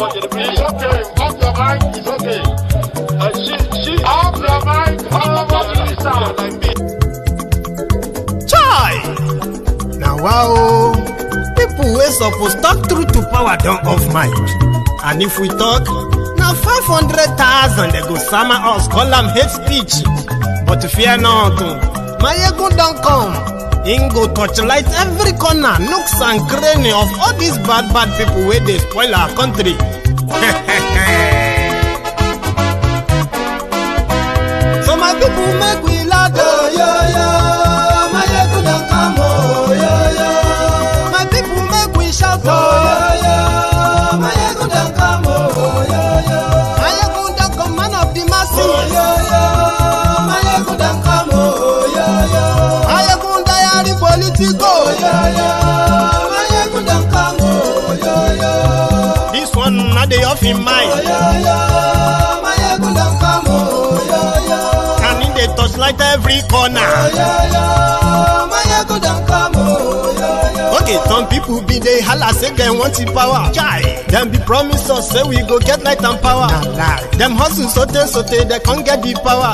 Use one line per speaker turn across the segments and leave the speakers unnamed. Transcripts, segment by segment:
It's okay. Off your mind. It's okay. She off your mind.
Chai! Now wow, people wey suppose talk through to power don't off mic. And if we talk, now 500,000 they go summer us, call them hate speech. But fear not, my ego don't come. Ingo torchlight every corner, nooks and cranny of all these bad people where they spoil our country. So my people make we loud, oh yo yo. My ego don't come, oh yo yo. My people make we shout, oh yo yo. My ego don't come, oh yo yo. My ego don't come, man of the masses, oh yo yo. My ego don't come, oh yo yo. My ego diary politico, oh yo yo. My ego don't come, oh yo yo. This one not the off in mind, oh yo yo. My ego don't come, oh yo yo. Can in the touchlight every corner, oh yo yo. My ego don't come, oh yo yo. Okay, some people be they holla say they want the power. Chai, them be promise us say we go get light and power. Nah. Them hustle sote they can't get the power.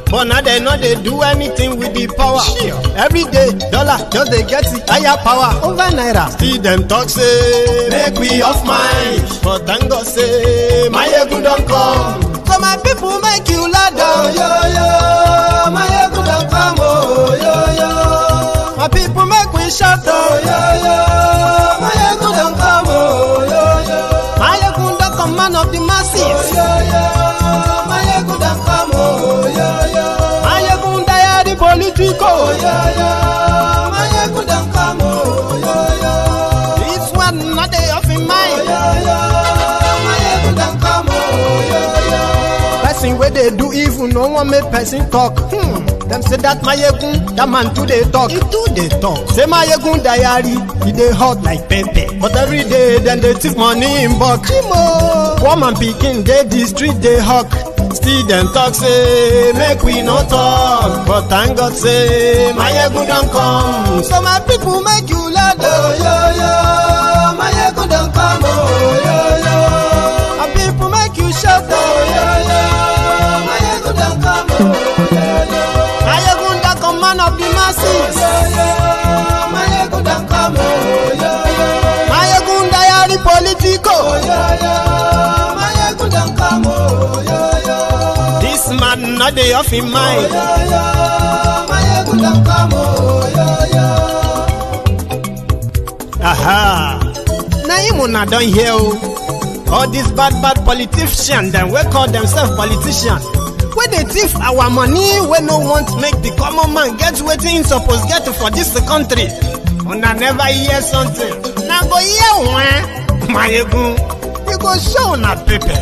But now they know they do anything with the power. Sure. Every day, dollar just they get the higher power over naira. See them talk say make we off mind, but thank God say my ego don't come. So my people make you loud, oh yo yo. My ego don't come, oh yo yo. My people make we shout, oh yo yo. My ego don't come, oh yo yo. My ego don't come, man of the masses, oh yo yo. My ego don't come, oh yo yo. My ego diary politico, oh yo yo. My ego don't come, oh yo yo. This one not they off in mind, oh yo yo. My ego don't come, oh yo yo. Person where they do evil, no one make person talk. Them say that my yegun, that man too they talk. He too they talk. Say my yegun diary, he they hot like pepper. But every day then they take money in bulk. Poor man picking, they the street they hawk. Still them talk say make we no talk. But thank God say my yegun don't come. So my people make you loud, oh yo yo. My yegun don't come, oh yo yo. My people make you shout, oh yo yo. My yegun don't come, oh yo yo. Man of the masses, oh, yeah, yeah. My ego don't come, oh, yeah, yeah. My ego diary politico, oh, yeah, yeah. My ego don't come, oh, yeah, yeah. This man not the off in mind, oh, yeah, yeah. My ego don't come, oh, yeah, yeah. Aha, now you wanna don't hear all these bad politicians, then we call themselves politicians. When they thief our money, we no want make the common man get wetin suppose get for this country. Una never hear something. Now go hear one, my ego. You go show na paper.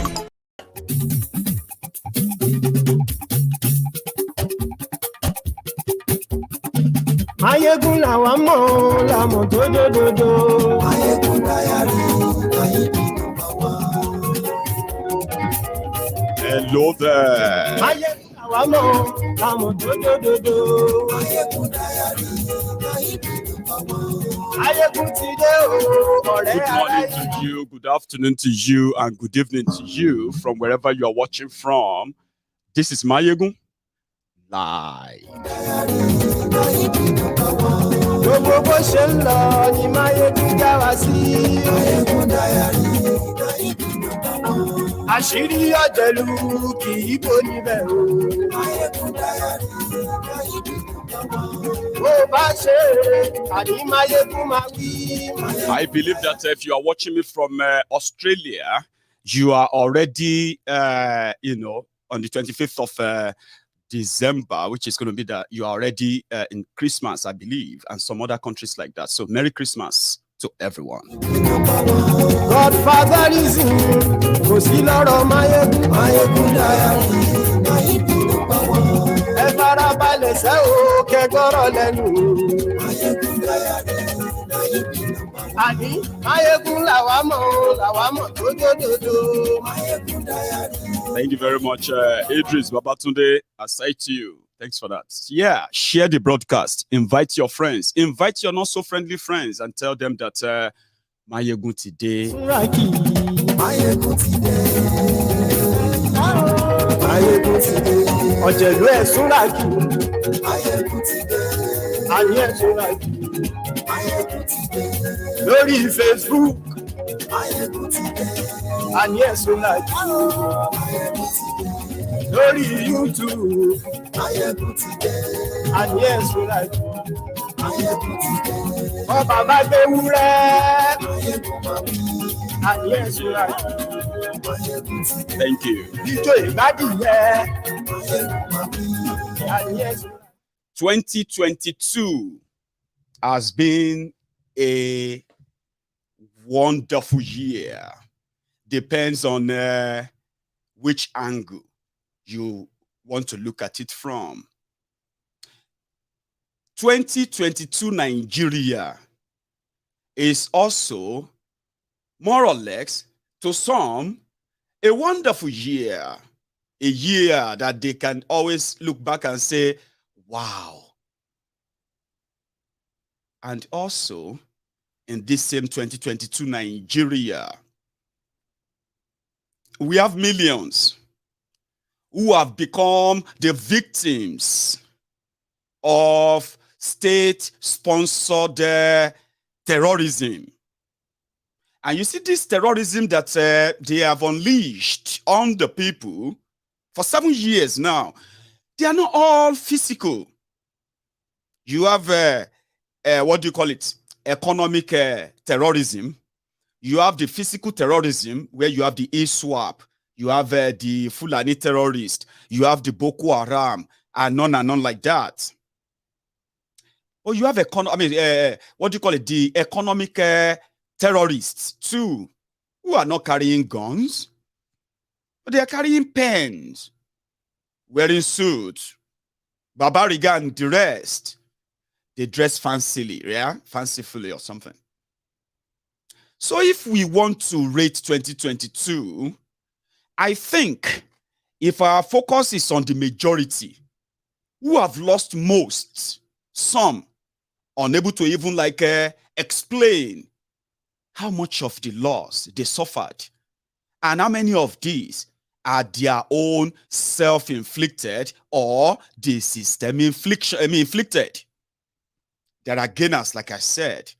My ego na wamo, la mo do. My ego diary,
Hello there. Good morning to you, good afternoon to you, and good evening to you from wherever you are watching from. This is Mayegun Live.
Àṣírí ọ̀jẹ̀lú kì í bò níbẹ̀ o. Bó bá ṣe àní Máyégún máa wí.
I believe that if you are watching me from Australia, you are already, on the 25th of December, which is going to be that you are already in Christmas, I believe, and some other countries like that. So Merry Christmas to everyone.
Godfather is in, kò sí lọ́rọ̀ Máyégún diary. Ẹ farabalẹ̀ ṣe o, kẹ́gbọ́rọ̀ lẹ́nu. Àní Máyégún làwa mọ̀ tó dòdòdò.
Thank you very much, Idris Babatunde. I say to you, thanks for that. Yeah, share the broadcast. Invite your friends. Invite your not so friendly friends and tell them that Mayegun today.
Mayegun today. Ọ̀jẹ̀lú ẹ̀ súnràkì. Mayegun today. Àní ẹ̀ súnràkì. Mayegun today. Lórí Facebook. Mayegun today. Àní ẹ̀ súnràkì. Mayegun today. Lórí YouTube. Mayegun today. Àní ẹ̀ súnràkì. Mayegun today. Ọba bá gbé wúrẹ́. Mayegun máa bí. Àní ẹ̀ súnràkì.
Thank you. 2022 has been a wonderful year. Depends on which angle you want to look at it from. 2022 Nigeria is also more or less, to some, a wonderful year. A year that they can always look back and say, wow. And also, in this same 2022 Nigeria, we have millions who have become the victims of state-sponsored terrorism. And you see this terrorism that they have unleashed on the people for 7 years now. They are not all physical. You have, what do you call it? Economic terrorism. You have the physical terrorism where you have the ISWAP. You have the Fulani terrorist. You have the Boko Haram and none like that. Or you have, what do you call it? The economic terrorists too, who are not carrying guns, but they are carrying pens, wearing suits, Barbariga and the rest. They dress fancily, yeah, fancifully or something. So if we want to rate 2022, I think if our focus is on the majority, who have lost most, some unable to even explain how much of the loss they suffered, and how many of these are their own self-inflicted or the system inflicted. There are gainers, like I said.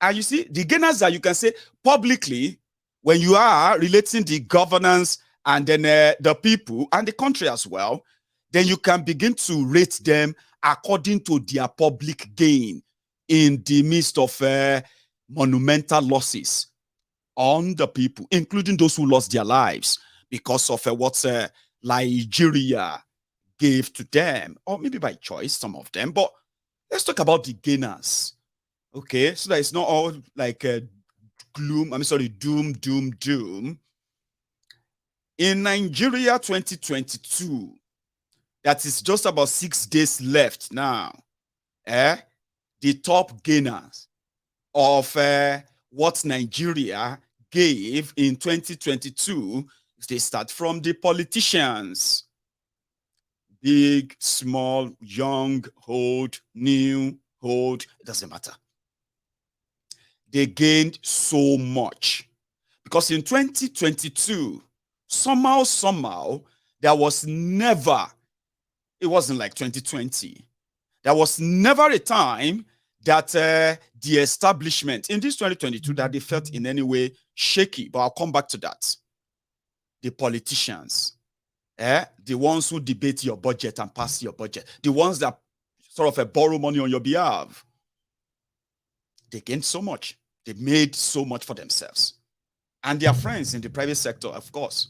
And you see, the gainers that you can say publicly, when you are relating the governance and then the people and the country as well, then you can begin to rate them according to their public gain in the midst of monumental losses on the people, including those who lost their lives because of what Nigeria gave to them, or maybe by choice, some of them. But let's talk about the gainers, okay? So that it's not all like doom. In Nigeria 2022, that is just about 6 days left now, the top gainers of what Nigeria gave in 2022, they start from the politicians. Big, small, young, old, new, old, it doesn't matter. They gained so much. Because in 2022, somehow, there was never, it wasn't like 2020, there was never a time that the establishment in this 2022 that they felt in any way shaky. But I'll come back to that. The politicians, the ones who debate your budget and pass your budget, the ones that sort of borrow money on your behalf, they gained so much. They made so much for themselves. And their friends in the private sector, of course.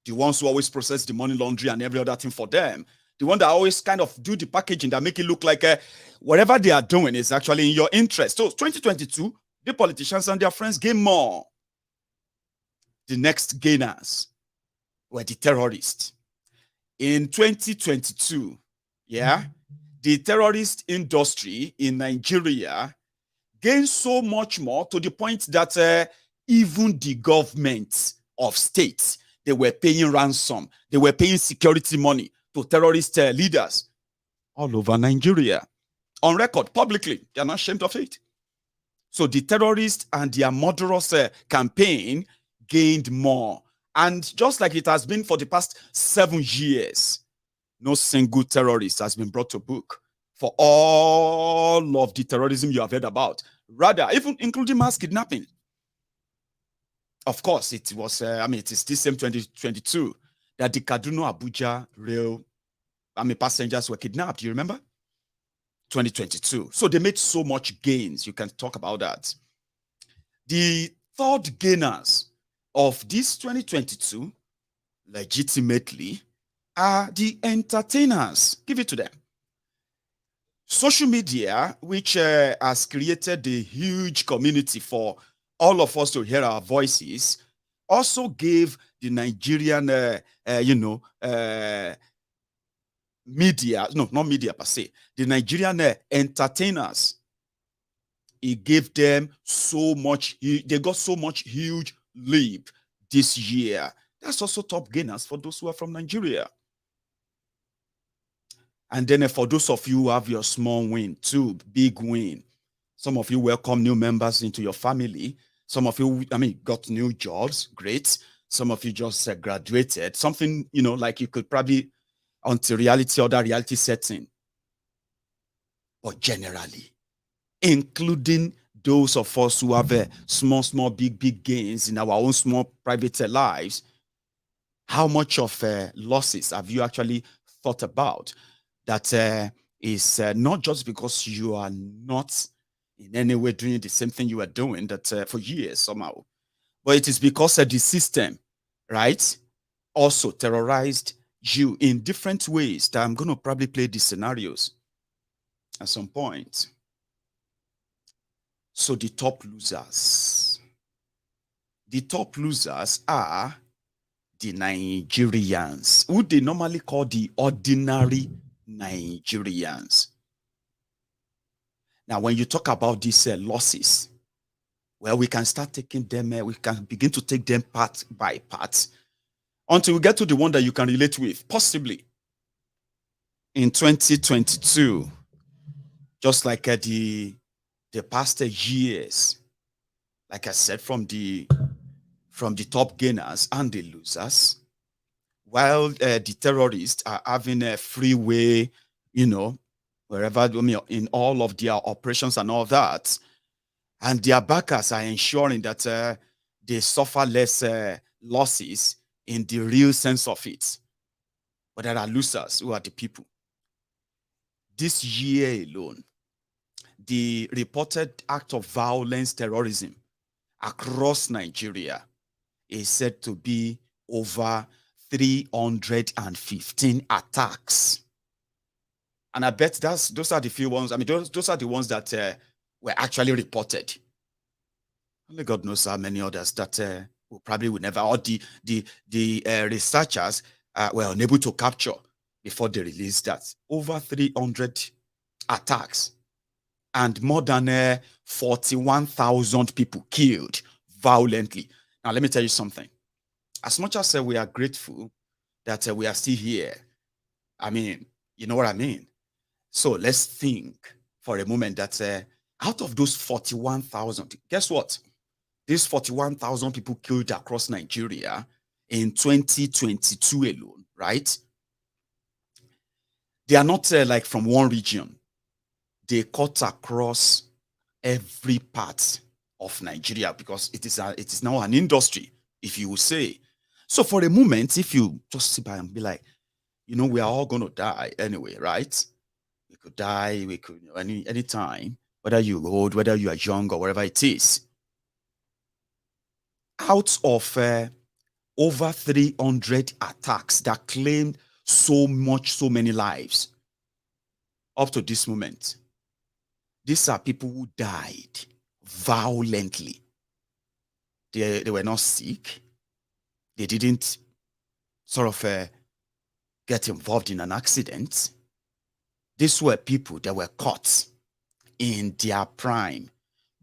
The ones who always process the money laundry and every other thing for them. The one that always kind of do the packaging that make it look like whatever they are doing is actually in your interest. So 2022, the politicians and their friends gain more. The next gainers were the terrorists. In 2022, the terrorist industry in Nigeria gained so much more to the point that even the government of states, they were paying ransom. They were paying security money to terrorist leaders all over Nigeria. On record, publicly. They are not ashamed of it. So the terrorists and their murderous campaign gained more. And just like it has been for the past 7 years, no single terrorist has been brought to book for all of the terrorism you have heard about. Rather, even including mass kidnapping. Of course, it was, it is this same 2022 that the Kaduna-Abuja rail, passengers were kidnapped. You remember? 2022. So they made so much gains. You can talk about that. The third gainers of this 2022, legitimately, are the entertainers. Give it to them. Social media, which has created a huge community for all of us to hear our voices, also gave the Nigerian, media, no, not media per se, the Nigerian entertainers, it gave them so much, they got so much huge leap this year. That's also top gainers for those who are from Nigeria. And then for those of you who have your small win too, big win. Some of you welcome new members into your family. Some of you, got new jobs, great. Some of you just graduated. Something, like you could probably onto reality, other reality setting. But generally, including those of us who have small, big gains in our own small private lives, how much of losses have you actually thought about? That is not just because you are not in any way doing the same thing you are doing that for years somehow, but it is because the system, right, also terrorized you in different ways that I'm going to probably play these scenarios at some point. So the top losers are the Nigerians, who they normally call the ordinary Nigerians. Now, when you talk about these losses, well, we can start taking them, we can begin to take them part by part until we get to the one that you can relate with, possibly in 2022, just like the past years, like I said, from the top gainers and the losers, while the terrorists are having a free way, wherever, in all of their operations and all that, and their backers are ensuring that they suffer less losses in the real sense of it. But there are losers who are the people. This year alone, the reported act of violence, terrorism across Nigeria is said to be over 315 attacks. And I bet those are the few ones. Those are the ones that were actually reported. Only God knows how many others that probably would never, or the researchers were unable to capture before they released that. Over 300 attacks and more than 41,000 people killed violently. Now, let me tell you something. As much as we are grateful that we are still here, you know what I mean? So let's think for a moment that out of those 41,000, guess what? These 41,000 people killed across Nigeria in 2022 alone, right? They are not like from one region. They cut across every part of Nigeria because it is now an industry, if you will say. So for a moment, if you just sit by and be like, we are all going to die anyway, right? We could die, we could, any time, whether you're old, whether you are young, or whatever it is. Out of over 300 attacks that claimed so many lives up to this moment, these are people who died violently. They were not sick. They didn't sort of get involved in an accident. These were people that were caught in their prime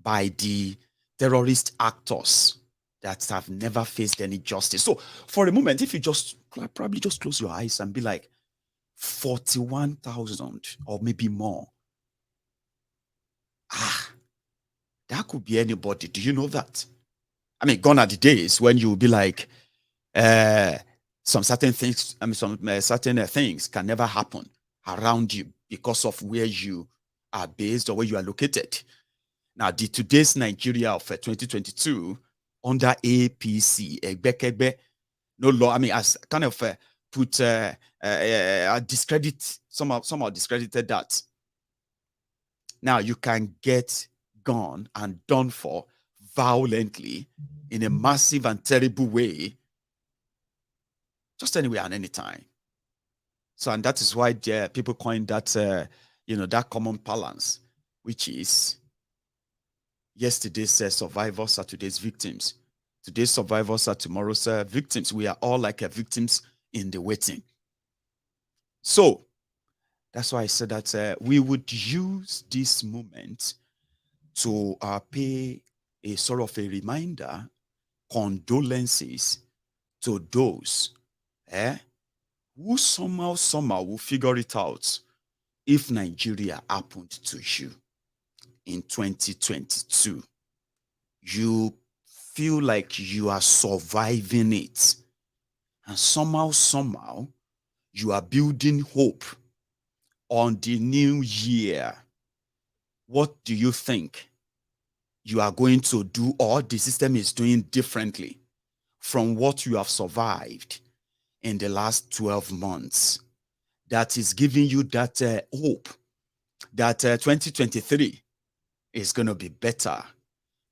by the terrorist actors that have never faced any justice. So for a moment, if you probably just close your eyes and be like, 41,000 or maybe more. That could be anybody. Do you know that? I mean, gone are the days when you will be like, some certain things, some certain things can never happen around you because of where you are based or where you are located. Now, the today's Nigeria of 2022 under APC, Egbekegbe, no law. I mean, as kind of put discredit, somehow discredited that. Now you can get gone and done for violently in a massive and terrible way, just anywhere and anytime. So, and that is why people coined that, that common balance, which is yesterday's survivors are today's victims. Today's survivors are tomorrow's victims. We are all like victims in the waiting. So that's why I said that we would use this moment to pay a sort of a reminder, condolences to those who somehow will figure it out if Nigeria happened to you in 2022. You feel like you are surviving it, and somehow you are building hope on the new year. What do you think you are going to do, or the system is doing differently from what you have survived in the last 12 months that is giving you that hope that 2023 is going to be better?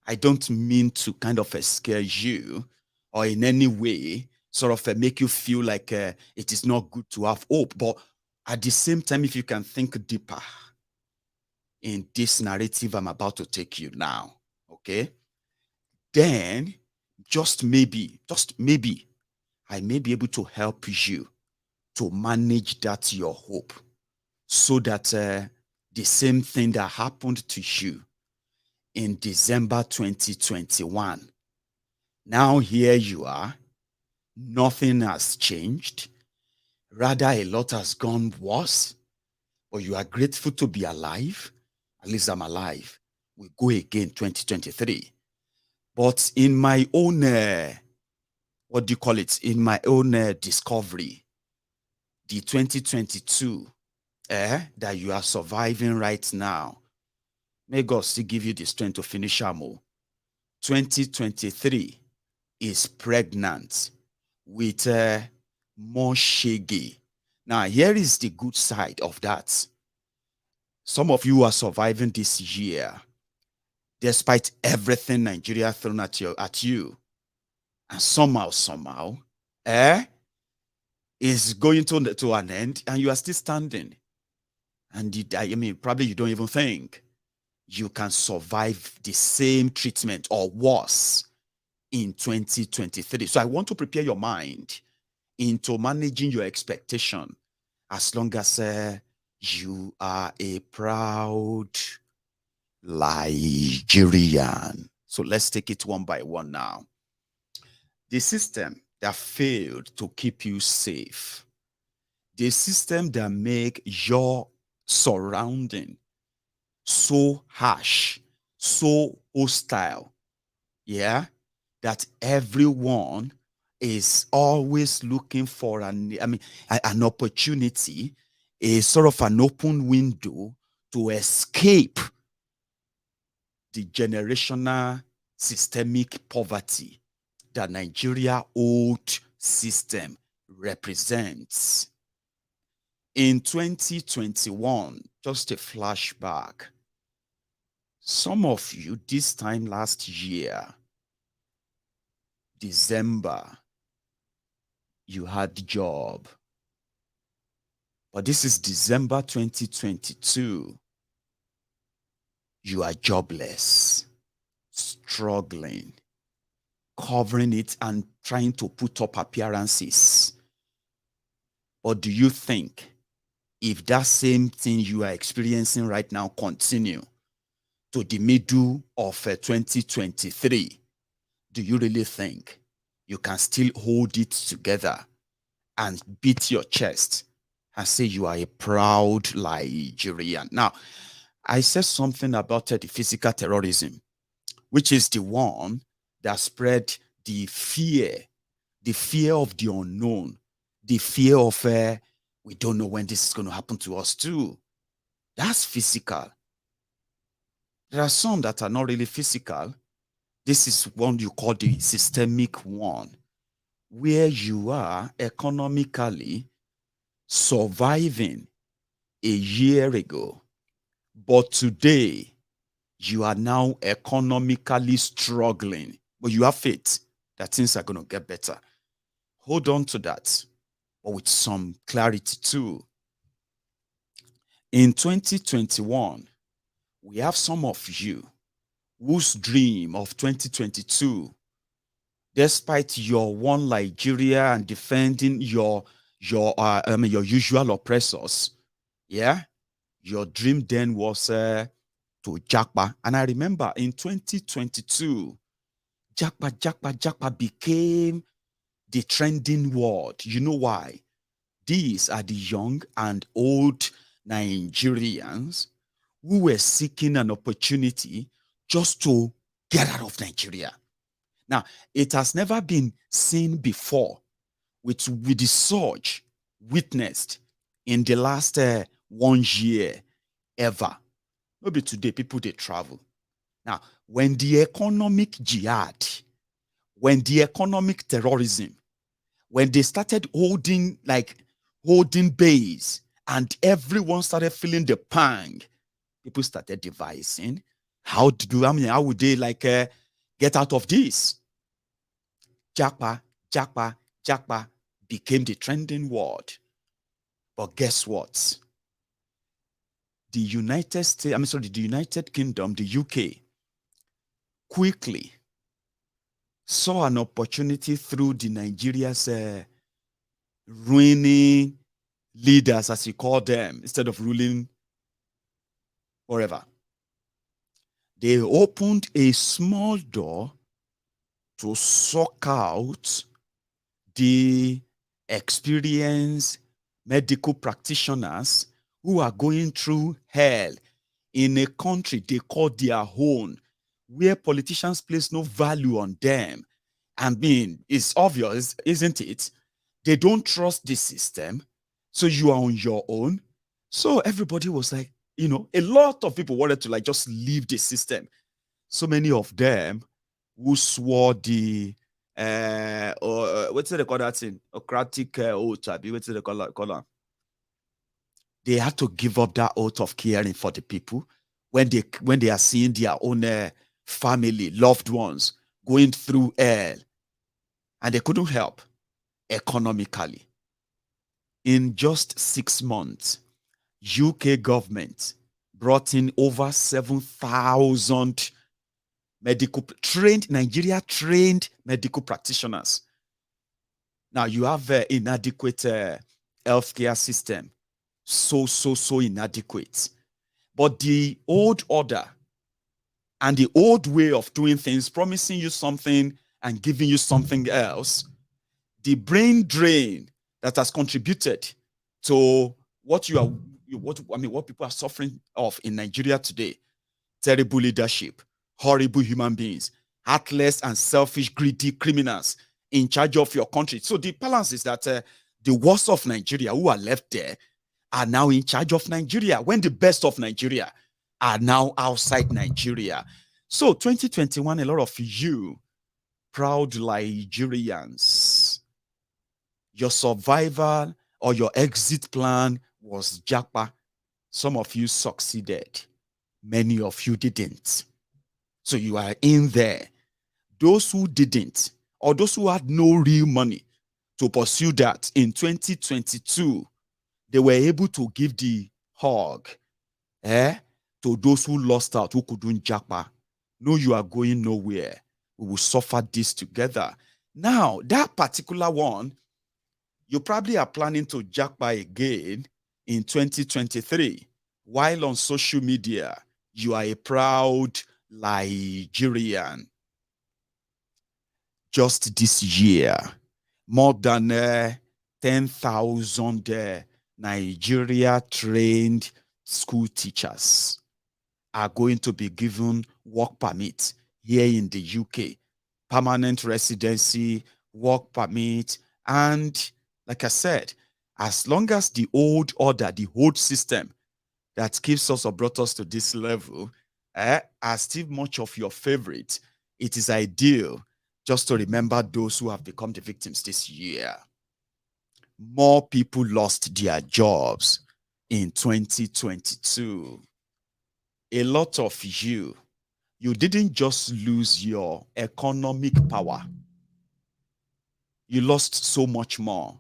I don't mean to kind of scare you or in any way sort of make you feel like it is not good to have hope. But at the same time, if you can think deeper in this narrative I'm about to take you now, okay, then just maybe, I may be able to help you to manage that your hope, so that the same thing that happened to you in December 2021, now here you are, nothing has changed. Rather, a lot has gone worse, but you are grateful to be alive. At least I'm alive. We go again 2023. But in my own, in my own discovery, the 2022 that you are surviving right now, may God still give you the strength to finish Amo. 2023 is pregnant with more Shege. Now, here is the good side of that. Some of you are surviving this year, despite everything Nigeria thrown at you. And somehow, is going to an end, and you are still standing. And probably you don't even think you can survive the same treatment or worse in 2023. So I want to prepare your mind into managing your expectation, as long as you are a proud Nigerian. So let's take it one by one now. The system that failed to keep you safe, the system that make your surrounding so harsh, so hostile, that everyone is always looking for an opportunity, a sort of an open window to escape the generational systemic poverty that Nigeria old system represents. In 2021, just a flashback, some of you this time last year, December, you had the job. But this is December 2022. You are jobless, struggling, covering it and trying to put up appearances. But do you think if that same thing you are experiencing right now continue to the middle of 2023, do you really think you can still hold it together and beat your chest and say you are a proud Nigerian? Now, I said something about the physical terrorism which is the one that spread the fear of the unknown, the fear of we don't know when this is going to happen to us too. That's physical. There are some that are not really physical. This is one you call the systemic one, where you are economically surviving a year ago, but today you are now economically struggling, but you have faith that things are going to get better. Hold on to that, but with some clarity too. In 2021, we have some of you whose dream of 2022, despite your one Nigeria and defending your usual oppressors, yeah, your dream then was to Japa. And I remember in 2022, Japa became the trending word. You know why? These are the young and old Nigerians who were seeking an opportunity just to get out of Nigeria. Now, it has never been seen before with the surge witnessed in the last 1 year ever. Maybe today, people, they travel. Now, when the economic jihad, when the economic terrorism, when they started holding base and everyone started feeling the pang, people started devising how would they get out of this? Japa became the trending word. But guess what? The United Kingdom, the UK, quickly saw an opportunity through the Nigeria's ruining leaders, as you call them, instead of ruling forever. They opened a small door to suck out the experienced medical practitioners who are going through hell in a country they call their own, where politicians place no value on them. I mean, it's obvious, isn't it? They don't trust the system, so you are on your own. So everybody was like, a lot of people wanted to just leave the system. So many of them who swore the what's it called that thing? Ocratic oath, what's it called? They had to give up that oath of caring for the people when they are seeing their own family, loved ones going through hell, and they couldn't help economically. In just 6 months, UK government brought in over 7,000 Nigeria trained medical practitioners. Now you have inadequate healthcare system, so inadequate. But the old order and the old way of doing things, promising you something and giving you something else, the brain drain that has contributed to what people are suffering of in Nigeria today: terrible leadership, horrible human beings, heartless and selfish, greedy criminals in charge of your country. So the balance is that the worst of Nigeria who are left there are now in charge of Nigeria, when the best of Nigeria are now outside Nigeria. So 2021, a lot of you proud Nigerians, your survival or your exit plan was Japa. Some of you succeeded. Many of you didn't. So you are in there. Those who didn't, or those who had no real money to pursue that in 2022, they were able to give the hug to those who lost out, who couldn't Japa. No, you are going nowhere. We will suffer this together. Now, that particular one, you probably are planning to Japa again in 2023, while on social media, you are a proud Nigerian. Just this year, more than 10,000 Nigeria-trained school teachers are going to be given work permit here in the UK, permanent residency, work permit, and like I said, as long as the old order, the old system that keeps us or brought us to this level are still much of your favorite, it is ideal just to remember those who have become the victims this year. More people lost their jobs in 2022. A lot of you didn't just lose your economic power. You lost so much more.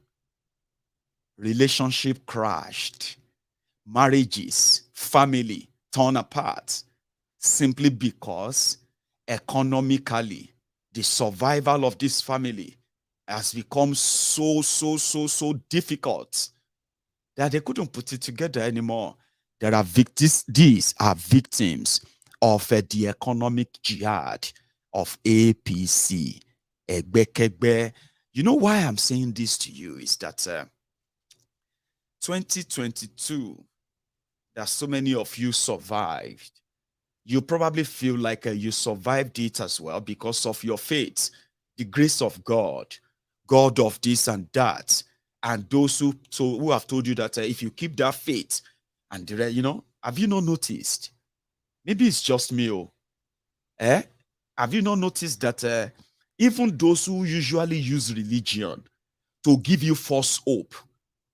Relationship crashed. Marriages, family torn apart simply because economically the survival of this family has become so difficult that they couldn't put it together anymore. There are victims, these are victims of the economic jihad of APC. Egbekegbe. You know why I'm saying this to you is that 2022, that so many of you survived. You probably feel like you survived it as well because of your faith, the grace of God, God of this and that, and those who have told you that if you keep that faith, and have you not noticed? Maybe it's just me. Have you not noticed that even those who usually use religion to give you false hope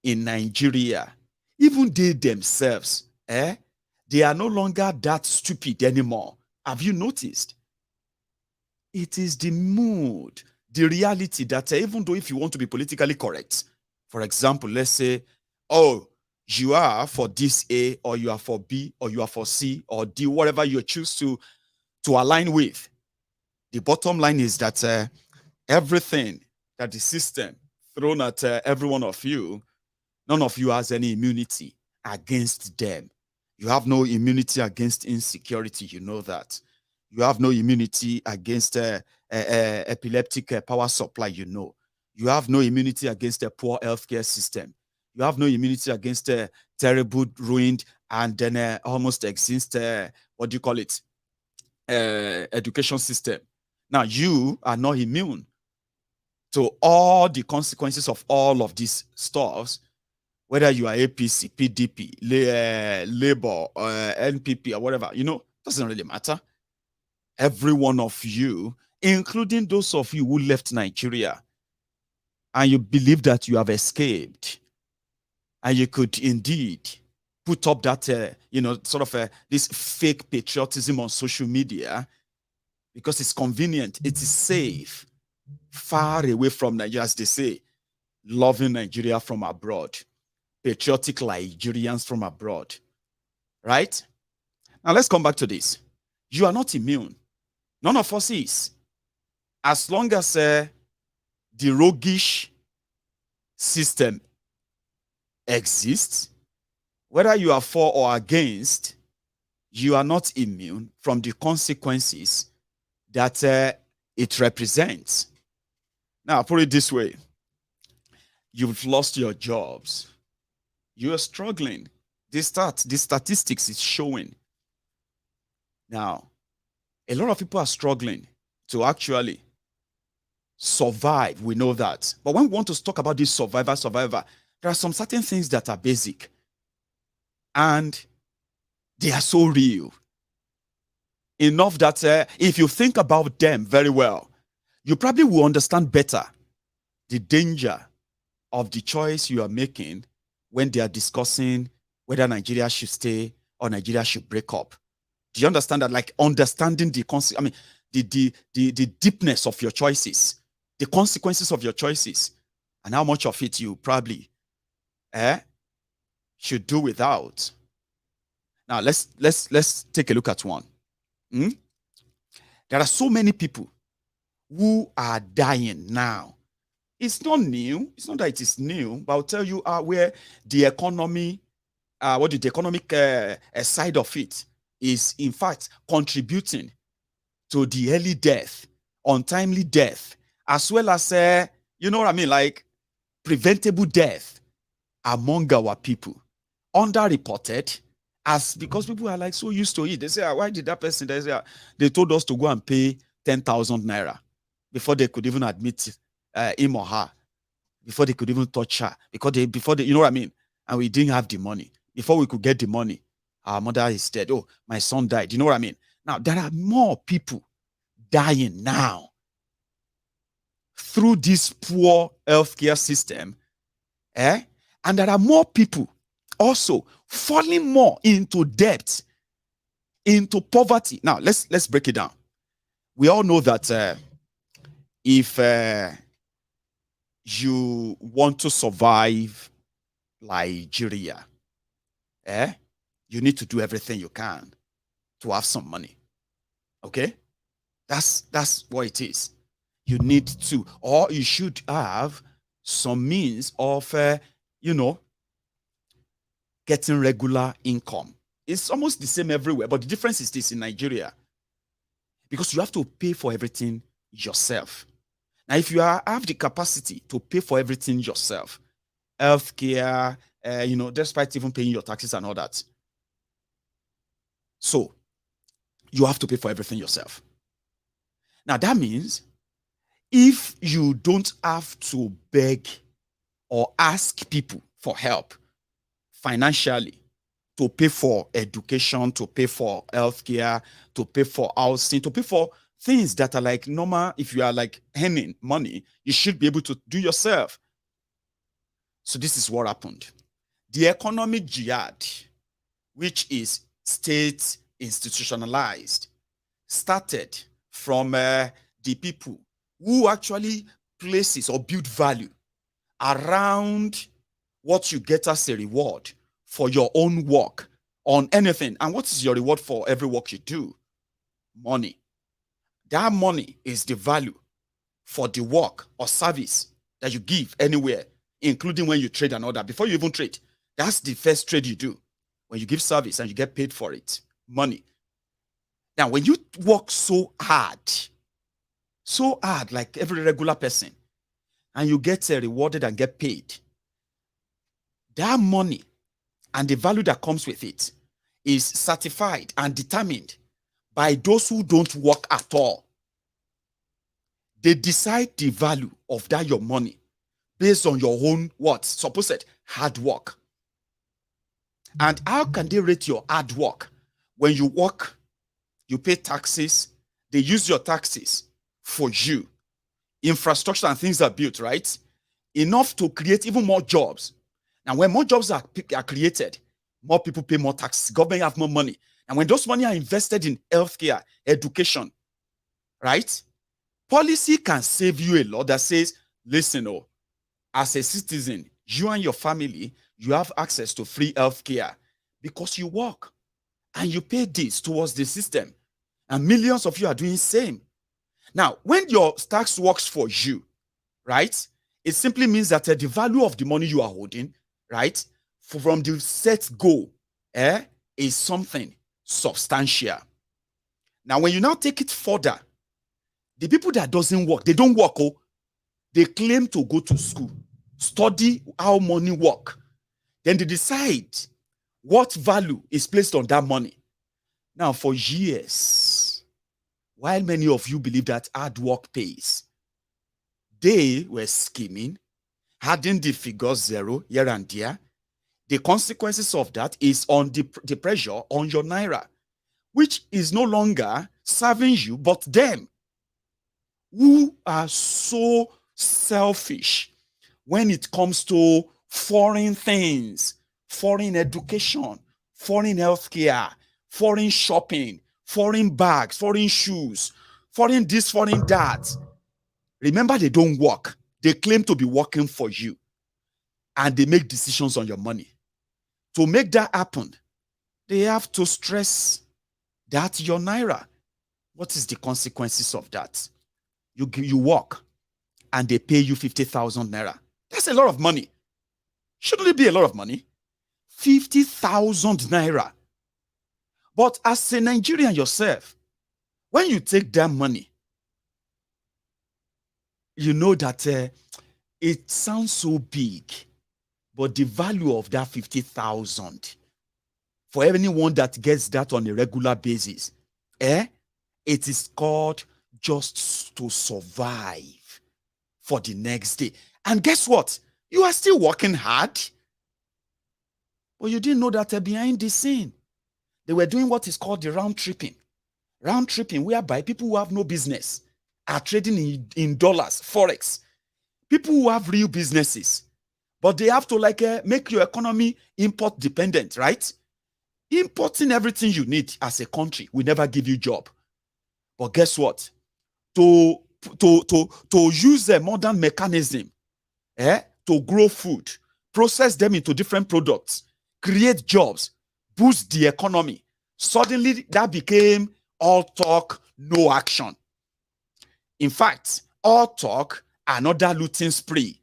in Nigeria, even they themselves, they are no longer that stupid anymore. Have you noticed? It is the mood, the reality that even though if you want to be politically correct, for example, let's say, oh, you are for this A, or you are for B, or you are for C, or D, whatever you choose to align with. The bottom line is that everything that the system thrown at every one of you, none of you has any immunity against them. You have no immunity against insecurity, you know that. You have no immunity against epileptic power supply, you know. You have no immunity against a poor healthcare system. You have no immunity against a terrible, ruined, and then almost exist, what do you call it, education system. Now, you are not immune to all the consequences of all of these stuffs, whether you are APC, PDP, Labour, NPP, or whatever, doesn't really matter. Every one of you, including those of you who left Nigeria, and you believe that you have escaped, and you could indeed put up that, this fake patriotism on social media because it's convenient, it is safe, far away from Nigeria, as they say, loving Nigeria from abroad, patriotic Nigerians from abroad, right? Now let's come back to this. You are not immune. None of us is. As long as the roguish system exists, whether you are for or against, you are not immune from the consequences that it represents. Now, I'll put it this way. You've lost your jobs. You are struggling. The statistics is showing. Now, a lot of people are struggling to actually survive. We know that. But when we want to talk about this survivor, there are some certain things that are basic. And they are so real. Enough that if you think about them very well, you probably will understand better the danger of the choice you are making when they are discussing whether Nigeria should stay or Nigeria should break up. Do you understand that? Like understanding the deepness of your choices, the consequences of your choices, and how much of it you probably should do without. Now let's take a look at one. There are so many people who are dying now. It's not new. It's not that it is new, but I'll tell you where the economy, the economic side of it is, in fact, contributing to the early death, untimely death, as well as, like preventable death among our people. Underreported because people are like so used to it. They say, why did that person? They told us to go and pay 10,000 naira before they could even admit him or her, before they could even touch her, before they, you know what I mean? And we didn't have the money. Before we could get the money, our mother is dead. Oh, my son died. You know what I mean? Now, there are more people dying now through this poor healthcare system, and there are more people also falling more into debt, into poverty. Now, let's break it down. We all know that if you want to survive Nigeria, you need to do everything you can to have some money. Okay? That's what it is. You need to, or you should have some means of, getting regular income. It's almost the same everywhere, but the difference is this in Nigeria, because you have to pay for everything yourself. Now, if you have the capacity to pay for everything yourself, healthcare, despite even paying your taxes and all that, so you have to pay for everything yourself. Now, that means if you don't have to beg or ask people for help financially to pay for education, to pay for healthcare, to pay for housing, to pay for things that are like normal, if you are like earning money, you should be able to do yourself. So this is what happened. The economic jihad, which is state institutionalized, started from the people who actually places or build value around what you get as a reward for your own work on anything. And what is your reward for every work you do? Money. That money is the value for the work or service that you give anywhere, including when you trade and all that. Before you even trade, that's the first trade you do. When you give service and you get paid for it, money. Now, when you work so hard, like every regular person, and you get rewarded and get paid, that money and the value that comes with it is certified and determined by those who don't work at all. They decide the value of that your money based on your own supposed hard work. And how can they rate your hard work? When you work, you pay taxes, they use your taxes for you. Infrastructure and things are built, right? Enough to create even more jobs. Now, when more jobs are created, more people pay more taxes. Government have more money. And when those money are invested in healthcare, education, right? Policy can save you a lot that says, listen, as a citizen, you and your family, you have access to free healthcare because you work and you pay this towards the system. And millions of you are doing the same. Now, when your tax works for you, right, it simply means that the value of the money you are holding, right, from the set goal, is something substantial. Now, when you now take it further, the people that doesn't work, they don't work, they claim to go to school, study how money work. Then they decide what value is placed on that money. Now, for years, while many of you believe that hard work pays, they were scheming, adding the figure zero here and there. The consequences of that is on the pressure on your naira, which is no longer serving you, but them, who are so selfish when it comes to foreign things, foreign education, foreign healthcare, foreign shopping, foreign bags, foreign shoes, foreign this, foreign that. Remember, they don't work. They claim to be working for you. And they make decisions on your money. To make that happen, they have to stress that your naira. What is the consequences of that? You work and they pay you 50,000 naira. That's a lot of money. Shouldn't it be a lot of money? 50,000 naira. But as a Nigerian yourself, when you take that money, you know that it sounds so big, but the value of that 50,000 for anyone that gets that on a regular basis, it is called just to survive for the next day. And guess what? You are still working hard. But you didn't know that behind the scene, they were doing what is called the round tripping. Round tripping, whereby people who have no business are trading in dollars, forex. People who have real businesses, but they have to make your economy import dependent, right? Importing everything you need as a country will never give you job. But guess what? To use a modern mechanism, to grow food, process them into different products, create jobs, boost the economy. Suddenly, that became all talk, no action. In fact, all talk, another looting spree.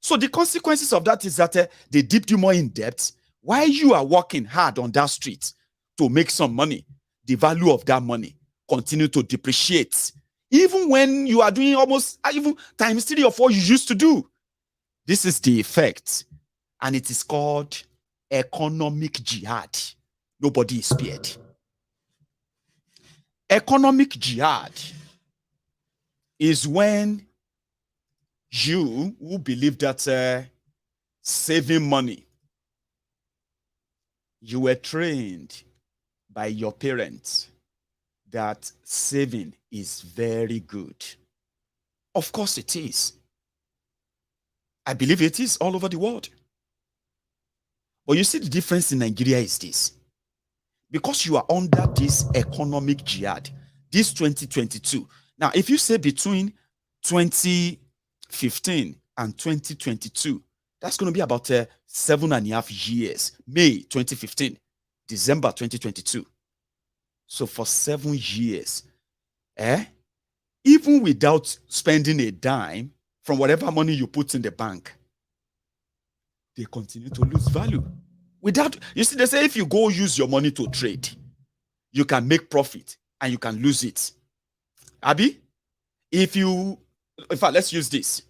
So the consequences of that is that they dipped you more in debt while you are working hard on that street to make some money. The value of that money continue to depreciate, even when you are doing almost even times 3 or 4 you used to do. This is the effect, and it is called economic jihad. Nobody is spared. Economic jihad is when you who believe that saving money, you were trained by your parents that saving is very good. Of course it is. I believe it is all over the world. But you see, the difference in Nigeria is this. Because you are under this economic jihad, this 2022. Now, if you say between 2015 and 2022, that's going to be about 7.5 years. May 2015, December 2022. So for 7 years, even without spending a dime from whatever money you put in the bank, they continue to lose value. Without, you see, they say if you go use your money to trade, you can make profit and you can lose it. Abi, in fact, let's use this.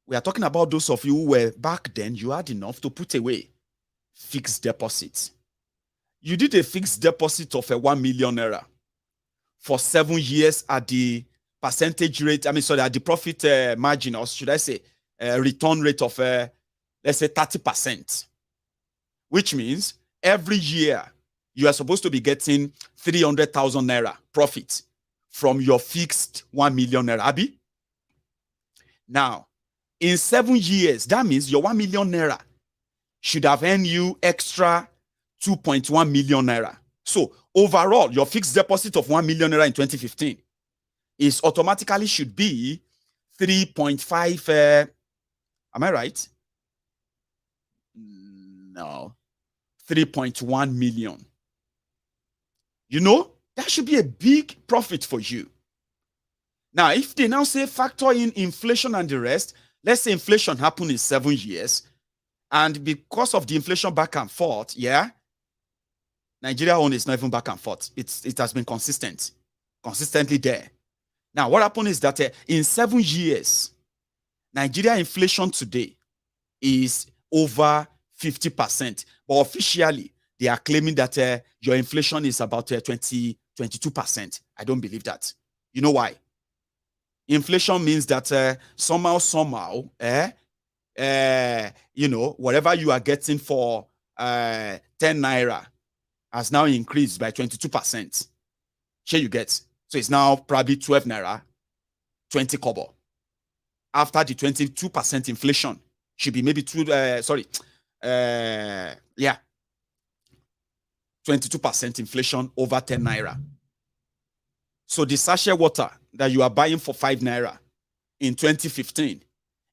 We are talking about those of you who were back then, you had enough to put away fixed deposits. You did a fixed deposit of 1 million naira for 7 years at the percentage rate, at the profit margin, or should I say, return rate of, let's say 30%, which means every year you are supposed to be getting 300,000 naira profit from your fixed 1 million naira. Abi? Now, in 7 years, that means your 1 million naira should have earned you extra 2.1 million naira. So overall, your fixed deposit of 1 million naira in 2015 is automatically should be 3.5. Am I right? No, 3.1 million. You know, that should be a big profit for you. Now, if they now say factor in inflation and the rest, let's say inflation happened in 7 years, and because of the inflation back and forth, Nigeria own is not even back and forth. It has been consistently there. Now, what happened is that in 7 years, Nigeria inflation today is over 50%. But officially, they are claiming that your inflation is about 22%. I don't believe that. You know why? Inflation means that somehow, whatever you are getting for 10 naira has now increased by 22%. Sure you get. So it's now probably 12 naira, 20 kobo. After the 22% inflation, should be maybe 22% inflation over 10 naira. So the sachet water that you are buying for 5 naira in 2015,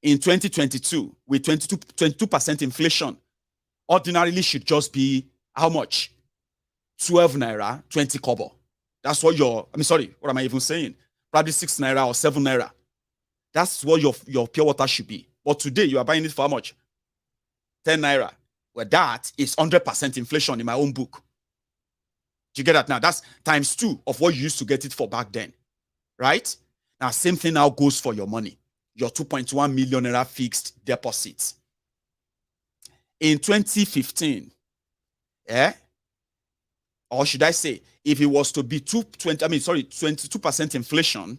in 2022, with 22% inflation, ordinarily should just be how much? 12 naira, 20 kobo. That's what what am I even saying? Probably 6 naira or 7 naira. That's what your pure water should be. But today, you are buying it for how much? 10 naira. Well, that is 100% inflation in my own book. Do you get that now? That's times 2 of what you used to get it for back then. Right? Now, same thing now goes for your money. Your 2.1 million naira fixed deposits. In 2015, or should I say, if it was to be 22% inflation,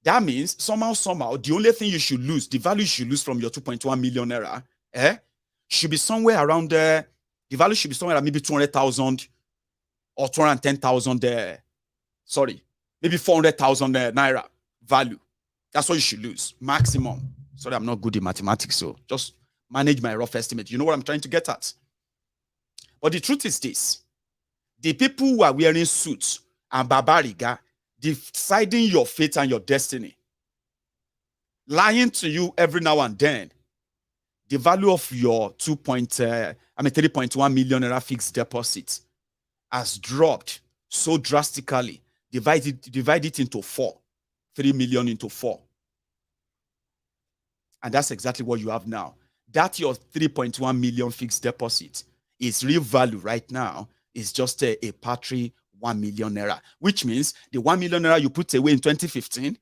that means somehow, the only thing you should lose, the value you should lose from your 2.1 million naira, should be somewhere around there. The value should be somewhere at maybe 200,000 or 210,000 sorry, maybe 400,000 naira value. That's what you should lose, maximum. Sorry, I'm not good in mathematics, so just manage my rough estimate. You know what I'm trying to get at? But the truth is this. The people who are wearing suits and babariga, deciding your fate and your destiny, lying to you every now and then, the value of your 3.1 million naira fixed deposit has dropped so drastically. Divide it into 4. 3 million into 4. And that's exactly what you have now. That your 3.1 million fixed deposit is real value right now is just a paltry 1 million naira, which means the 1 million naira you put away in 2015,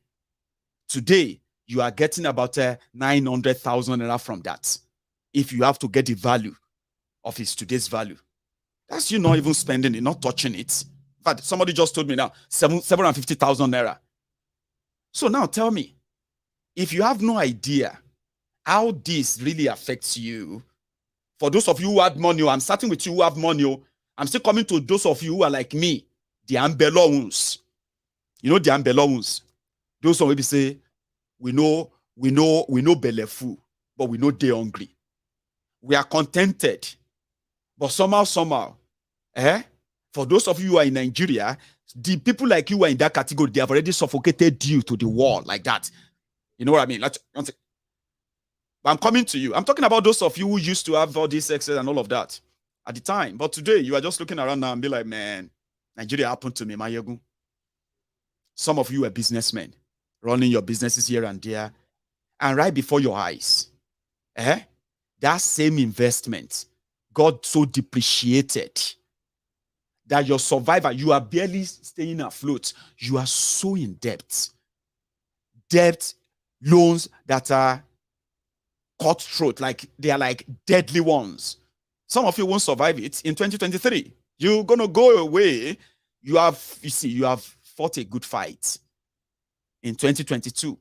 today you are getting about 900,000 naira from that. If you have to get the value of its today's value, that's you not even spending it, not touching it. In fact, somebody just told me now 750,000 naira. So now tell me, if you have no idea how this really affects you, for those of you who have money, I'm starting with you who have money, I'm still coming to those of you who are like me, the ambelowns. You know the ambelowns. Those who maybe say, we know belefu, but we know they hungry. We are contented, but somehow, for those of you who are in Nigeria, the people like you who are in that category, they have already suffocated you to the wall like that. You know what I mean? But I'm coming to you. I'm talking about those of you who used to have all this excess and all of that at the time. But today, you are just looking around now and be like, man, Nigeria happened to me, Mayegun. Some of you are businessmen, running your businesses here and there. And right before your eyes, that same investment got so depreciated that your survivor, you are barely staying afloat. You are so in debt. Debt, loans that are cutthroat, like they are like deadly ones. Some of you won't survive it in 2023. You're gonna go away. You have fought a good fight in 2022.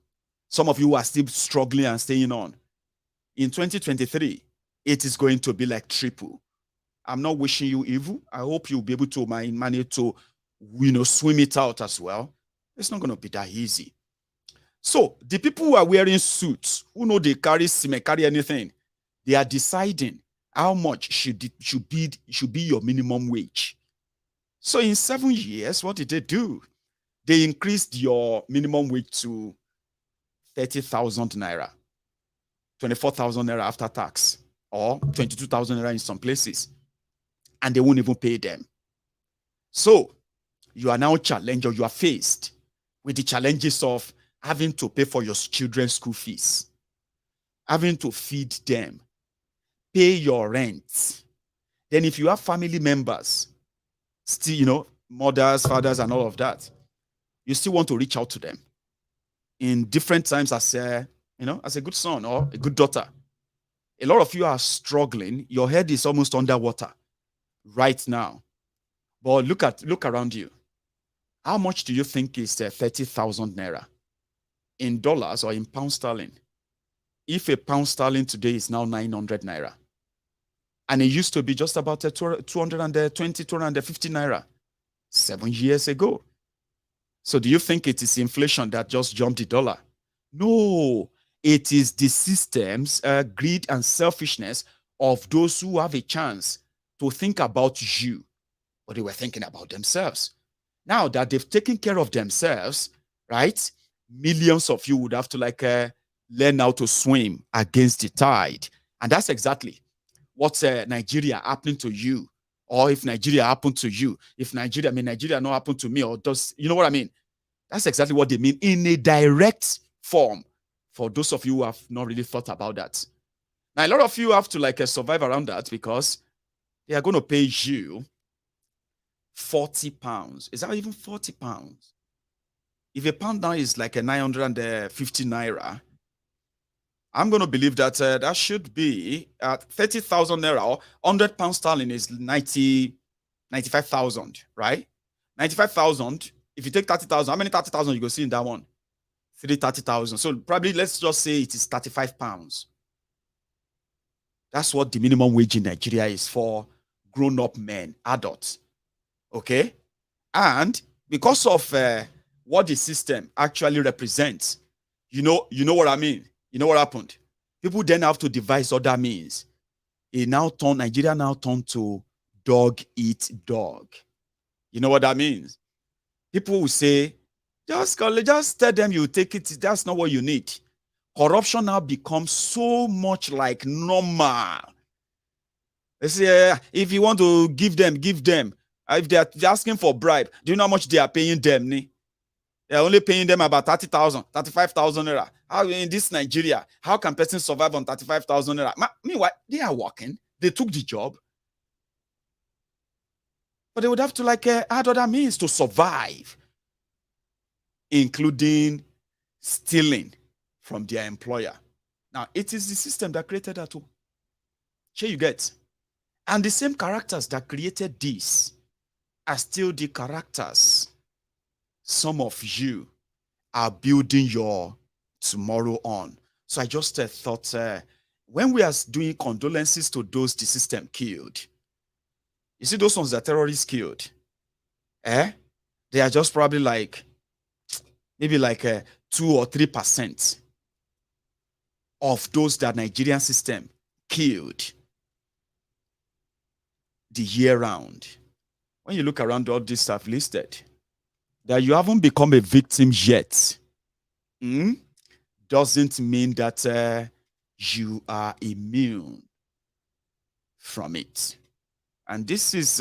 Some of you are still struggling and staying on. In 2023, it is going to be like triple. I'm not wishing you evil. I hope you'll be able to manage to, swim it out as well. It's not going to be that easy. So the people who are wearing suits, who know they carry anything, they are deciding how much should be your minimum wage. So in 7 years, what did they do? They increased your minimum wage to 30,000 naira, 24,000 naira after tax, or 22,000 naira in some places. And they won't even pay them. So you are now challenged, or you are faced with the challenges of having to pay for your children's school fees, having to feed them, pay your rent. Then if you have family members, still, mothers, fathers, and all of that, you still want to reach out to them in different times as a good son or a good daughter. A lot of you are struggling. Your head is almost underwater right now. But look around you. How much do you think is 30,000 naira in dollars or in pound sterling? If a pound sterling today is now 900 naira, and it used to be just about 220, 250 naira 7 years ago. So do you think it is inflation that just jumped the dollar? No, it is the system's greed and selfishness of those who have a chance to think about you, but they were thinking about themselves. Now that they've taken care of themselves, right? Millions of you would have to learn how to swim against the tide. And that's exactly what's Nigeria happening to you. Or if Nigeria happened to you, Nigeria not happen to me, or does, you know what I mean? That's exactly what they mean in a direct form for those of you who have not really thought about that. Now, a lot of you have to survive around that because they are going to pay you 40 pounds. Is that even 40 pounds? If a pound now is like a 950 naira, I'm going to believe that that should be at 30,000 naira, or 100 pounds sterling is 90 95,000, right? 95,000. If you take 30,000, how many 30,000 you go see in that one? 30,000. So probably let's just say it is 35 pounds. That's what the minimum wage in Nigeria is for grown-up men, adults. Okay? And because of what the system actually represents, you know what I mean? You know what happened? People then have to devise other means. Nigeria now turned to dog eat dog. You know what that means? People will say, just tell them you take it. That's not what you need. Corruption now becomes so much like normal. They say, if you want to give them, give them. If they're asking for bribe, do you know how much they are paying them? They're only paying them about 30,000, 35,000 naira. How in this Nigeria, how can person survive on 35,000 naira? Meanwhile, they are working. They took the job. But they would have to add other means to survive, including stealing from their employer. Now, it is the system that created that too. Here you get. And the same characters that created this are still the characters some of you are building your tomorrow on. So I just thought, when we are doing condolences to those the system killed, you see those ones that terrorists killed, they are just probably maybe 2 or 3% of those that Nigerian system killed the year round. When you look around all this stuff listed, that you haven't become a victim yet, doesn't mean that you are immune from it. And this is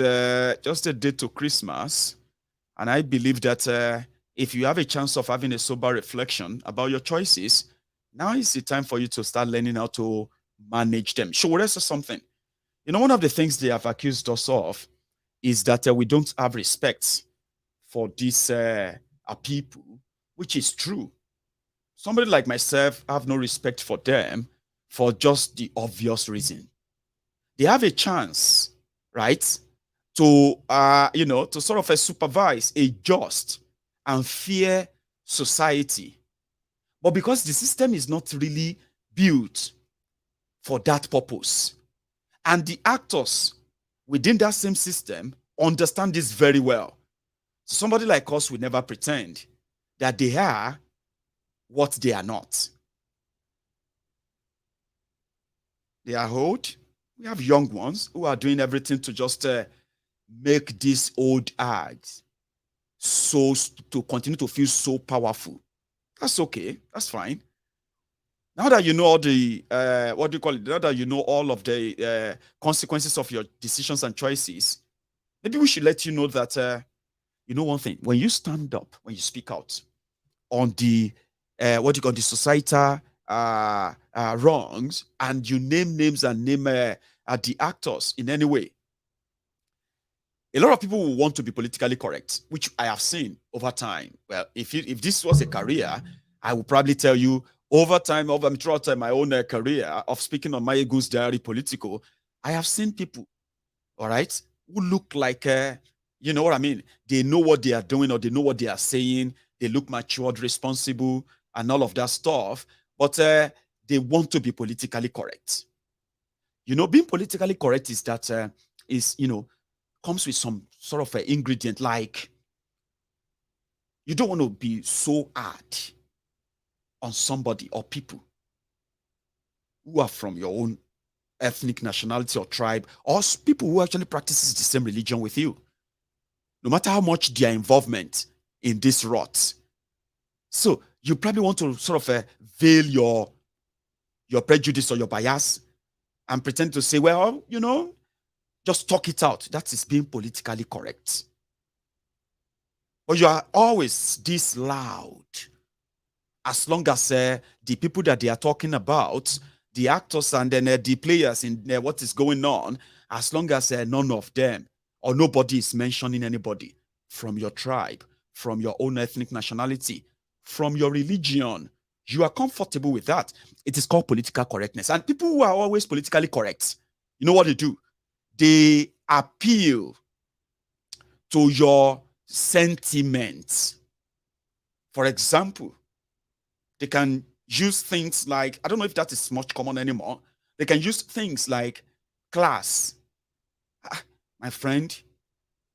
just a day to Christmas. And I believe that if you have a chance of having a sober reflection about your choices, now is the time for you to start learning how to manage them. Sure, say something. You know, one of the things they have accused us of is that we don't have respect for these people, which is true. Somebody like myself, I have no respect for them for just the obvious reason. They have a chance, right, to to sort of supervise a just and fair society. But because the system is not really built for that purpose, and the actors within that same system understand this very well. So somebody like us will never pretend that they are what they are not. They are old. We have young ones who are doing everything to just make these old ads to continue to feel so powerful. That's okay. That's fine. Now that you know all the now that you know all of the consequences of your decisions and choices, maybe we should let you know that you know one thing. When you stand up, when you speak out on the the societal wrongs, and you name names and name the actors in any way, a lot of people will want to be politically correct, which I have seen over time. Well, if this was a career, I would probably tell you throughout my own career of speaking on my Goose Diary Political, I have seen people, all right, who look like, you know what I mean? They know what they are doing, or they know what they are saying. They look matured, responsible, and all of that stuff. But they want to be politically correct. You know, being politically correct is that, comes with some sort of an ingredient, like you don't want to be so hard on somebody or people who are from your own ethnic nationality or tribe, or people who actually practices the same religion with you, no matter how much their involvement in this rot. So you probably want to sort of veil your prejudice or your bias and pretend to say, well, just talk it out. That is being politically correct. But you are always this loud, as long as the people that they are talking about, the actors and then the players in what is going on, as long as none of them or nobody is mentioning anybody from your tribe, from your own ethnic nationality, from your religion, you are comfortable with that. It is called political correctness. And people who are always politically correct, you know what they do? They appeal to your sentiments. For example, they can use things like, I don't know if that is much common anymore. They can use things like class. My friend,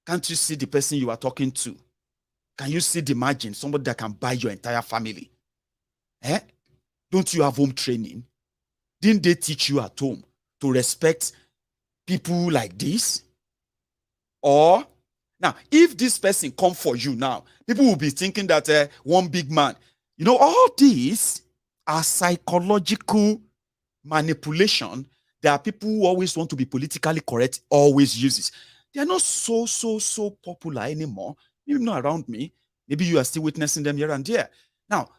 can't you see the person you are talking to? Can you see the margin? Somebody that can buy your entire family. Eh? Don't you have home training? Didn't they teach you at home to respect people like this? Or, now, if this person come for you now, people will be thinking that one big man. You know, all these are psychological manipulation that people who always want to be politically correct always uses. They are not so popular anymore. Maybe not around me. Maybe you are still witnessing them here and there. Now,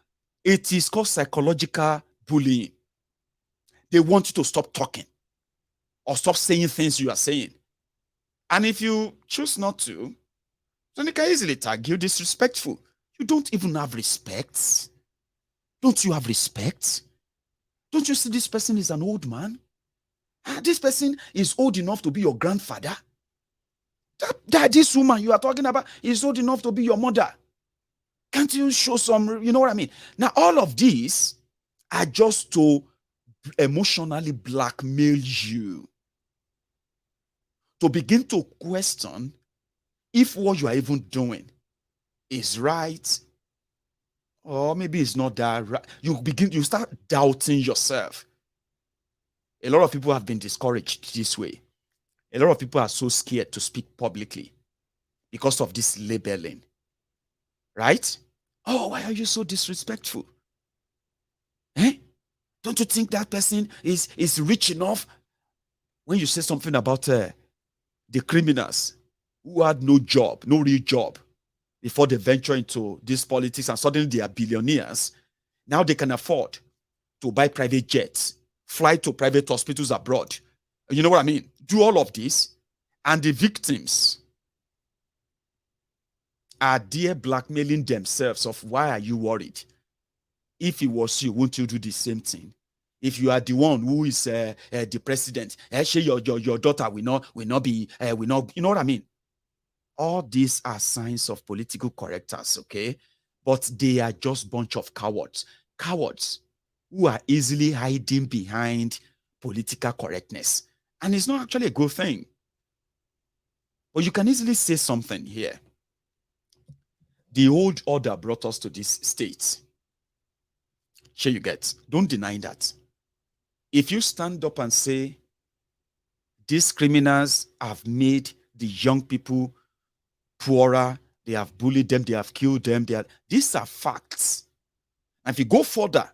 it is called psychological bullying. They want you to stop talking or stop saying things you are saying. And if you choose not to, then they can easily tag you disrespectful. You don't even have respect. Don't you have respect? Don't you see this person is an old man? This person is old enough to be your grandfather. That this woman you are talking about is old enough to be your mother. Can't you show some, you know what I mean? Now, all of these are just to emotionally blackmail you, to begin to question if what you are even doing is right, or maybe it's not that right. You start doubting yourself. A lot of people have been discouraged this way. A lot of people are so scared to speak publicly because of this labeling. Right? Oh, why are you so disrespectful? Eh? Don't you think that person is rich enough? When you say something about the criminals who had no job, no real job, before they venture into this politics and suddenly they are billionaires, now they can afford to buy private jets, fly to private hospitals abroad. You know what I mean? Do all of this, and the victims are there blackmailing themselves of, why are you worried? If it was you, won't you do the same thing? If you are the one who is the president, actually your daughter will not be, you know what I mean? All these are signs of political correctors, okay? But they are just bunch of cowards. Cowards who are easily hiding behind political correctness. And it's not actually a good thing. But you can easily say something here. The old order brought us to this state. Sure, you get. Don't deny that. If you stand up and say, these criminals have made the young people poorer, they have bullied them, they have killed them, these are facts. And if you go further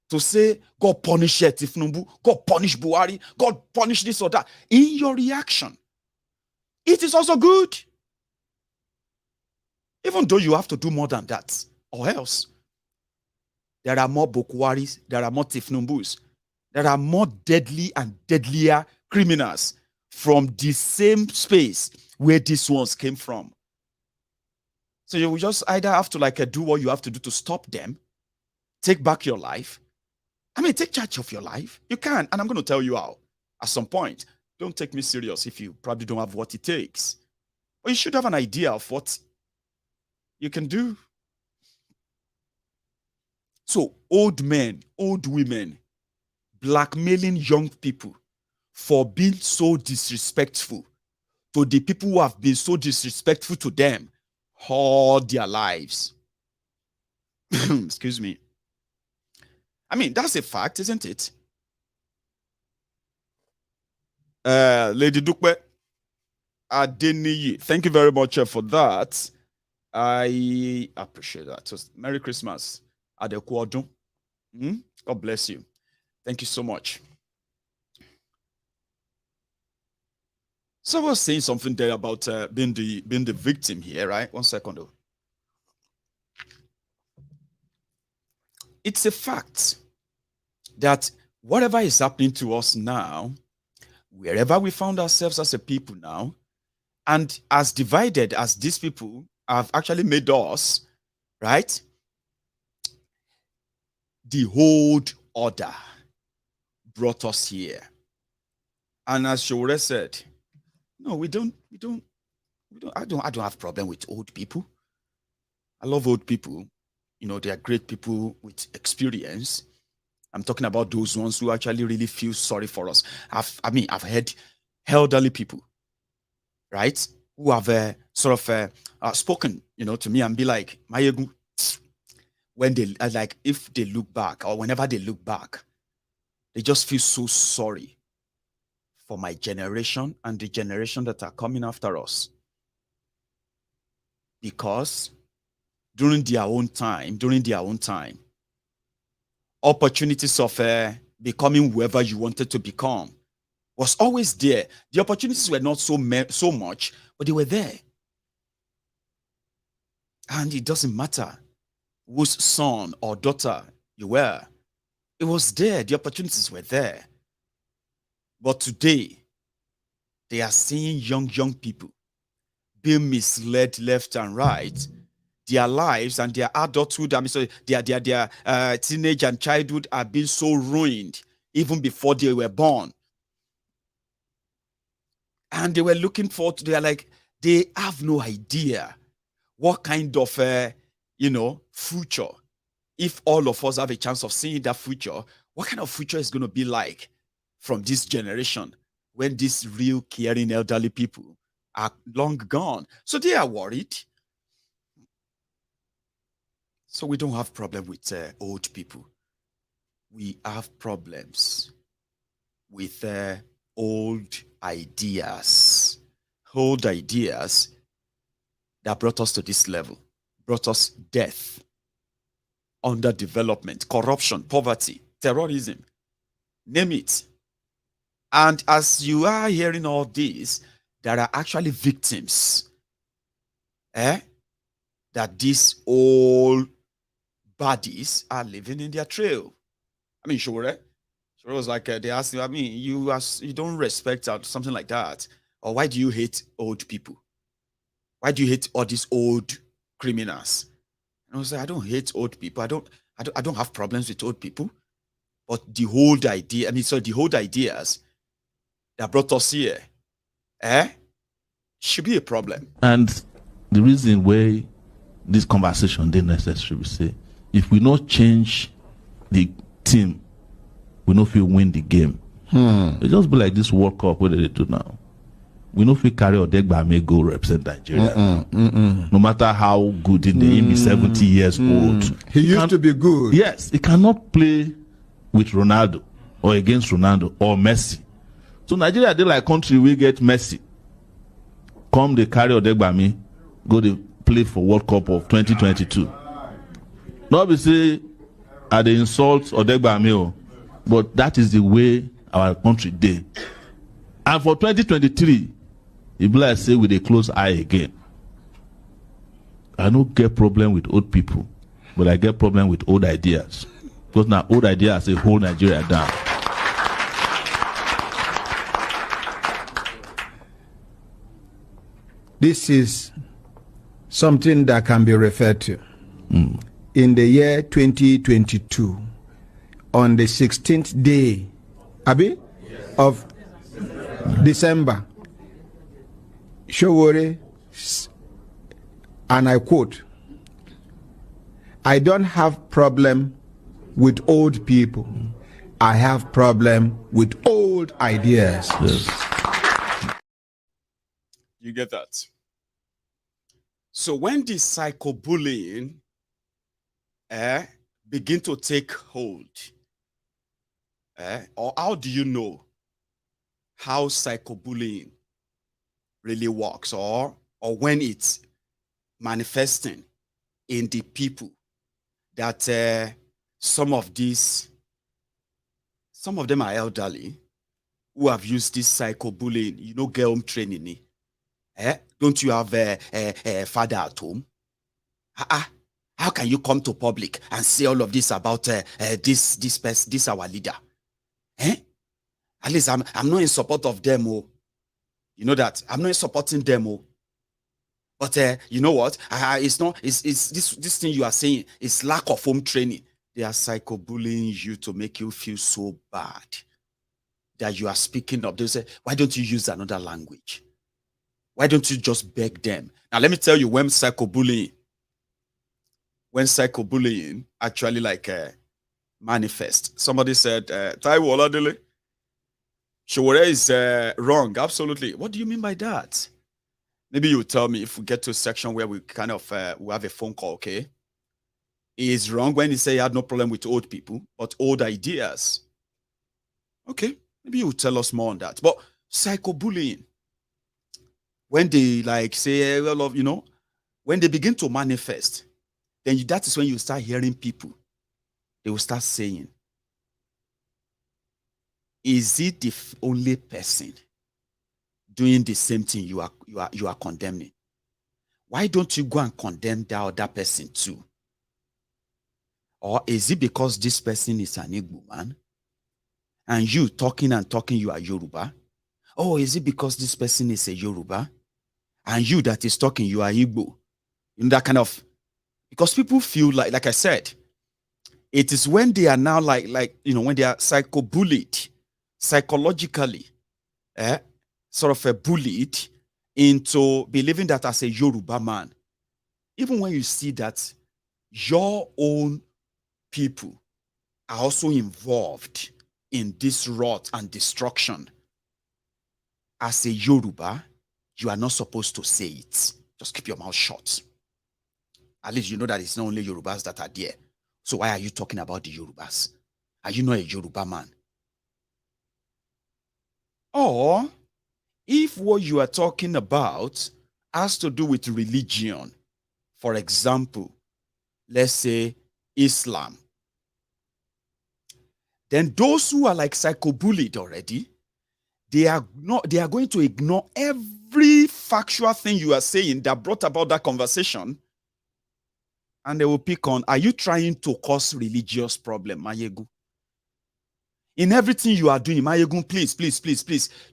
to say, God punish Tifnumbu, God punish Buhari, God punish this or that, in your reaction, it is also good. Even though you have to do more than that, or else there are more Bokuwaris, there are more Tifnumbus, there are more deadly and deadlier criminals from the same space where these ones came from. So you will just either have to do what you have to do to stop them, take back your life. I mean, take charge of your life. You can, and I'm going to tell you how. At some point, don't take me serious if you probably don't have what it takes. But you should have an idea of what you can do. So, old men, old women, blackmailing young people for being so disrespectful to the people who have been so disrespectful to them all their lives. Excuse me. I mean, that's a fact, isn't it? Lady Dukwe Adeniyi, thank you very much for that. I appreciate that. So, Merry Christmas. Adequadun. God bless you. Thank you so much. So I was saying something there about being the victim here, right? 1 second though. It's a fact that whatever is happening to us now, wherever we found ourselves as a people now, and as divided as these people have actually made us, right? The old order brought us here. And as Sowore said, no, we don't I don't have problem with old people. I love old people. You know, they are great people with experience. I'm talking about those ones who actually really feel sorry for us. I've heard elderly people, right, who have spoken, to me and be like, Mayegu, when they like, if they look back or whenever they look back, they just feel so sorry for my generation and the generation that are coming after us. Because during their own time, opportunities of becoming whoever you wanted to become was always there. The opportunities were not so much, but they were there. And it doesn't matter whose son or daughter you were. It was there. The opportunities were there. But today, they are seeing young people being misled left and right. Their lives and their adulthood, their teenage and childhood are being so ruined even before they were born. And they were looking forward to, they have no idea what kind of, future, if all of us have a chance of seeing that future, what kind of future is going to be like from this generation when these real caring elderly people are long gone. So they are worried. So we don't have problem with old people. We have problems with old ideas that brought us to this level, brought us death, underdevelopment, corruption, poverty, terrorism, name it. And as you are hearing all this, there are actually victims that these old bodies are living in their trail. I mean, Showore was like, they asked you, you don't respect something like that. Or why do you hate old people? Why do you hate all these old criminals? And I was like, I don't hate old people. I don't have problems with old people. But the whole idea, the whole ideas that brought us here, should be a problem.
And the reason why this conversation is necessary, we say, if we not change the team, we know if we win the game. It just be like this World Cup, what they do now. We know if we carry Odegbami go represent Nigeria. No matter how good in the be 70 years old.
He used to be good.
Yes, he cannot play with Ronaldo or against Ronaldo or Messi. So Nigeria, they like country, we get Messi. Come, they carry Odegbami, go to play for World Cup of 2022. Not be say, are they insult Odegbami, but that is the way our country did. And for 2023, if I say with a close eye again, I don't get problem with old people, but I get problem with old ideas. Because now old ideas, they hold Nigeria down.
This is something that can be referred to. In the year 2022, on the 16th day, of December, Sowore, and I quote, I don't have problem with old people. I have problem with old ideas.
Yes.
You get that? So when this psychobullying begin to take hold, or how do you know how psychobullying really works, or when it's manifesting in the people that some of them are elderly who have used this psychobullying, get home training. Don't you have a father at home? How can you come to public and say all of this about this our leader? At least I'm not in support of them. You know that I'm not supporting them. But you know what? It's this thing you are saying is lack of home training. They are psychobullying you to make you feel so bad that you are speaking up. They say, why don't you use another language? Why don't you just beg them? Now, let me tell you when psychobullying actually like manifest. Somebody said, Taiwo Oladele, Sowore is wrong. Absolutely. What do you mean by that? Maybe you tell me if we get to a section where we kind of we have a phone call, okay? He is wrong when he say he had no problem with old people, but old ideas. Okay, maybe you tell us more on that. But psychobullying, when they like say, well, you know, when they begin to manifest, then that is when you start hearing people. They will start saying, is it the only person doing the same thing you are condemning? Why don't you go and condemn that other person too? Or is it because this person is an Igbo man and you talking, you are Yoruba? Oh, is it because this person is a Yoruba and you that is talking, you are Igbo? You know, that kind of, because people feel like I said, it is when they are now like you know, when they are psychologically, sort of bullied into believing that as a Yoruba man, even when you see that your own people are also involved in this rot and destruction, as a Yoruba, you are not supposed to say it. Just keep your mouth shut. At least you know that it's not only Yorubas that are there. So why are you talking about the Yorubas? Are you not a Yoruba man? Or if what you are talking about has to do with religion, for example, let's say Islam, then those who are like psychobullied already, they are going to ignore every factual thing you are saying that brought about that conversation, and they will pick on, are you trying to cause religious problem, Mayegu? In everything you are doing, Mayegu, please,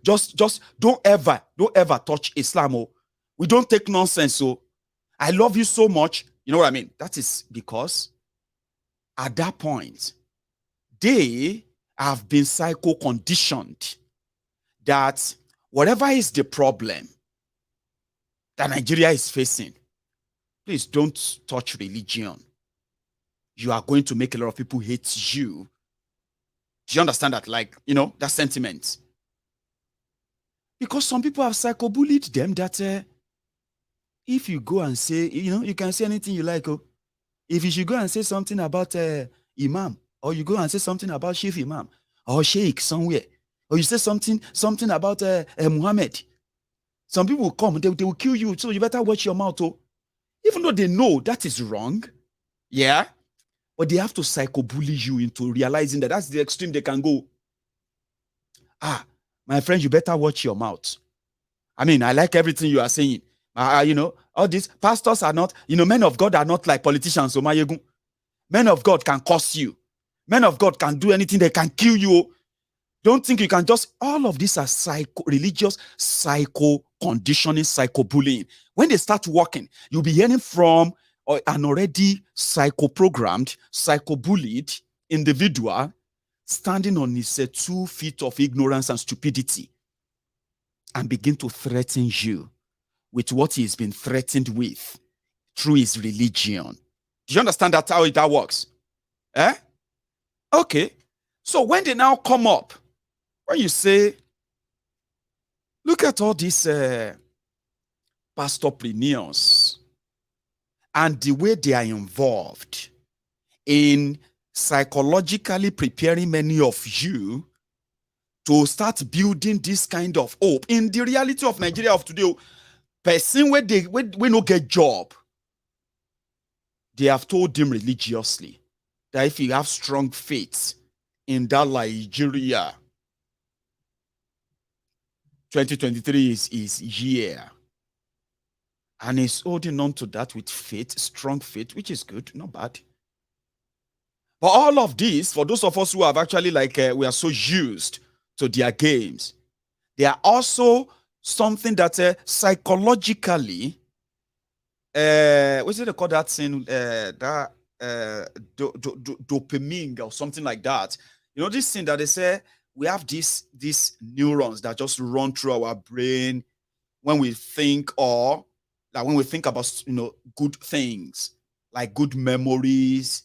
just don't ever touch Islam. Oh. We don't take nonsense. So I love you so much. You know what I mean? That is because at that point, they have been psycho-conditioned that whatever is the problem that Nigeria is facing, please don't touch religion. You are going to make a lot of people hate you. Do you understand that? Like, you know, that sentiment. Because some people have psycho-bullied them that if you go and say, you know, you can say anything you like. Oh. If you should go and say something about Imam, or you go and say something about Chief Imam, or Sheikh somewhere, or you say something about Muhammad, some people will come, they will kill you, so you better watch your mouth. Oh. Even though they know that is wrong, yeah, but they have to psycho-bully you into realizing that that's the extreme they can go. Ah, my friend, you better watch your mouth. I mean, I like everything you are saying. You know, all these pastors are not, you know, men of God are not like politicians. So, men of God can curse you. Men of God can do anything. They can kill you. Don't think you can just, all of these are religious psycho-conditioning, psycho-bullying. When they start working, you'll be hearing from an already psycho-programmed, psycho-bullied individual standing on his 2 feet of ignorance and stupidity and begin to threaten you with what he's been threatened with through his religion. Do you understand that how that works? Eh? Okay. So when they now come up, when you say, look at all these pastorpreneurs and the way they are involved in psychologically preparing many of you to start building this kind of hope in the reality of Nigeria of today. Person where they no get job, they have told them religiously that if you have strong faith in that Nigeria, 2023 is year. And he's holding on to that with faith, strong faith, which is good, not bad. But all of this, for those of us who have actually we are so used to their games, they are also something that psychologically, what's it they call that thing? Dopamine or something like that. You know, this thing that they say we have these neurons that just run through our brain when we think, or like when we think about, good things, like good memories.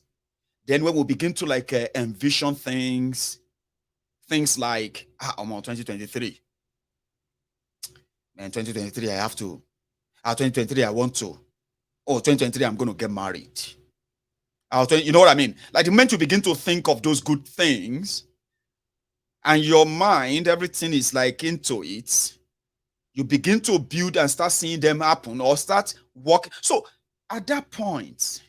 Then when we begin to like envision things like, I'm on 2023. Man, 2023, I have to. 2023, I want to. Oh, 2023, I'm going to get married. You know what I mean? Like the moment you begin to think of those good things, and your mind, everything is like into it, you begin to build and start seeing them happen or start working. So at that point,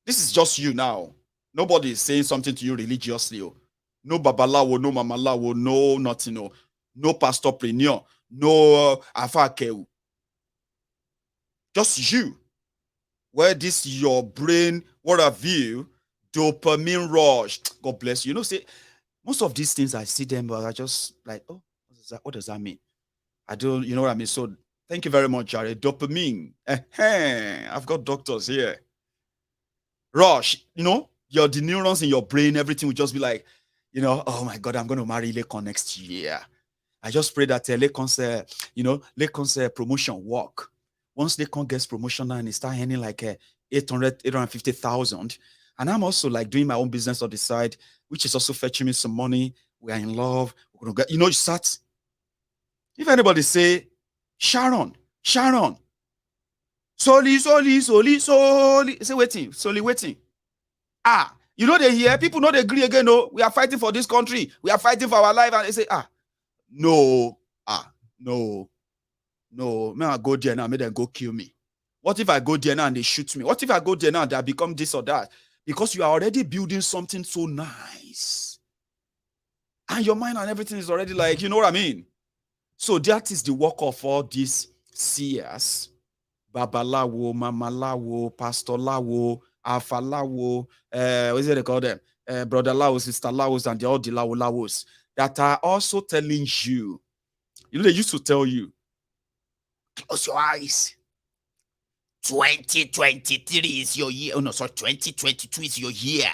this is just you now. Nobody is saying something to you religiously. No babalawo, no mamalawo, no nothing, no pastorpreneur, no afakeu. Just you. Where this your brain, what have you, dopamine rush. God bless you. Say most of these things I see them, but I just like, oh, what does that mean? I don't, you know what I mean? So thank you very much, Jared. Dopamine. I've got doctors here. Rush, the neurons in your brain, everything will just be like, oh my God, I'm going to marry Lekon next year. I just pray that Lekon's promotion work. Once Lekon gets promotion and he start earning like 850,000, and I'm also like doing my own business on the side, which is also fetching me some money. We are in love. We're gonna get, you start. If anybody say, Sharon, Soli, say waiting, Soli waiting. They hear people they agree again. No, we are fighting for this country. We are fighting for our life, and they say, no, may I go there now, may them go kill me. What if I go there now and they shoot me? What if I go there now and I become this or that? Because you are already building something so nice. And your mind and everything is already like, you know what I mean? So that is the work of all these seers. Babalawo, Mamalawo, Pastorlawo, Alphalawo, what is it they call them? Brother Lawos, Sister Lawos, and all the Lawos that are also telling you, they used to tell you, close your eyes. 2023 is your year. Oh no, sorry, 2022 is your year.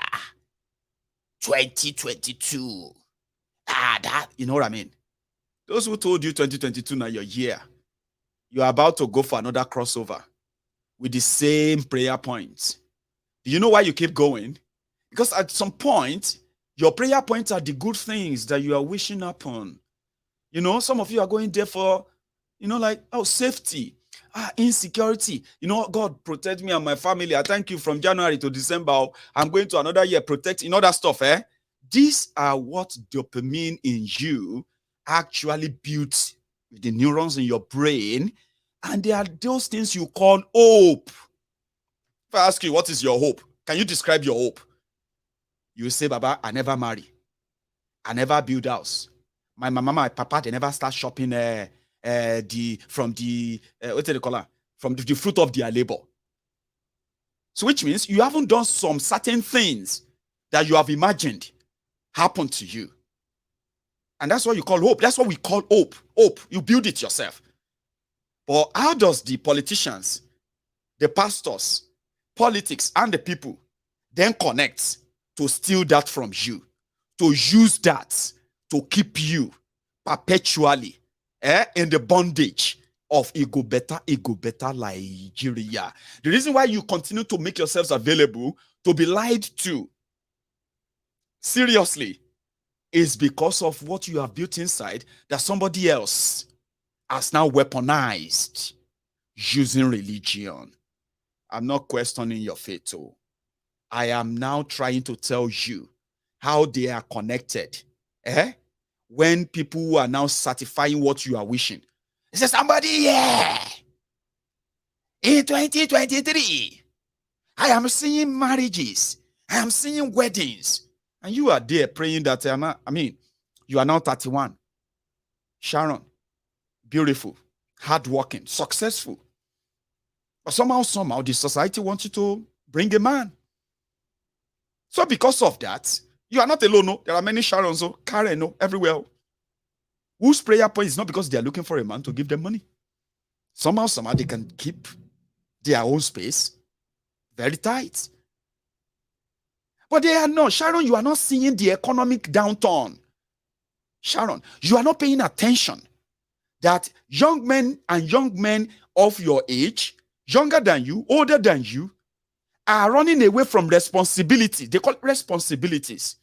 2022. That, you know what I mean? Those who told you 2022 now your year, you are about to go for another crossover with the same prayer points. Do you know why you keep going? Because at some point, your prayer points are the good things that you are wishing upon. Some of you are going there for, safety, insecurity. God protect me and my family. I thank you from January to December. I'm going to another year, protect, that stuff, These are what dopamine in you actually builds with the neurons in your brain. And they are those things you call hope. If I ask you, what is your hope? Can you describe your hope? You say, Baba, I never marry. I never build house. My mama, my papa, they never start shopping from the fruit of their labor. So which means you haven't done some certain things that you have imagined happen to you. And that's what you call hope. That's what we call hope. Hope. You build it yourself. But how does the politicians, the pastors, politics, and the people then connect to steal that from you? To use that to keep you perpetually in the bondage of ego better Nigeria. The reason why you continue to make yourselves available to be lied to, seriously, is because of what you have built inside that somebody else has now weaponized using religion. I'm not questioning your faith. I am now trying to tell you how they are connected. When people who are now certifying what you are wishing. It says somebody here in 2023, I am seeing marriages. I am seeing weddings. And you are there praying that, you are now 31. Sharon, beautiful, hardworking, successful. But somehow, the society wants you to bring a man. So because of that, you are not alone. No? There are many Sharons, Karen, everywhere. Whose prayer point is not because they are looking for a man to give them money. Somehow, they can keep their own space very tight. But they are not. Sharon, you are not seeing the economic downturn. Sharon, you are not paying attention that young men and young men of your age, younger than you, older than you, are running away from responsibility. They call it responsibilities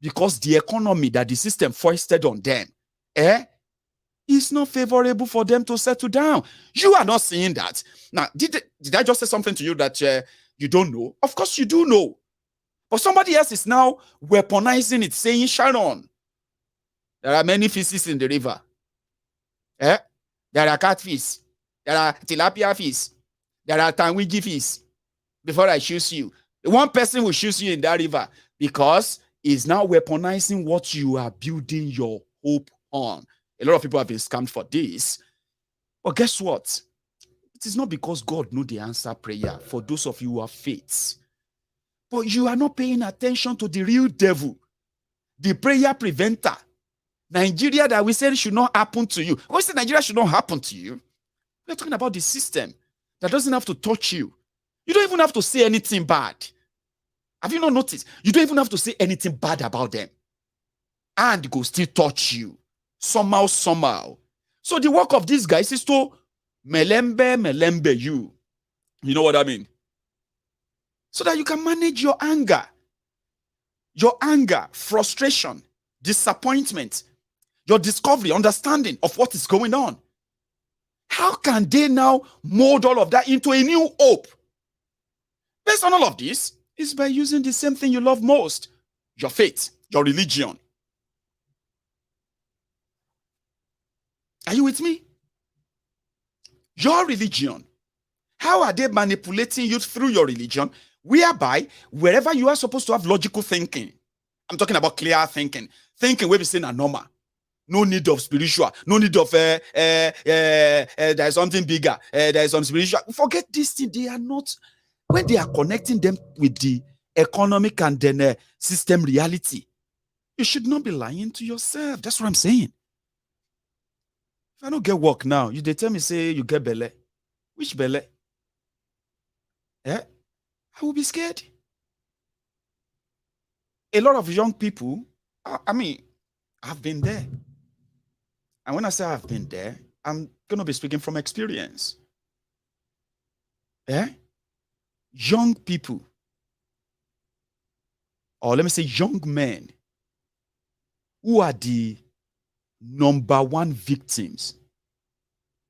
because the economy that the system foisted on them is not favorable for them to settle down. You are not seeing that. Now, did I just say something to you that you don't know? Of course you do know. But somebody else is now weaponizing it, saying, Sharon, there are many fishes in the river. There are catfish. There are tilapia fish. There are tanwiji fish. Before I choose you, one person will choose you in that river because he's now weaponizing what you are building your hope on. A lot of people have been scammed for this. But guess what? It is not because God knows the answer prayer for those of you who have faith. But you are not paying attention to the real devil, the prayer preventer. Nigeria that we said should not happen to you. We said Nigeria should not happen to you. We're talking about the system that doesn't have to touch you. You don't even have to say anything bad. Have you not noticed? You don't even have to say anything bad about them. And go still touch you. Somehow. So the work of these guys is to melembe you. You know what I mean? So that you can manage your anger. Your anger, frustration, disappointment, your discovery, understanding of what is going on. How can they now mold all of that into a new hope? Based on all of this, is by using the same thing you love most, your faith, your religion. Are you with me? Your religion. How are they manipulating you through your religion? Whereby, wherever you are supposed to have logical thinking, I'm talking about clear thinking where we say na normal. No need of spiritual, no need of there is something bigger, there is some spiritual. Forget this thing, they are not. When they are connecting them with the economic and then system reality, you should not be lying to yourself. That's what I'm saying. If I don't get work now, they tell me, say, you get belle. Which belle? I will be scared. A lot of young people, I've been there. And when I say I've been there, I'm going to be speaking from experience. Young people, or let me say young men, who are the number one victims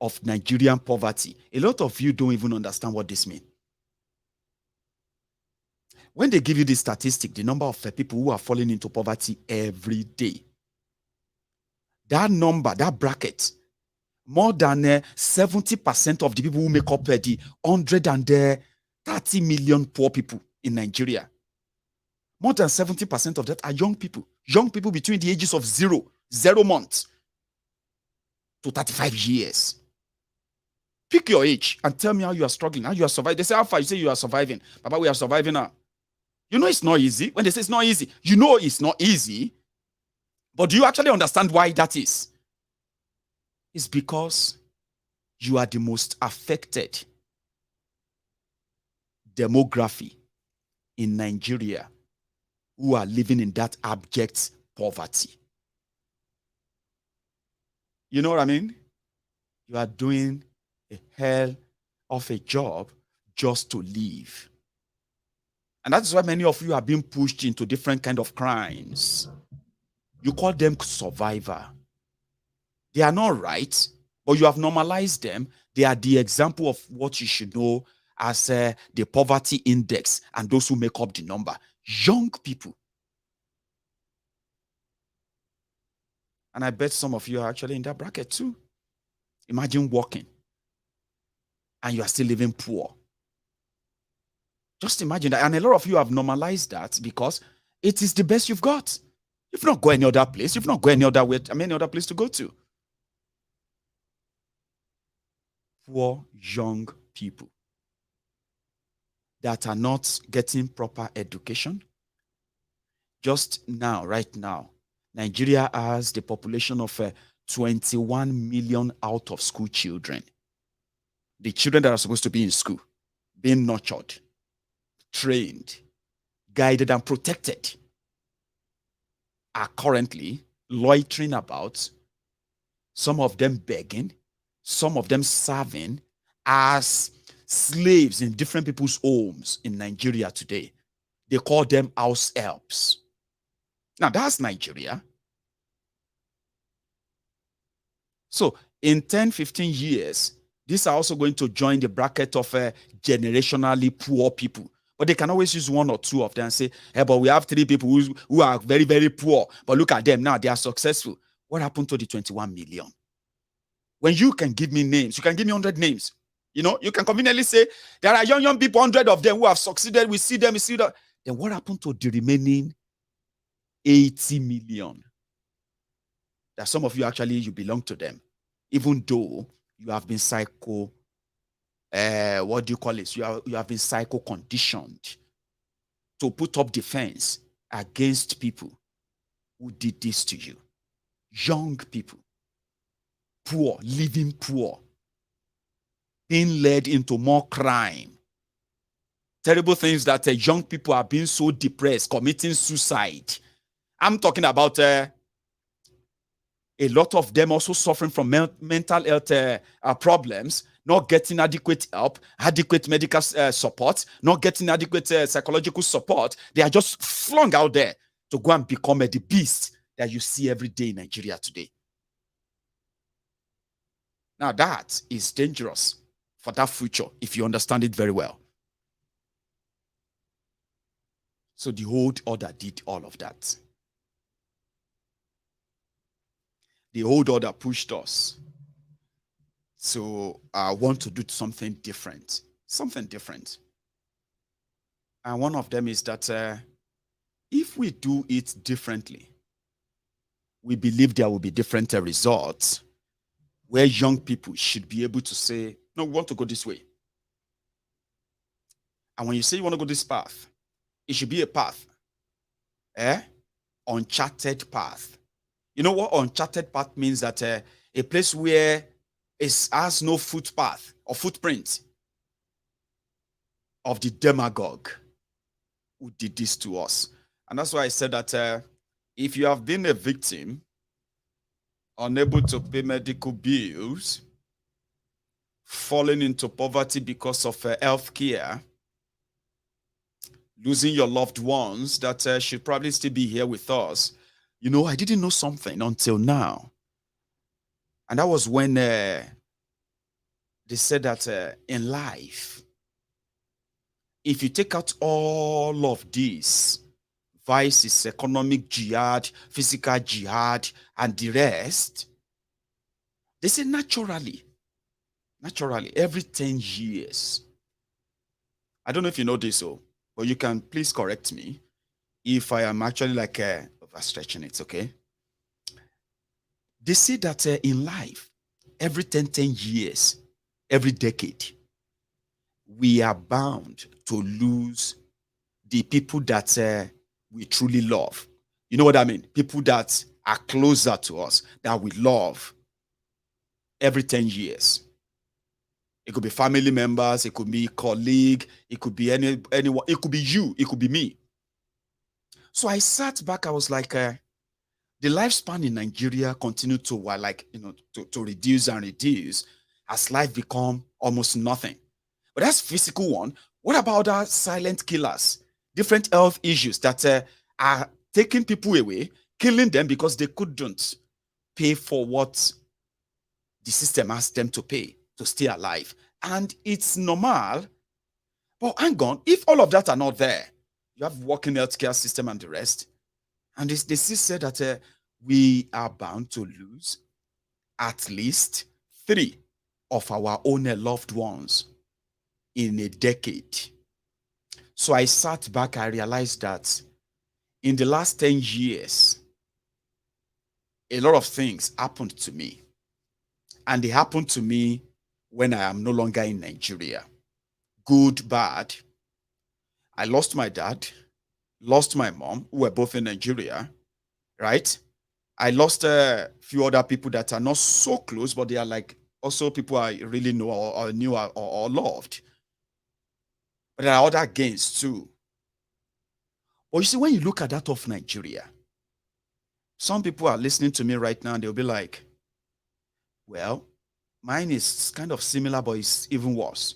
of Nigerian poverty. A lot of you don't even understand what this means. When they give you this statistic, the number of people who are falling into poverty every day, that number, that bracket, more than 70% of the people who make up the 130 million poor people in Nigeria, more than 70% of that are young people between the ages of 0 months to 35 years. Pick your age and tell me how you are struggling, how you are surviving. They say, how far? You say you are surviving. Papa, we are surviving now. You know it's not easy. When they say it's not easy, you know it's not easy. But do you actually understand why that is? It's because you are the most affected demography in Nigeria who are living in that abject poverty. You know what I mean? You are doing a hell of a job just to live. And that's why many of you are being pushed into different kind of crimes. You call them survivor. They are not right, but you have normalized them. They are the example of what you should know as the poverty index and those who make up the number. Young people. And I bet some of you are actually in that bracket too. Imagine working and you are still living poor. Just imagine that. And a lot of you have normalized that because it is the best you've got. You've not got any other place. You've not got any other way, any other place to go to. Poor young people that are not getting proper education. Just now, right now, Nigeria has the population of 21 million out of school children. The children that are supposed to be in school, being nurtured, trained, guided, and protected, are currently loitering about, some of them begging, some of them serving as slaves in different people's homes in Nigeria today. They call them house helps. Now, that's Nigeria. So, in 10, 15 years, these are also going to join the bracket of generationally poor people. But they can always use one or two of them and say, hey, but we have 3 people who are very, very poor. But look at them now, they are successful. What happened to the 21 million? When you can give me names, you can give me 100 names. You know, you can conveniently say, there are young people, 100 of them who have succeeded. We see them, we see that. Then what happened to the remaining 80 million? That some of you actually, you belong to them. Even though you have been what do you call it? You have been psycho-conditioned to put up defense against people who did this to you. Young people, poor, living poor, being led into more crime. Terrible things that young people are being so depressed, committing suicide. I'm talking about a lot of them also suffering from mental health problems, not getting adequate help, adequate medical support, not getting adequate psychological support. They are just flung out there to go and become the beast that you see every day in Nigeria today. Now, that is dangerous for that future if you understand it very well. So the old order did all of that. The old order pushed us to want to do something different. Something different. And one of them is that if we do it differently, we believe there will be different results where young people should be able to say, no, we want to go this way. And when you say you want to go this path, it should be a path. Uncharted path. You know what uncharted path means? That a place where it has no footpath or footprint of the demagogue who did this to us. And that's why I said that if you have been a victim, unable to pay medical bills, falling into poverty because of health care, losing your loved ones that should probably still be here with us. You know, I didn't know something until now. And that was when they said that in life, if you take out all of these vices, economic jihad, physical jihad, and the rest, they say naturally, every 10 years, I don't know if you know this, but you can please correct me if I am actually like overstretching it, okay? They say that in life, every 10 years, every decade, we are bound to lose the people that we truly love. You know what I mean? People that are closer to us, that we love every 10 years. It could be family members, it could be colleague, it could be anyone, it could be you, it could be me. So I sat back, I was like, the lifespan in Nigeria continued to to reduce and reduce as life become almost nothing. But that's physical one. What about our silent killers? Different health issues that are taking people away, killing them because they couldn't pay for what the system asked them to pay to stay alive. And it's normal. But hang on, if all of that are not there, you have working healthcare system and the rest, and they still said that we are bound to lose at least 3 of our own loved ones in a decade. So I sat back, I realized that in the last 10 years, a lot of things happened to me. And they happened to me when I am no longer in Nigeria. Good, bad. I lost my dad, lost my mom, who were both in Nigeria, right? I lost a few other people that are not so close, but they are like also people I really know or knew or loved. But there are other gains too. But you see, when you look at that of Nigeria, some people are listening to me right now and they'll be like, Well, mine is kind of similar, but it's even worse.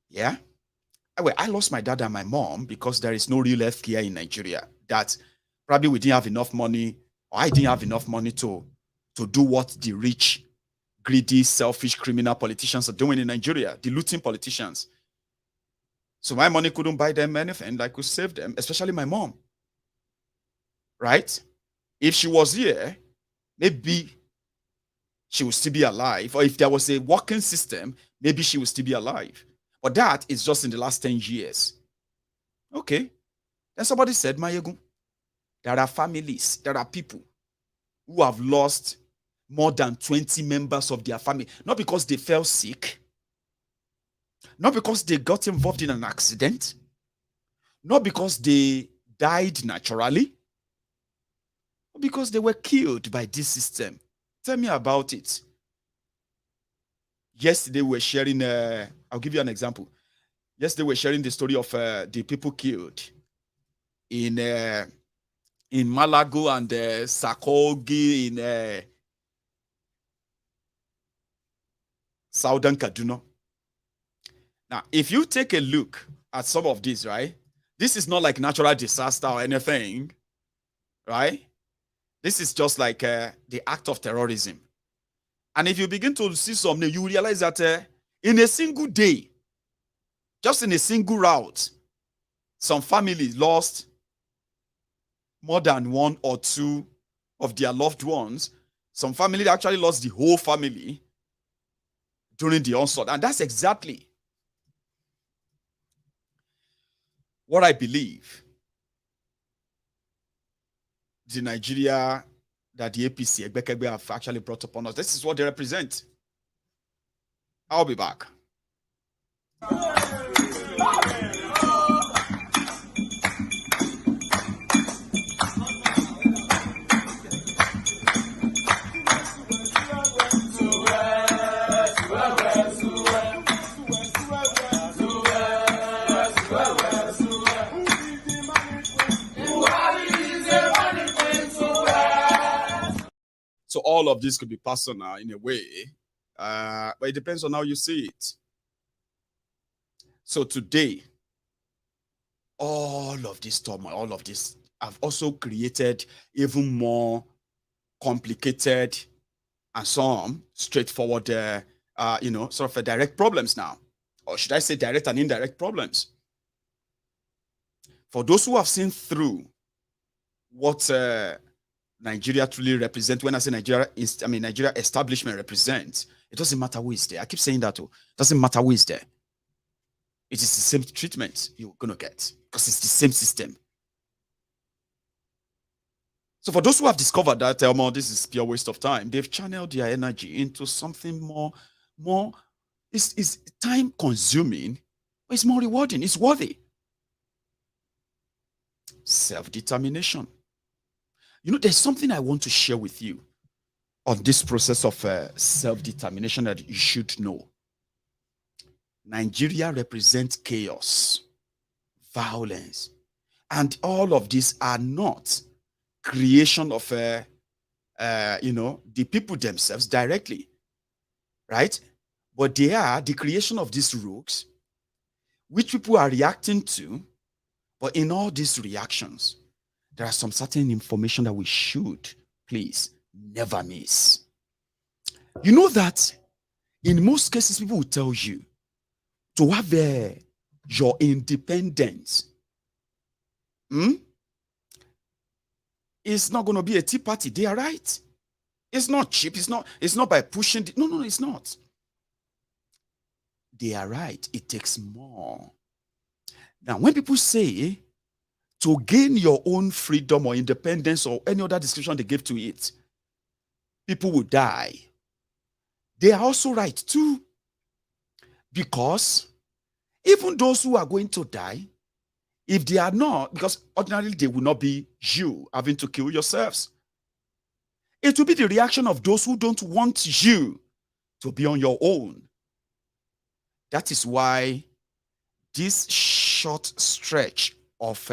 Yeah. Well, I lost my dad and my mom because there is no real healthcare in Nigeria. That probably we didn't have enough money, or I didn't have enough money to do what the rich, greedy, selfish, criminal politicians are doing in Nigeria, the looting politicians. So my money couldn't buy them anything that could save them, especially my mom. Right? If she was here, maybe she would still be alive. Or if there was a working system, maybe she would still be alive. But that is just in the last 10 years. Okay. Then somebody said, Mayegun, there are families, there are people who have lost more than 20 members of their family, not because they fell sick, not because they got involved in an accident, not because they died naturally, but because they were killed by this system. Tell me about it. Yesterday we were sharing, I'll give you an example. Yesterday we were sharing the story of the people killed in Malago and Sakogi in Southern Kaduna. Now, if you take a look at some of these, right, this is not like natural disaster or anything, right? This is just like the act of terrorism. And if you begin to see something, you realize that in a single day, just in a single route, some families lost more than one or two of their loved ones. Some families actually lost the whole family during the onslaught. And that's exactly what I believe the Nigeria that the APC Egbekegbe have actually brought upon us. This is what they represent. I'll be back. So all of this could be personal in a way, but it depends on how you see it. So today, all of this turmoil, all of this have also created even more complicated and some straightforward, sort of direct problems now. Or should I say direct and indirect problems? For those who have seen through what Nigeria truly represents, when I say Nigeria establishment represents, it doesn't matter who is there. I keep saying that too. It doesn't matter who is there. It is the same treatment you're going to get because it's the same system. So for those who have discovered that, this is pure waste of time, they've channeled their energy into something more it's time consuming, but it's more rewarding. It's worthy. Self-determination. You know, there's something I want to share with you on this process of self-determination that you should know. Nigeria represents chaos, violence, and all of these are not creation of, the people themselves directly, right? But they are the creation of these rogues, which people are reacting to. But in all these reactions, there are some certain information that we should, please, never miss. You know that in most cases, people will tell you to have your independence. It's not going to be a tea party. They are right. It's not cheap. It's not by pushing. No, it's not. They are right. It takes more. Now, when people say to gain your own freedom or independence or any other description they give to it, people will die. They are also right too. Because even those who are going to die, if they are not, because ordinarily they will not be you having to kill yourselves. It will be the reaction of those who don't want you to be on your own. That is why this short stretch of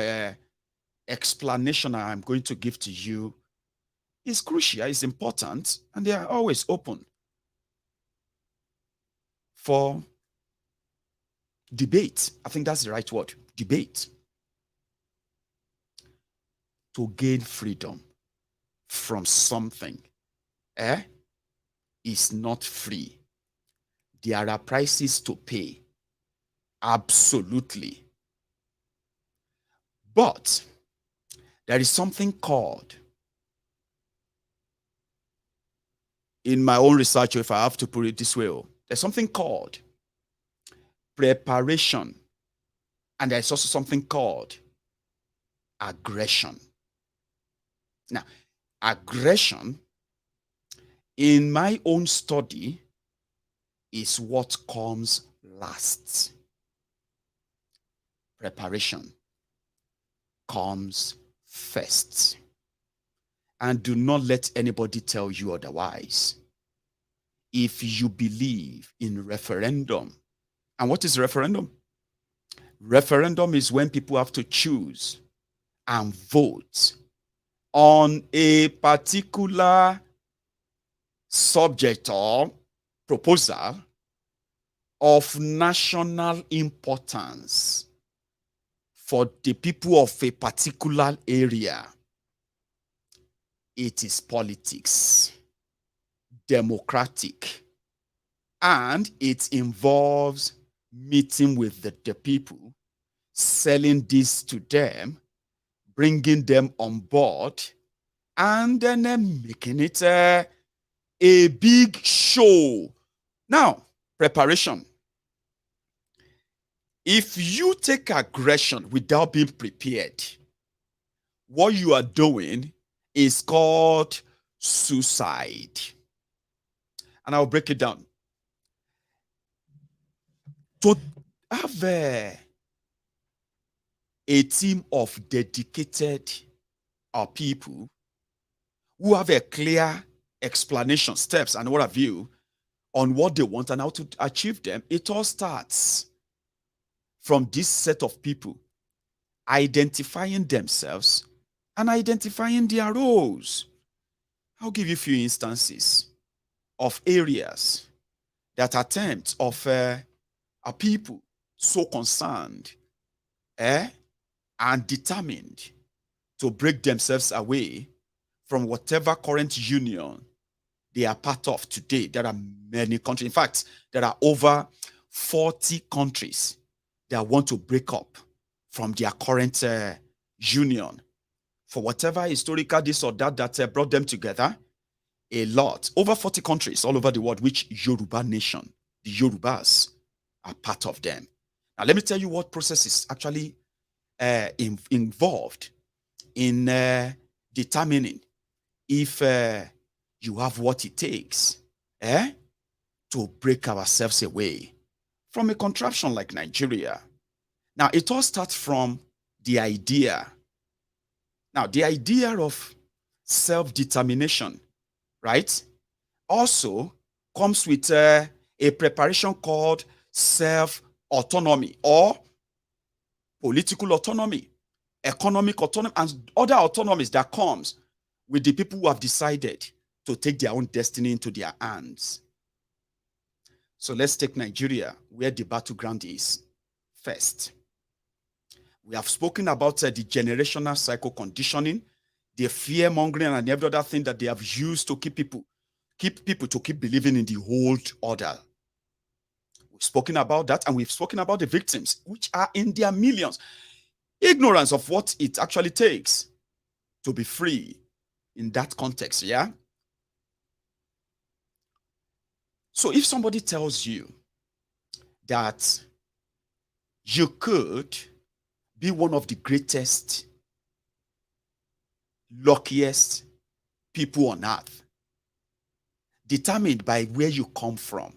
explanation I'm going to give to you is crucial, is important, and they are always open for debate. I think that's the right word, debate. To gain freedom from something is not free. There are prices to pay. Absolutely. But there is something called, in my own research, if I have to put it this way, there's something called preparation. And there's also something called aggression. Now, aggression, in my own study, is what comes last. Preparation comes first. And do not let anybody tell you otherwise. If you believe in referendum, and what is referendum? Referendum is when people have to choose and vote on a particular subject or proposal of national importance for the people of a particular area. It is politics, democratic, and it involves meeting with the people, selling this to them, bringing them on board, and then making it a big show. Now, preparation. If you take aggression without being prepared, what you are doing is called suicide. And I'll break it down. To have a team of dedicated people who have a clear explanation, steps, and what have you on what they want and how to achieve them, it all starts from this set of people identifying themselves and identifying their roles. I'll give you a few instances of areas that attempts of are people so concerned and determined to break themselves away from whatever current union they are part of today. There are many countries. In fact, there are over 40 countries that want to break up from their current union for whatever historical this or that brought them together. A lot. Over 40 countries all over the world, which Yoruba nation, the Yorubas, are part of them. Now, let me tell you what process is actually involved in determining if you have what it takes to break ourselves away from a contraption like Nigeria. Now, it all starts from the idea. Now, the idea of self-determination, right, also comes with a preparation called self-autonomy or political autonomy, economic autonomy, and other autonomies that comes with the people who have decided to take their own destiny into their hands. So let's take Nigeria, where the battleground is first. We have spoken about the generational cycle conditioning, the fear-mongering and every other thing that they have used to keep people to keep believing in the old order. We've spoken about that, and we've spoken about the victims, which are in their millions. Ignorance of what it actually takes to be free in that context, yeah? So if somebody tells you that you could be one of the greatest, luckiest people on earth, determined by where you come from,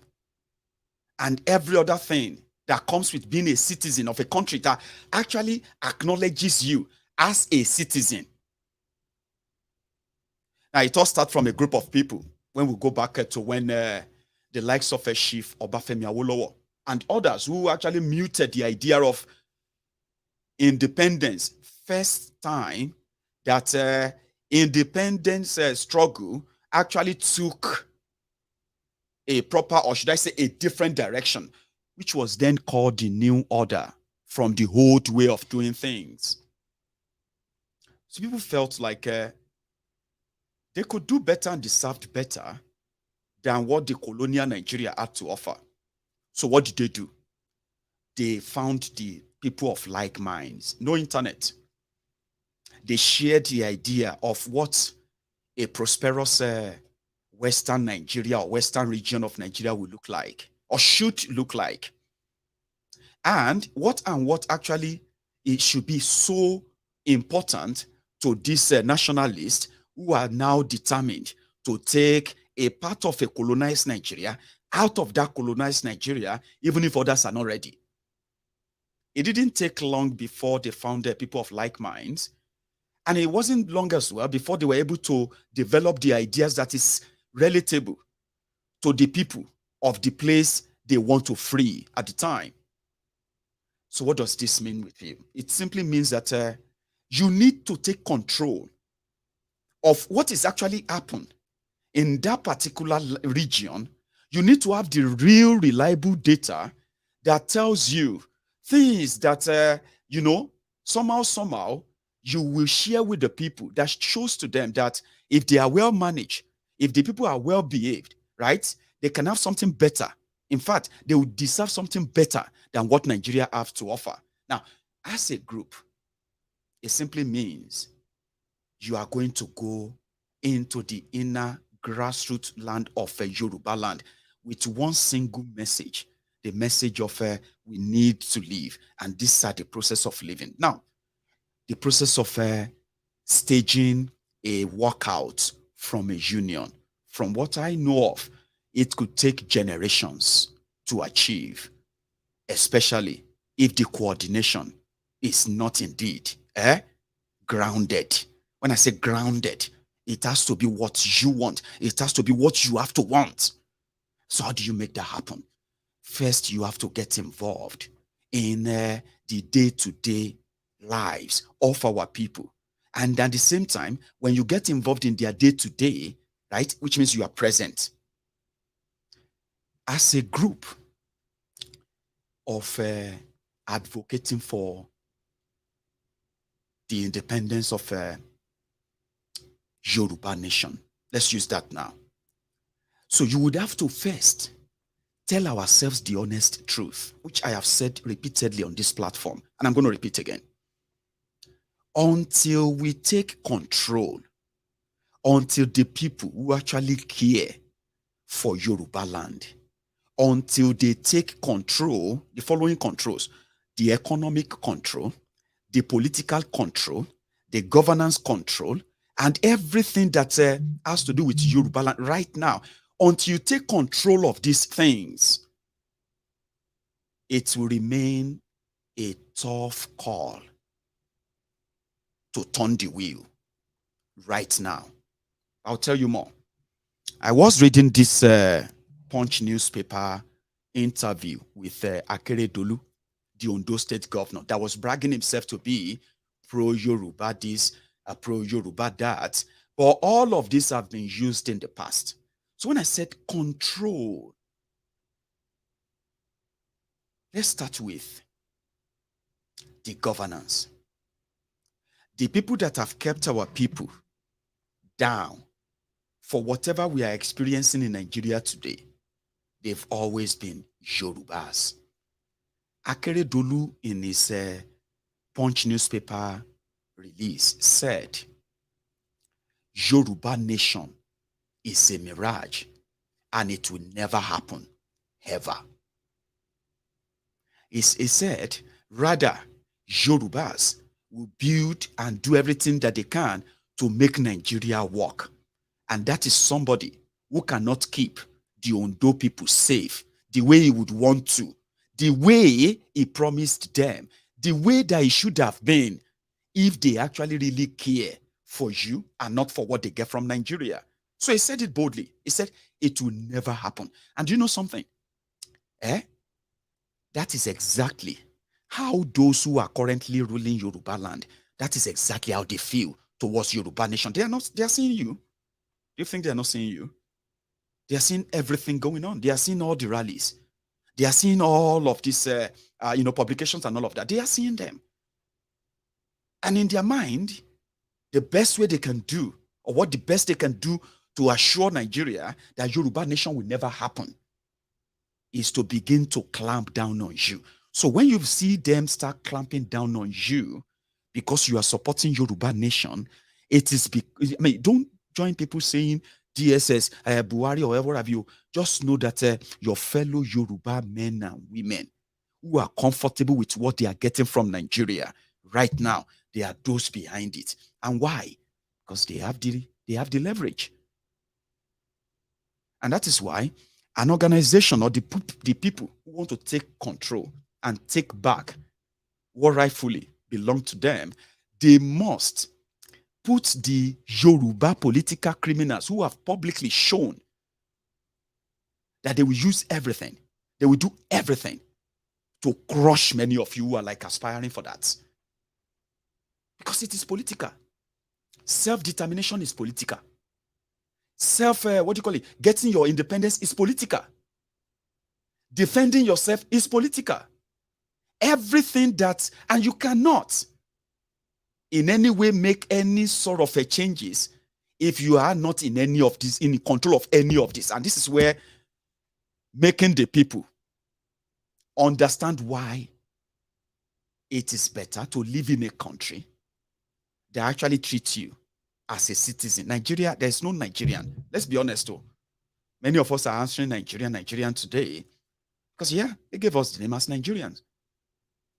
and every other thing that comes with being a citizen of a country that actually acknowledges you as a citizen. Now, it all starts from a group of people when we go back to when the likes of a Chief Obafemi Awolowo and others who actually muted the idea of independence. First time that independence struggle actually took a proper, or should I say, a different direction, which was then called the New Order, from the old way of doing things. So people felt like they could do better and deserved better than what the colonial Nigeria had to offer. So what did they do? They found the people of like minds. No internet. They shared the idea of what a prosperous Western Nigeria or Western region of Nigeria will look like, or should look like. And what actually it should be so important to these nationalists who are now determined to take a part of a colonized Nigeria out of that colonized Nigeria, even if others are not ready. It didn't take long before they found people of like minds. And it wasn't long as well before they were able to develop the ideas that is relatable to the people of the place they want to free at the time. So what does this mean with you? It simply means that you need to take control of what is actually happened in that particular region. You need to have the real reliable data that tells you things that, somehow, you will share with the people, that shows to them that if they are well managed, if the people are well behaved, right, they can have something better. In fact, they will deserve something better than what Nigeria has to offer. Now, as a group, it simply means you are going to go into the inner grassroots land of Yoruba land with one single message, the message of we need to live. And this is the process of living. Now, the process of staging a walkout from a union, from what I know of, it could take generations to achieve, especially if the coordination is not indeed grounded. When I say grounded, it has to be what you want. It has to be what you have to want. So how do you make that happen? First, you have to get involved in the day-to-day lives of our people. And at the same time, when you get involved in their day-to-day, right, which means you are present, as a group of advocating for the independence of Yoruba nation. Let's use that now. So you would have to first tell ourselves the honest truth, which I have said repeatedly on this platform, and I'm going to repeat again. Until we take control, until the people who actually care for Yoruba land, until they take control, the following controls: the economic control, the political control, the governance control, and everything that has to do with Yoruba land right now. Until you take control of these things, it will remain a tough call to turn the wheel right now. I'll tell you more. I was reading this Punch newspaper interview with Akeredolu, the Ondo State governor, that was bragging himself to be pro-Yoruba this, pro-Yoruba that. But all of these have been used in the past. So when I said control, let's start with the governance. The people that have kept our people down for whatever we are experiencing in Nigeria today, they've always been Yorubas. Akeredolu, in his Punch newspaper release, said, Yoruba nation is a mirage and it will never happen, ever. He said, rather, Yorubas will build and do everything that they can to make Nigeria work. And that is somebody who cannot keep the Ondo people safe the way he would want to, the way he promised them, the way that it should have been if they actually really care for you and not for what they get from Nigeria. So he said it boldly. He said, it will never happen. And do you know something? That is exactly how those who are currently ruling Yoruba land, that is exactly how they feel towards Yoruba nation. They are seeing you. Do you think they are not seeing you? They are seeing everything going on. They are seeing all the rallies. They are seeing all of these, publications and all of that. They are seeing them. And in their mind, the best way they can do, or what the best they can do to assure Nigeria that Yoruba nation will never happen, is to begin to clamp down on you. So when you see them start clamping down on you because you are supporting Yoruba nation, it is, don't join people saying DSS, Buhari, or whatever have you. Just know that your fellow Yoruba men and women who are comfortable with what they are getting from Nigeria right now, they are those behind it. And why? Because they have the leverage. And that is why an organization or the people who want to take control and take back what rightfully belongs to them, they must put the Yoruba political criminals who have publicly shown that they will use everything, they will do everything to crush many of you who are like aspiring for that. Because it is political. Self-determination is political. Getting your independence is political. Defending yourself is political. Everything that, and you cannot in any way make any sort of changes if you are not in any of this, in control of any of this. And this is where making the people understand why it is better to live in a country that actually treats you as a citizen. Nigeria, there's no Nigerian. Let's be honest though. Many of us are answering Nigerian today because, they gave us the name as Nigerians.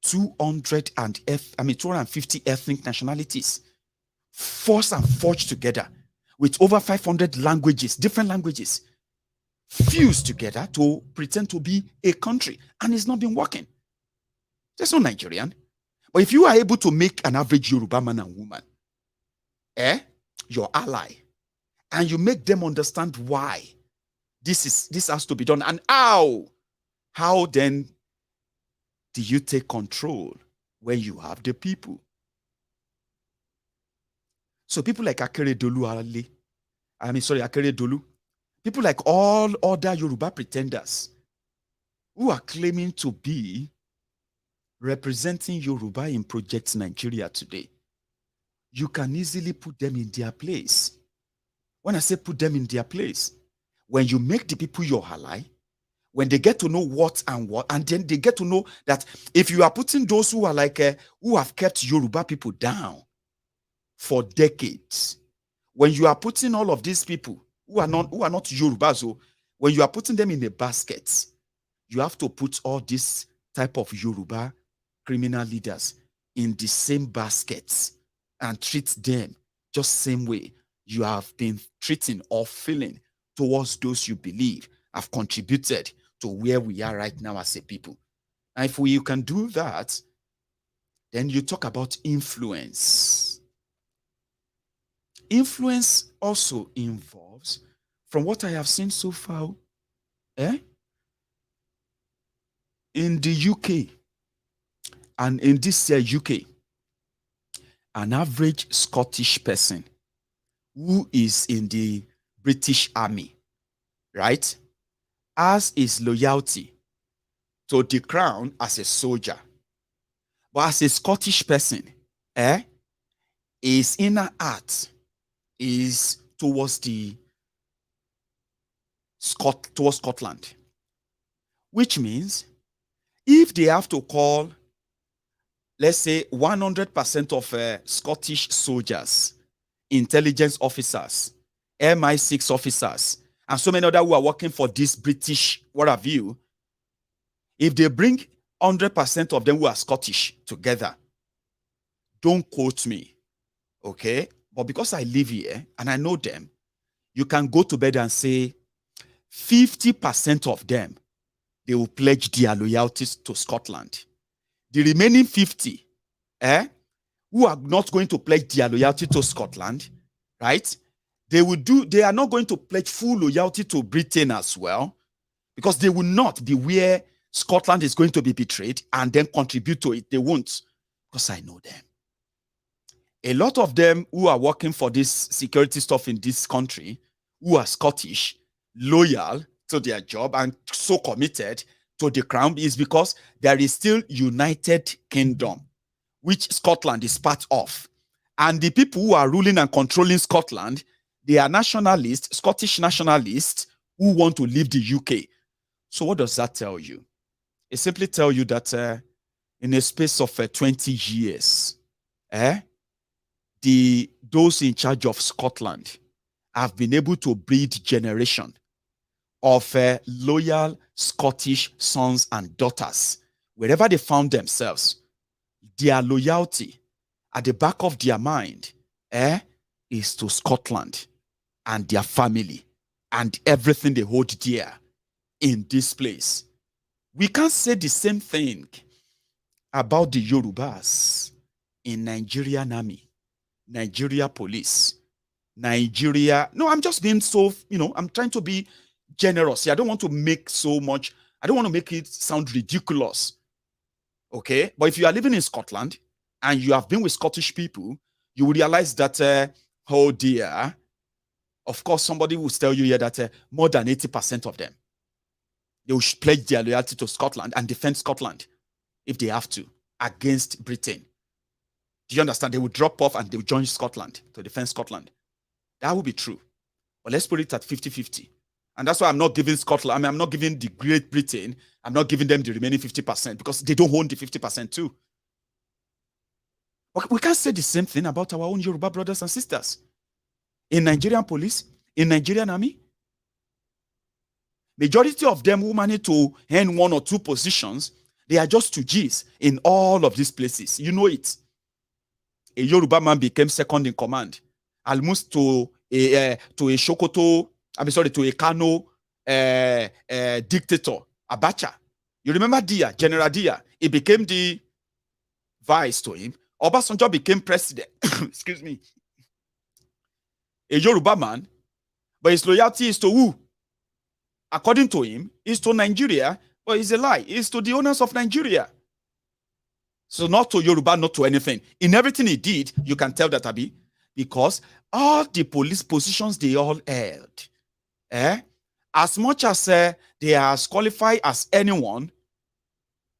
250 ethnic nationalities forced and forged together with over 500 languages, different languages, fused together to pretend to be a country. And it's not been working. There's no Nigerian. But if you are able to make an average Yoruba man and woman your ally, and you make them understand why this has to be done, and how then do you take control when you have the people? So people like Akeredolu, people like all other Yoruba pretenders who are claiming to be representing Yoruba in Project Nigeria today, you can easily put them in their place. When I say put them in their place, when you make the people your ally, when they get to know what, and then they get to know that if you are putting those who are like, who have kept Yoruba people down for decades, when you are putting all of these people who are not Yoruba, so when you are putting them in a basket, you have to put all this type of Yoruba criminal leaders in the same baskets and treat them just same way you have been treating or feeling towards those you believe have contributed to where we are right now as a people. And if you can do that, then you talk about influence. Influence also involves, from what I have seen so far, in the UK and in this UK, an average Scottish person who is in the British Army, right, has his loyalty to the crown as a soldier. But as a Scottish person, his inner heart is towards Scotland. Which means if they have to call, let's say, 100% of Scottish soldiers, intelligence officers, MI6 officers, and so many other who are working for this British, what have you, if they bring 100% of them who are Scottish together, don't quote me, okay? But because I live here and I know them, you can go to bed and say 50% of them, they will pledge their loyalties to Scotland. The remaining 50, who are not going to pledge their loyalty to Scotland, right? They are not going to pledge full loyalty to Britain as well, because they will not be where Scotland is going to be betrayed and then contribute to it. They won't, because I know them. A lot of them who are working for this security stuff in this country, who are Scottish, loyal to their job and so committed to the crown, is because there is still United Kingdom, which Scotland is part of. And the people who are ruling and controlling Scotland, they are nationalists, Scottish nationalists, who want to leave the UK. So what does that tell you? It simply tells you that in a space of 20 years, those in charge of Scotland have been able to breed generation of loyal Scottish sons and daughters. Wherever they found themselves, their loyalty at the back of their mind is to Scotland and their family and everything they hold dear in this place. We can't say the same thing about the Yorubas in Nigerian army, Nigeria police, Nigeria. No, I'm just being so, I'm trying to be generous here. I don't want to make so much, I don't want to make it sound ridiculous. Okay? But if you are living in Scotland and you have been with Scottish people, you will realize that, oh dear, of course, somebody will tell you here that more than 80% of them, they will pledge their loyalty to Scotland and defend Scotland if they have to against Britain. Do you understand? They will drop off and they will join Scotland to defend Scotland. That will be true. But let's put it at 50-50. And that's why I'm not giving Scotland, I'm not giving the Great Britain, I'm not giving them the remaining 50% because they don't own the 50% too. But we can't say the same thing about our own Yoruba brothers and sisters. In Nigerian police, in Nigerian army, majority of them who manage to earn 1 or 2 positions, they are just 2Gs in all of these places. You know it. A Yoruba man became second in command, almost to a Sokoto, to a Kano dictator, Abacha. You remember Dia, General Dia? He became the vice to him. Obasanjo became president. Excuse me. A Yoruba man, but his loyalty is to who? According to him, is to Nigeria, but it's a lie. It's to the owners of Nigeria. So not to Yoruba, not to anything. In everything he did, you can tell that, Abi, because all the police positions they all held, as much as they are as qualified as anyone,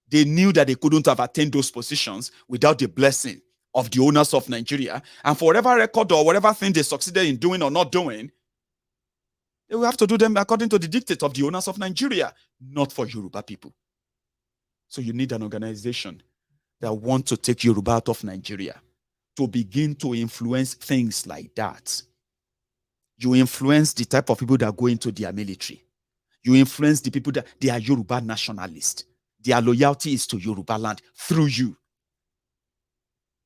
they knew that they couldn't have attained those positions without the blessing of the owners of Nigeria. And for whatever record or whatever thing they succeeded in doing or not doing, they will have to do them according to the dictate of the owners of Nigeria, not for Yoruba people. So you need an organization that wants to take Yoruba out of Nigeria to begin to influence things like that. You influence the type of people that go into their military. You influence the people that they are Yoruba nationalists. Their loyalty is to Yoruba land through you.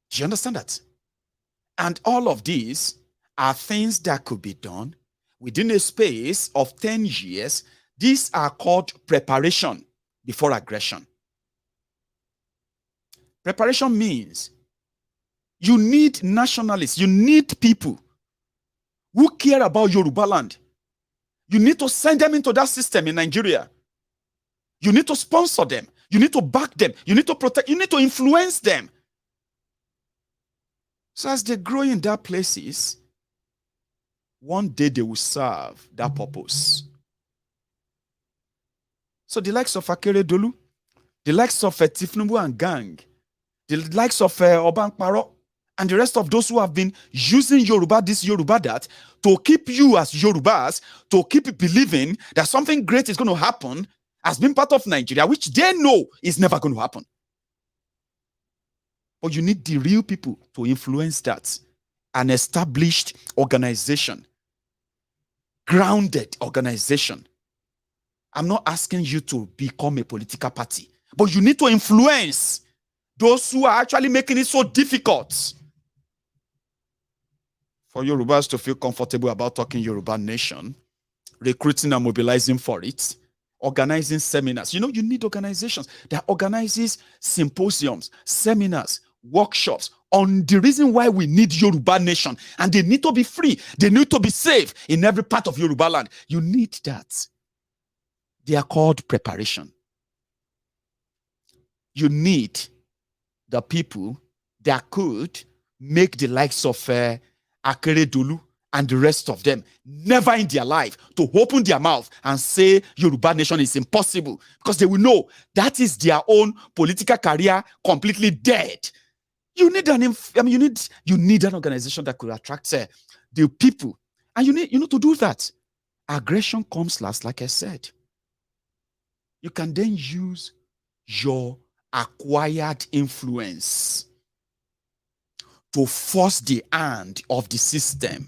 Do you understand that? And all of these are things that could be done within a space of 10 years. These are called preparation before aggression. Preparation means you need nationalists, you need people who care about Yoruba land. You need to send them into that system in Nigeria. You need to sponsor them. You need to back them. You need to protect, you need to influence them. So as they grow in their places, one day they will serve that purpose. So the likes of Akere Dolu, the likes of Tifnubu and gang, the likes of Oban Paro, and the rest of those who have been using Yoruba this, Yoruba that, to keep you as Yorubas, to keep believing that something great is going to happen, has been part of Nigeria, which they know is never going to happen. But you need the real people to influence that. An established organization, grounded organization. I'm not asking you to become a political party, but you need to influence those who are actually making it so difficult for Yorubas to feel comfortable about talking Yoruba nation, recruiting and mobilizing for it, organizing seminars. You know, you need organizations that organizes symposiums, seminars, workshops on the reason why we need Yoruba nation. And they need to be free. They need to be safe in every part of Yoruba land. You need that. They are called preparation. You need the people that could make the likes of Akeredolu and the rest of them never in their life to open their mouth and say Yoruba nation is impossible, because they will know that is their own political career completely dead. You need you need an organization that could attract the people, and you need to do that. Aggression comes last, like I said. You can then use your acquired influence to force the hand of the system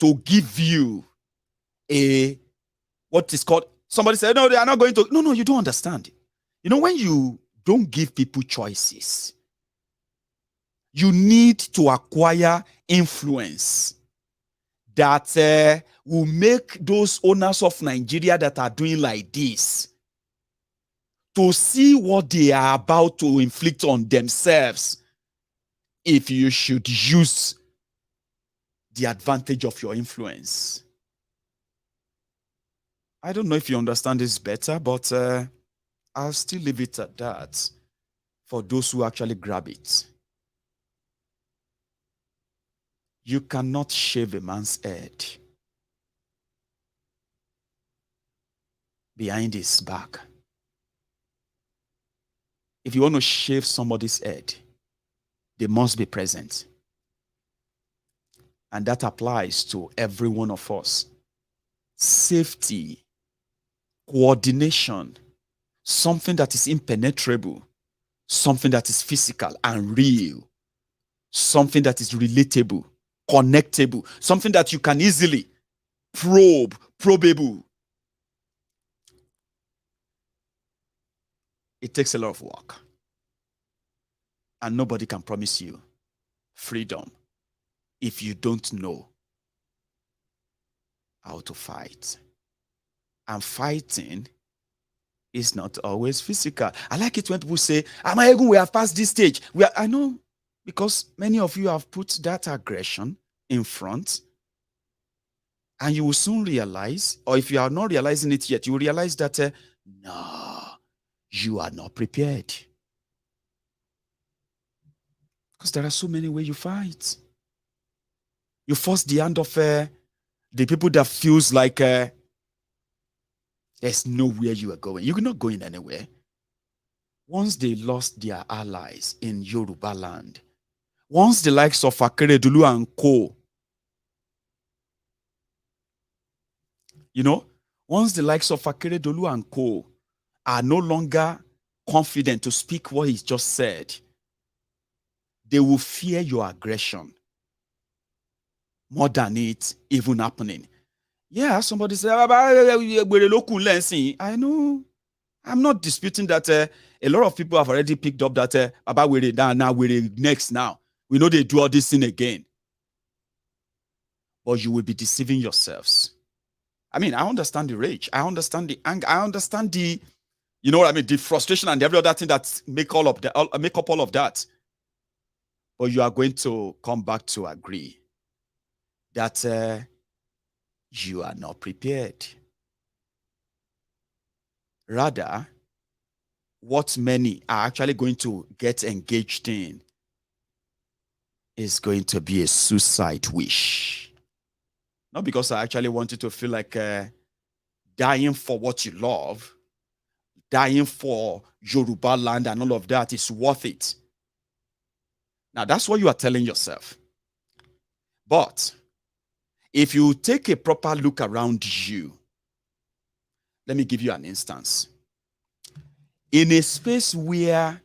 to give you what is called, somebody said, no, they are not going to. No, you don't understand. When you don't give people choices, you need to acquire influence that will make those owners of Nigeria that are doing like this to see what they are about to inflict on themselves if you should use the advantage of your influence. I don't know if you understand this better, but I'll still leave it at that for those who actually grab it. You cannot shave a man's head behind his back. If you want to shave somebody's head, they must be present. And that applies to every one of us. Safety, coordination, something that is impenetrable, something that is physical and real, something that is relatable, connectable, something that you can easily probable. It takes a lot of work. And nobody can promise you freedom if you don't know how to fight. And fighting is not always physical. I like it when people say, we have passed this stage. I know, because many of you have put that aggression in front, and you will soon realize, or if you are not realizing it yet, you will realize that no, you are not prepared. Because there are so many ways you fight. You force the hand of the people that feels like there's nowhere you are going. You're not going anywhere. Once they lost their allies in Yoruba land, once the likes of Akeredolu and co, once the likes of Akeredolu and co are no longer confident to speak what he just said, they will fear your aggression more than it even happening. Yeah, somebody said, I know. I'm not disputing that a lot of people have already picked up that now we're next now. We know they do all this thing again. But you will be deceiving yourselves. I understand the rage. I understand the anger. I understand the, the frustration and every other thing that make up all of that. But you are going to come back to agree that you are not prepared. Rather, what many are actually going to get engaged in is going to be a suicide wish. Not because I actually want you to feel like dying for what you love, dying for Yoruba land and all of that is worth it. Now, that's what you are telling yourself. But if you take a proper look around you, let me give you an instance. In a space where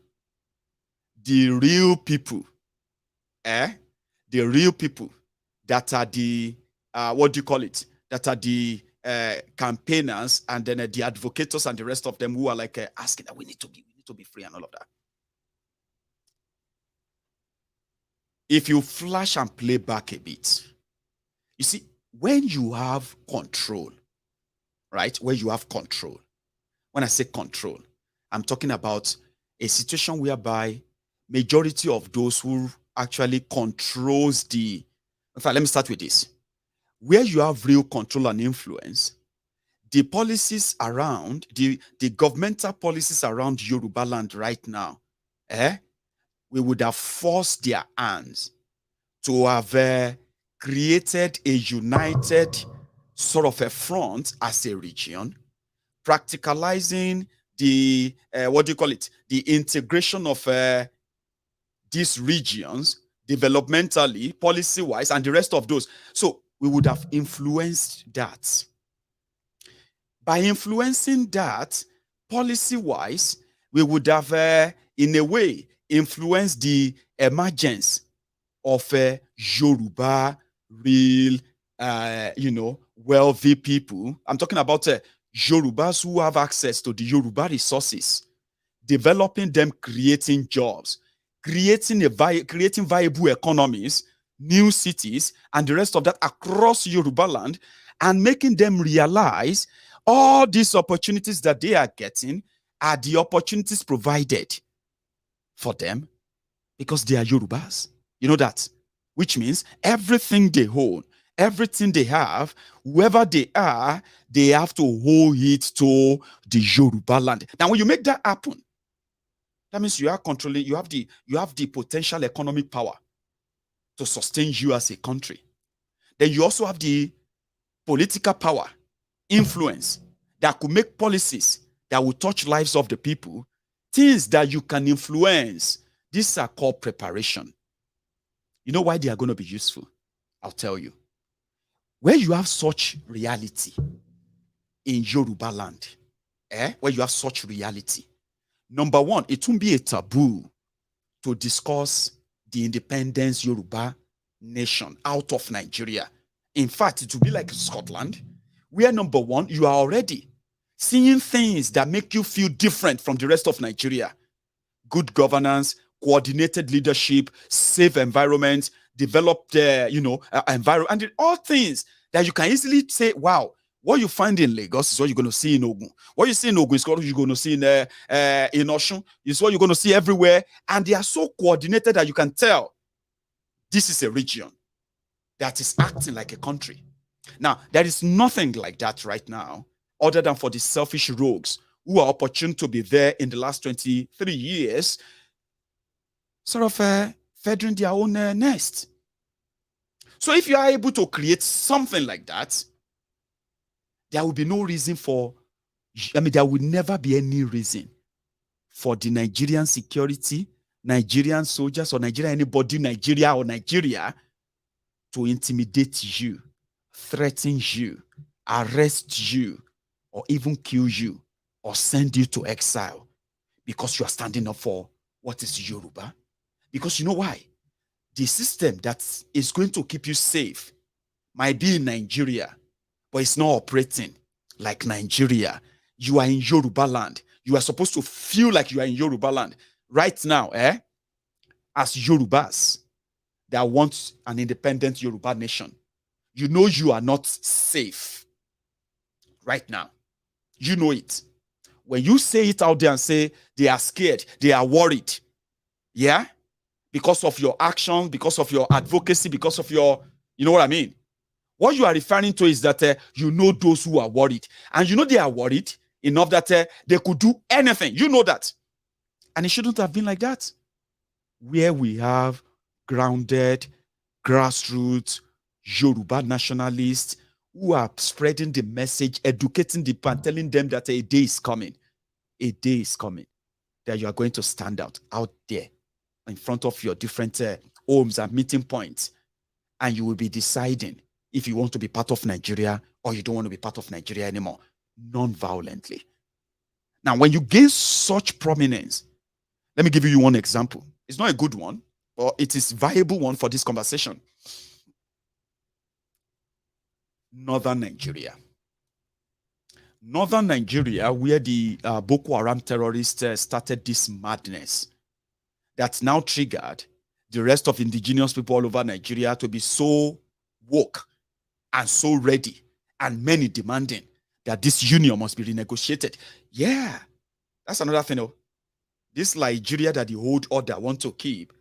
the real people that are the, that are the campaigners and then the advocates and the rest of them who are like asking that we need to be free and all of that. If you flash and play back a bit, you see, when you have control, right? When you have control, when I say control, I'm talking about a situation whereby majority of those who actually controls in fact, let me start with this. Where you have real control and influence, the policies around, the governmental policies around Yoruba land right now, we would have forced their hands to have created a united sort of a front as a region, practicalizing the, the integration of these regions developmentally, policy-wise, and the rest of those. So we would have influenced that. By influencing that, policy-wise, we would have, in a way, influenced the emergence of Yoruba, real, wealthy people. I'm talking about Yorubas who have access to the Yoruba resources, developing them, creating jobs, creating viable economies, new cities, and the rest of that across Yoruba land, and making them realize all these opportunities that they are getting are the opportunities provided for them because they are Yorubas. You know that? Which means everything they own, everything they have, whoever they are, they have to hold it to the Yoruba land. Now, when you make that happen, that means you are controlling, you have the potential economic power to sustain you as a country. Then you also have the political power, influence that could make policies that will touch lives of the people, things that you can influence. These are called preparation. You know why they are going to be useful? I'll tell you. Where you have such reality in Yoruba land, where you have such reality, number one, it won't be a taboo to discuss the independence Yoruba nation out of Nigeria. In fact, it will be like Scotland, where number one, you are already seeing things that make you feel different from the rest of Nigeria. Good governance, coordinated leadership, safe environment, developed, environment, and all things that you can easily say, wow, what you find in Lagos is what you're going to see in Ogun. What you see in Ogun is what you're going to see in Osun. Is what you're going to see everywhere. And they are so coordinated that you can tell this is a region that is acting like a country. Now, there is nothing like that right now, other than for the selfish rogues who are opportune to be there in the last 23 years, sort of feathering their own nest. So if you are able to create something like that, there will be no reason for, there will never be any reason for the Nigerian security, Nigerian soldiers, or anybody, Nigeria or Nigeria, to intimidate you, threaten you, arrest you, or even kill you, or send you to exile because you are standing up for what is Yoruba. Because you know why? The system that is going to keep you safe might be in Nigeria, but it's not operating like Nigeria. You are in Yoruba land. You are supposed to feel like you are in Yoruba land. Right now, as Yorubas that want an independent Yoruba nation, you know you are not safe right now. You know it. When you say it out there and say they are scared, they are worried, yeah? Because of your actions, because of your advocacy, because of your, you know what I mean? What you are referring to is that you know those who are worried. And you know they are worried enough that they could do anything. You know that. And it shouldn't have been like that. Where we have grounded, grassroots, Yoruba nationalists who are spreading the message, educating the people, and telling them that a day is coming. A day is coming that you are going to stand out there in front of your different homes and meeting points, and you will be deciding if you want to be part of Nigeria or you don't want to be part of Nigeria anymore, non-violently. Now, when you gain such prominence, let me give you one example. It's not a good one, but it is a viable one for this conversation. Northern Nigeria. Northern Nigeria, where the Boko Haram terrorists started this madness that now triggered the rest of indigenous people all over Nigeria to be so woke and so ready, and many demanding that this union must be renegotiated. Yeah, that's another thing. This Nigeria that the old order want to keep,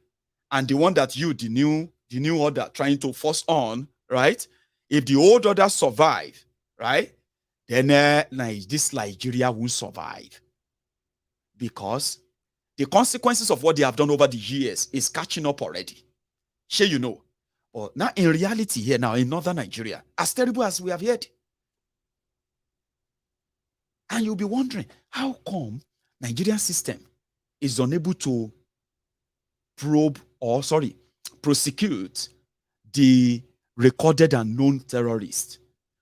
and the one that you, the new order, trying to force on, right? If the old order survive, right, then this Nigeria won't survive, because The consequences of what they have done over the years is catching up already. Sure, you know. But now in reality here now in northern Nigeria, as terrible as we have heard. And you'll be wondering, how come Nigerian system is unable to prosecute the recorded and known terrorists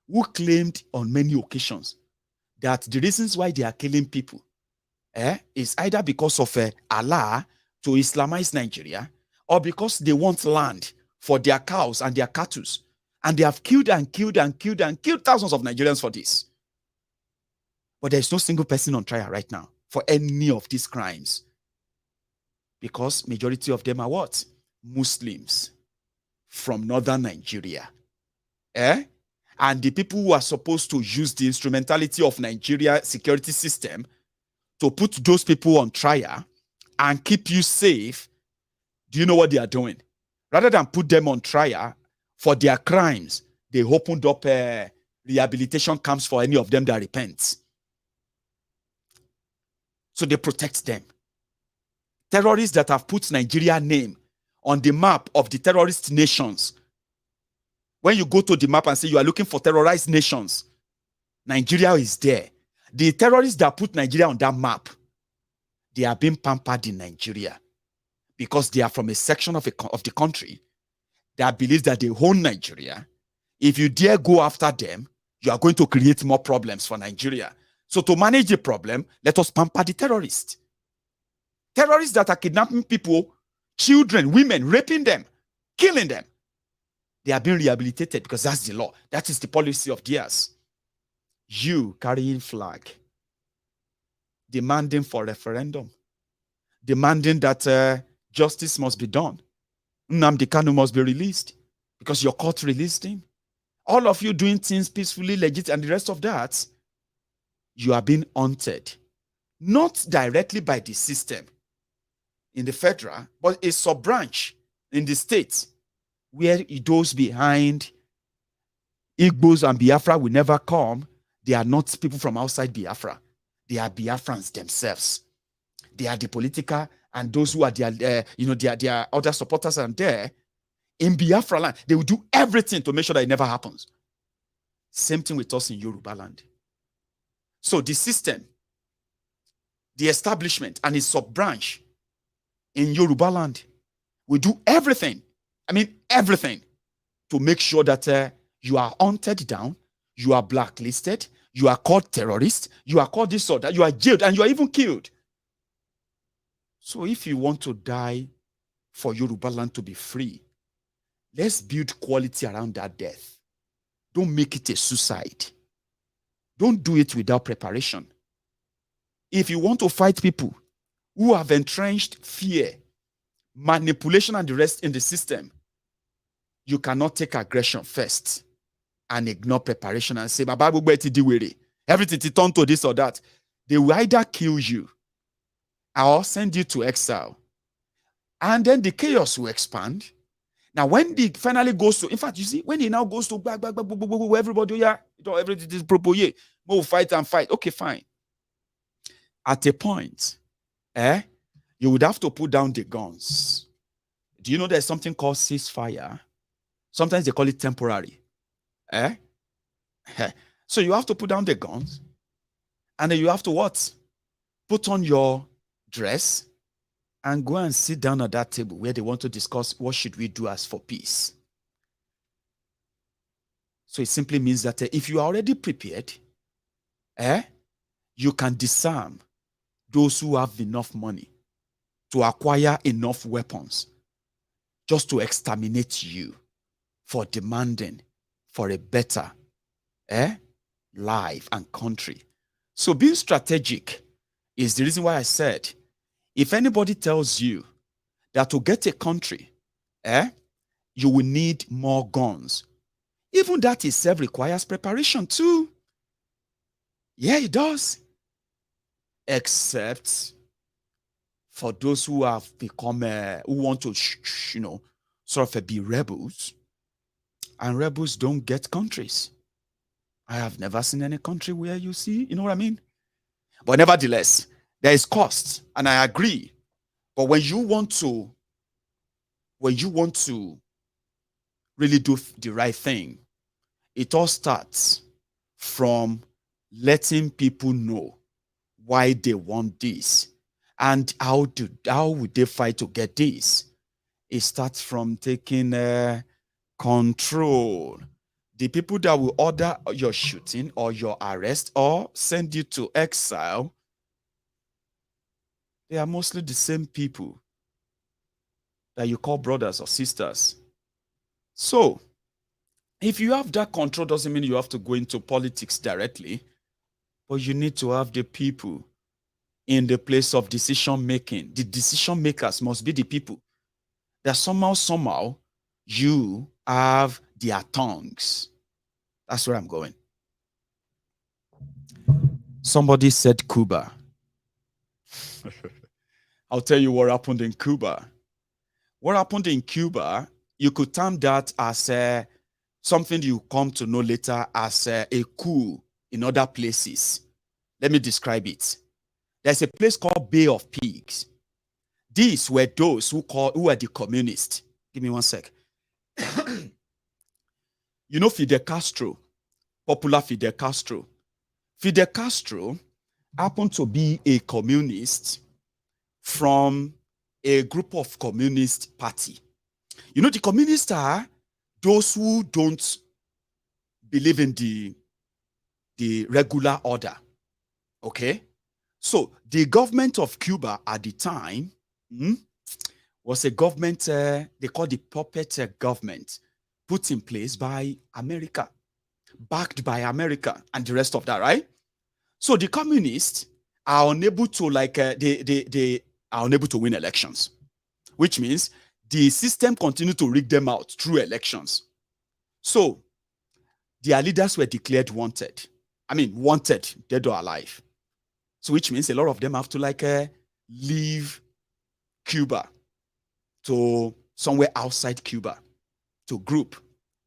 who claimed on many occasions that the reasons why they are killing people is either because of Allah to Islamize Nigeria or because they want land for their cows and their cattle. And they have killed and killed and killed and killed thousands of Nigerians for this. But there is no single person on trial right now for any of these crimes. Because majority of them are what? Muslims from northern Nigeria. And the people who are supposed to use the instrumentality of Nigeria security system to put those people on trial and keep you safe, do you know what they are doing? Rather than put them on trial for their crimes, they opened up rehabilitation camps for any of them that repent. So they protect them. Terrorists that have put Nigeria's name on the map of the terrorist nations. When you go to the map and say you are looking for terrorized nations, Nigeria is there. The terrorists that put Nigeria on that map, they are being pampered in Nigeria because they are from a section of the country that believes that they own Nigeria. If you dare go after them, you are going to create more problems for Nigeria. So to manage the problem, let us pamper the terrorists. Terrorists that are kidnapping people, children, women, raping them, killing them. They are being rehabilitated because that's the law. That is the policy of theirs. You carrying flag, demanding for referendum, demanding that justice must be done. Nnamdi Kanu must be released because your court released him. All of you doing things peacefully, legit, and the rest of that, you are being haunted. Not directly by the system in the federal, but a sub-branch in the state where those behind Igbos and Biafra will never come. They are not people from outside Biafra. They are Biafrans themselves. They are the political and those who are their other supporters and there in Biafra land. They will do everything to make sure that it never happens. Same thing with us in Yoruba land. So the system, the establishment and its sub-branch in Yoruba land will do everything, everything, to make sure that you are hunted down, you are blacklisted, you are called terrorist, you are called this or that, you are jailed, and you are even killed. So if you want to die for Yoruba land to be free, let's build quality around that death. Don't make it a suicide. Don't do it without preparation. If you want to fight people who have entrenched fear, manipulation, and the rest in the system, you cannot take aggression first and ignore preparation and say, everything to turn to this or that. They will either kill you or send you to exile. And then the chaos will expand. Now, when it finally goes to, in fact, you see, when it now goes to everybody, everything is proper, we'll fight and fight. Okay, fine. At a point, you would have to put down the guns. Do you know there's something called ceasefire? Sometimes they call it temporary. So you have to put down the guns, and then you have to what? Put on your dress and go and sit down at that table where they want to discuss what should we do as for peace. So it simply means that if you are already prepared, you can disarm those who have enough money to acquire enough weapons just to exterminate you for demanding for a better life and country. So being strategic is the reason why I said, if anybody tells you that to get a country, you will need more guns, even that itself requires preparation too. Yeah, it does. Except for those who have become, who want to, sort of be rebels. And rebels don't get countries. I have never seen any country where you see, you know what I mean? But nevertheless, there is cost, and I agree But when you want to really do the right thing, it all starts from letting people know why they want this and how would they fight to get this. It starts from taking control. The people that will order your shooting or your arrest or send you to exile, they are mostly the same people that you call brothers or sisters. So, if you have that control, doesn't mean you have to go into politics directly, but you need to have the people in the place of decision making. The decision makers must be the people that somehow you have their tongues. That's where I'm going. Somebody said Cuba. I'll tell you what happened in Cuba. What happened in Cuba, you could term that as something you come to know later as a coup in other places. Let me describe it. There's a place called Bay of Pigs. These were those who were the communists. Give me one sec. You know Fidel Castro, popular Fidel Castro. Fidel Castro happened to be a communist from a group of communist party. You know, the communists are those who don't believe in the regular order. Okay? So the government of Cuba at the time was a government, they call the puppet government, put in place by America, backed by America and the rest of that, right? So the communists are unable to they are unable to win elections, which means the system continued to rig them out through elections. So their leaders were declared wanted. I mean, wanted, dead or alive. So which means a lot of them have to leave Cuba to somewhere outside Cuba to group.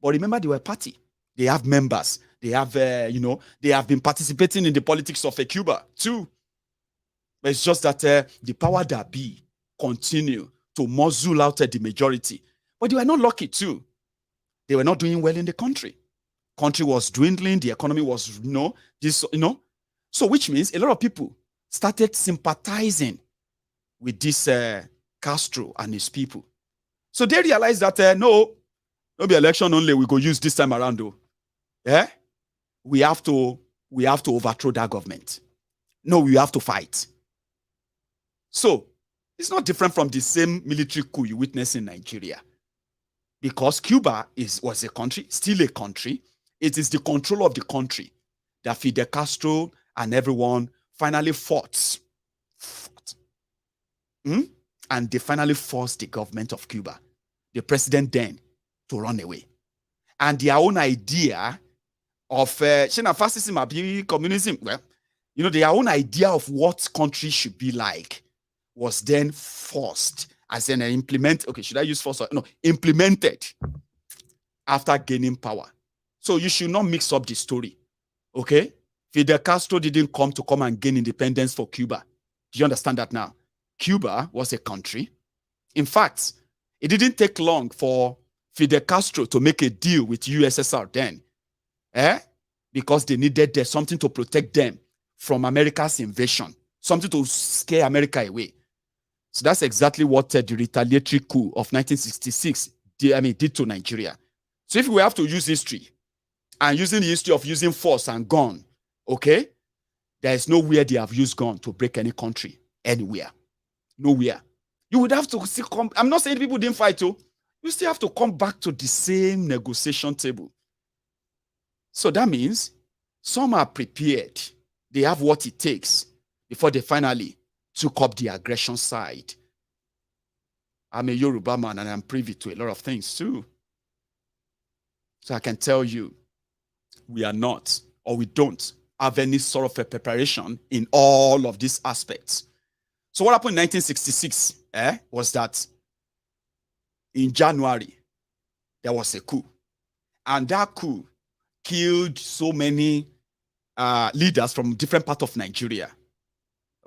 But remember, they were a party. They have members. They have, they have been participating in the politics of Cuba too. But it's just that the power that be continue to muzzle out the majority. But they were not lucky too. They were not doing well in the country. Country was dwindling. The economy was, So which means a lot of people started sympathizing with this Castro and his people. So they realized that, no be election only, we go use this time around though. Yeah? We have to overthrow that government. No, we have to fight. So it's not different from the same military coup you witness in Nigeria. Because Cuba was a country, still a country. It is the control of the country that Fidel Castro and everyone finally fought. And they finally forced the government of Cuba, the president then, to run away. And their own idea of fascism or communism, well, their own idea of what country should be like was then forced as an implemented after gaining power. So you should not mix up the story. Okay? Fidel Castro didn't come and gain independence for Cuba. Do you understand that now? Cuba was a country. In fact, it didn't take long for Fidel Castro to make a deal with USSR then. Because they needed something to protect them from America's invasion, something to scare America away. So that's exactly what the retaliatory coup of 1966 did to Nigeria. So if we have to use history, and using the history of using force and gun, okay, there is nowhere they have used gun to break any country, anywhere. Nowhere. You would have to still come. I'm not saying people didn't fight too. You still have to come back to the same negotiation table. So that means some are prepared. They have what it takes before they finally took up the aggression side. I'm a Yoruba man and I'm privy to a lot of things too. So I can tell you, we are not, or we don't have any sort of a preparation in all of these aspects. So what happened in 1966 was that in January, there was a coup. And that coup killed so many leaders from different parts of Nigeria.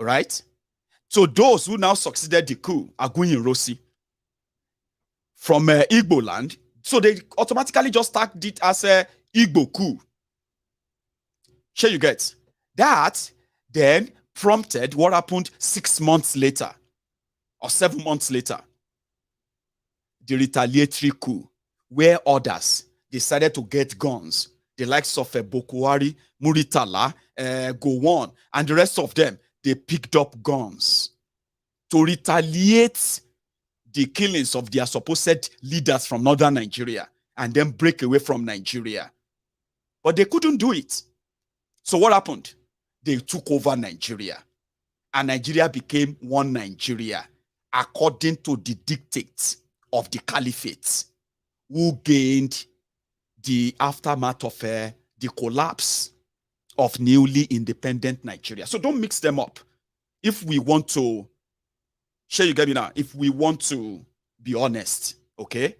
All right? So those who now succeeded the coup are going in Rossi from Igbo land. So they automatically just tagged it as a Igbo coup. Sure, you get that. Then prompted what happened 6 months later or 7 months later, the retaliatory coup, where others decided to get guns, the likes of Bokwari, Muritala, Gowon, and the rest of them. They picked up guns to retaliate the killings of their supposed leaders from northern Nigeria and then break away from Nigeria. But they couldn't do it. So what happened? They took over Nigeria. And Nigeria became one Nigeria according to the dictates of the caliphate, who gained the aftermath of the collapse of newly independent Nigeria. So don't mix them up. If we want to, you get me now, if we want to be honest, okay?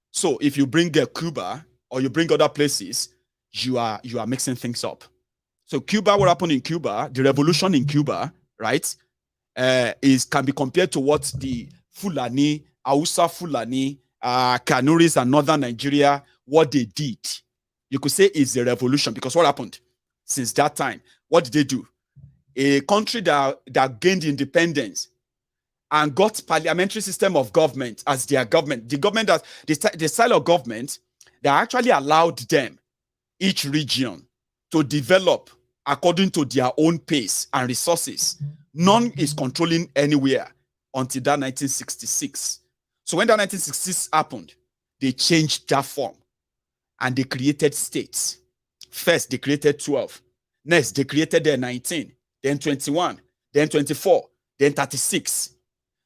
So if you bring Cuba or you bring other places, you are mixing things up. So Cuba, what happened in Cuba, the revolution in Cuba, right, can be compared to what the Fulani, Hausa Fulani, Kanuris and northern Nigeria, what they did. You could say is a revolution, because what happened since that time? What did they do? A country that gained independence and got parliamentary system of government as their government, the government that the style of government that actually allowed them, each region, to develop according to their own pace and resources. None is controlling anywhere until that 1966. So when that 1966 happened, they changed that form and they created states. First, they created 12. Next, they created 19, then 21, then 24, then 36.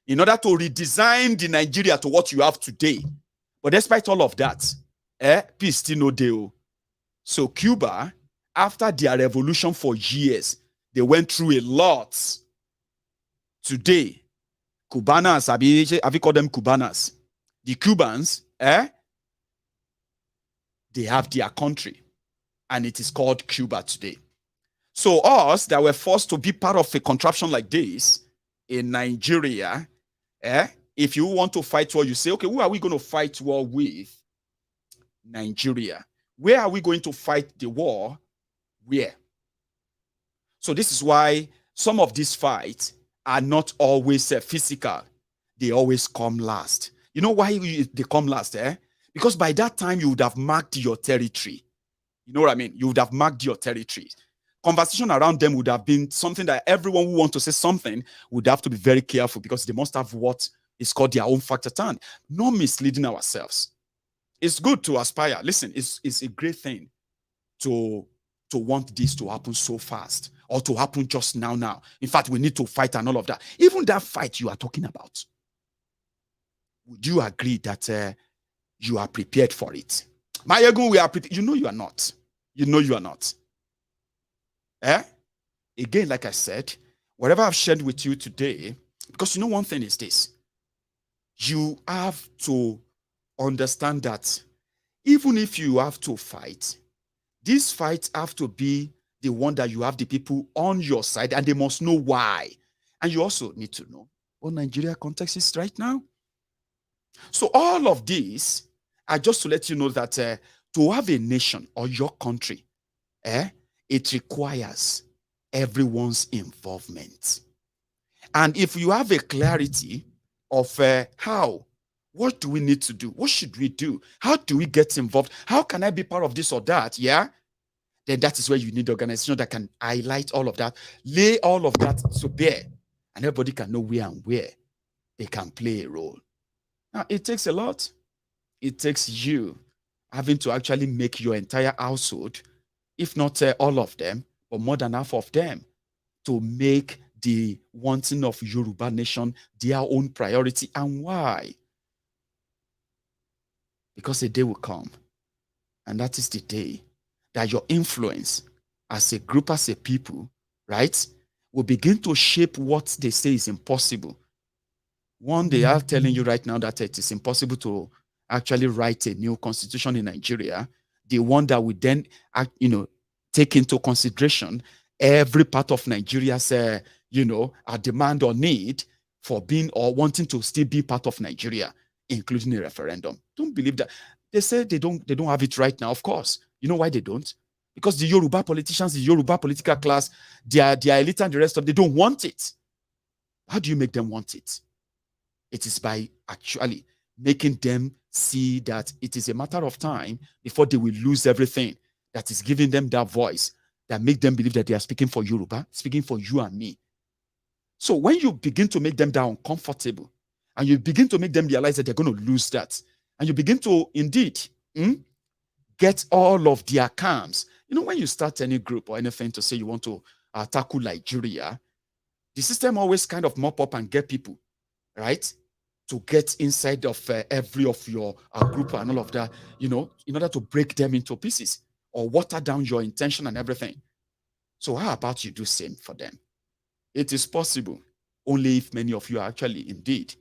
In order to redesign the Nigeria to what you have today. But despite all of that, peace still no deal. So Cuba, after their revolution for years, they went through a lot. Today, Cubanas, have you called them Cubanas? The Cubans, they have their country, and it is called Cuba today. So us that were forced to be part of a contraption like this in Nigeria, if you want to fight war, you say, okay, who are we going to fight war with? Nigeria. Where are we going to fight the war? Where? So this is why some of these fights are not always physical. They always come last. You know why they come last? Because by that time, you would have marked your territory. You know what I mean? You would have marked your territory. Conversation around them would have been something that everyone who wants to say something would have to be very careful, because they must have what is called their own factor turn. Not misleading ourselves. It's good to aspire. Listen, it's a great thing to want this to happen so fast, or to happen just now. In fact, we need to fight and all of that. Even that fight you are talking about, would you agree that you are prepared for it? Mayegun, we are prepared. You know you are not. You know you are not. Again, like I said, whatever I've shared with you today, because you know one thing is this. You have to understand that even if you have to fight, these fights have to be the one that you have the people on your side, and they must know why. And you also need to know what Nigeria context is right now. So all of these are just to let you know that to have a nation or your country, it requires everyone's involvement. And if you have a clarity of what do we need to do? What should we do? How do we get involved? How can I be part of this or that? Yeah. Then that is where you need organization that can highlight all of that, lay all of that to bear, and everybody can know where and where they can play a role. Now, it takes a lot. It takes you having to actually make your entire household, if not all of them, but more than half of them, to make the wanting of Yoruba nation their own priority. And why? Because a day will come, and that is the day that your influence as a group, as a people, right, will begin to shape what they say is impossible. One, they are telling you right now that it is impossible to actually write a new constitution in Nigeria. The one that would then, take into consideration every part of Nigeria's a demand or need for being or wanting to still be part of Nigeria, including a referendum. Don't believe that. They say they don't have it right now. Of course. You know why they don't? Because the Yoruba politicians, the Yoruba political class, their elite and the rest of them, they don't want it. How do you make them want it? It is by actually making them see that it is a matter of time before they will lose everything that is giving them that voice that make them believe that they are speaking for Yoruba, speaking for you and me. So when you begin to make them that uncomfortable and you begin to make them realize that they're going to lose that, and you begin to indeed get all of their calms. When you start any group or anything to say you want to tackle Nigeria, the system always kind of mop up and get people, right, to get inside of every of your group and all of that, in order to break them into pieces or water down your intention and everything. So how about you do same for them? It is possible only if many of you are actually indeed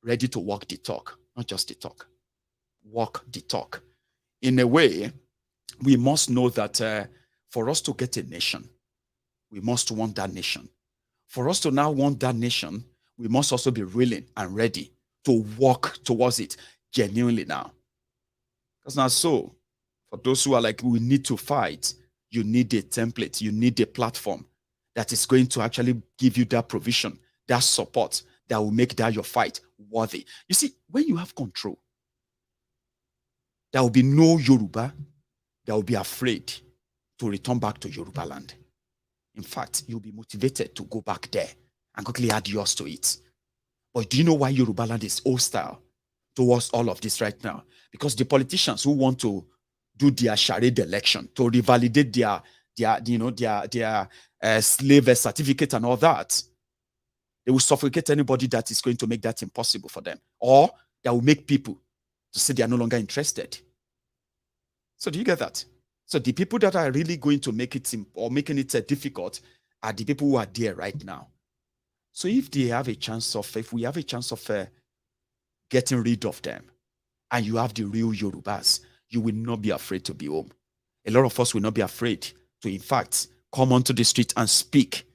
ready to walk the talk, not just the talk. Walk the talk. In a way, we must know that for us to get a nation, we must want that nation. For us to now want that nation, we must also be willing and ready to walk towards it genuinely now. Because now, so for those who are like, we need to fight, you need a template, you need a platform that is going to actually give you that provision, that support that will make that your fight worthy. You see, when you have control, there will be no Yoruba that will be afraid to return back to Yoruba land. In fact, you'll be motivated to go back there and quickly add yours to it. But do you know why Yoruba land is hostile towards all of this right now? Because the politicians who want to do their charade election to revalidate their slave certificate and all that, they will suffocate anybody that is going to make that impossible for them, or that will make people to say they are no longer interested. So do you get that? So the people that are really going to make it or making it difficult are the people who are there right now. So if we have a chance of getting rid of them, and you have the real Yorubas, you will not be afraid to be home. A lot of us will not be afraid to, in fact, come onto the street and speak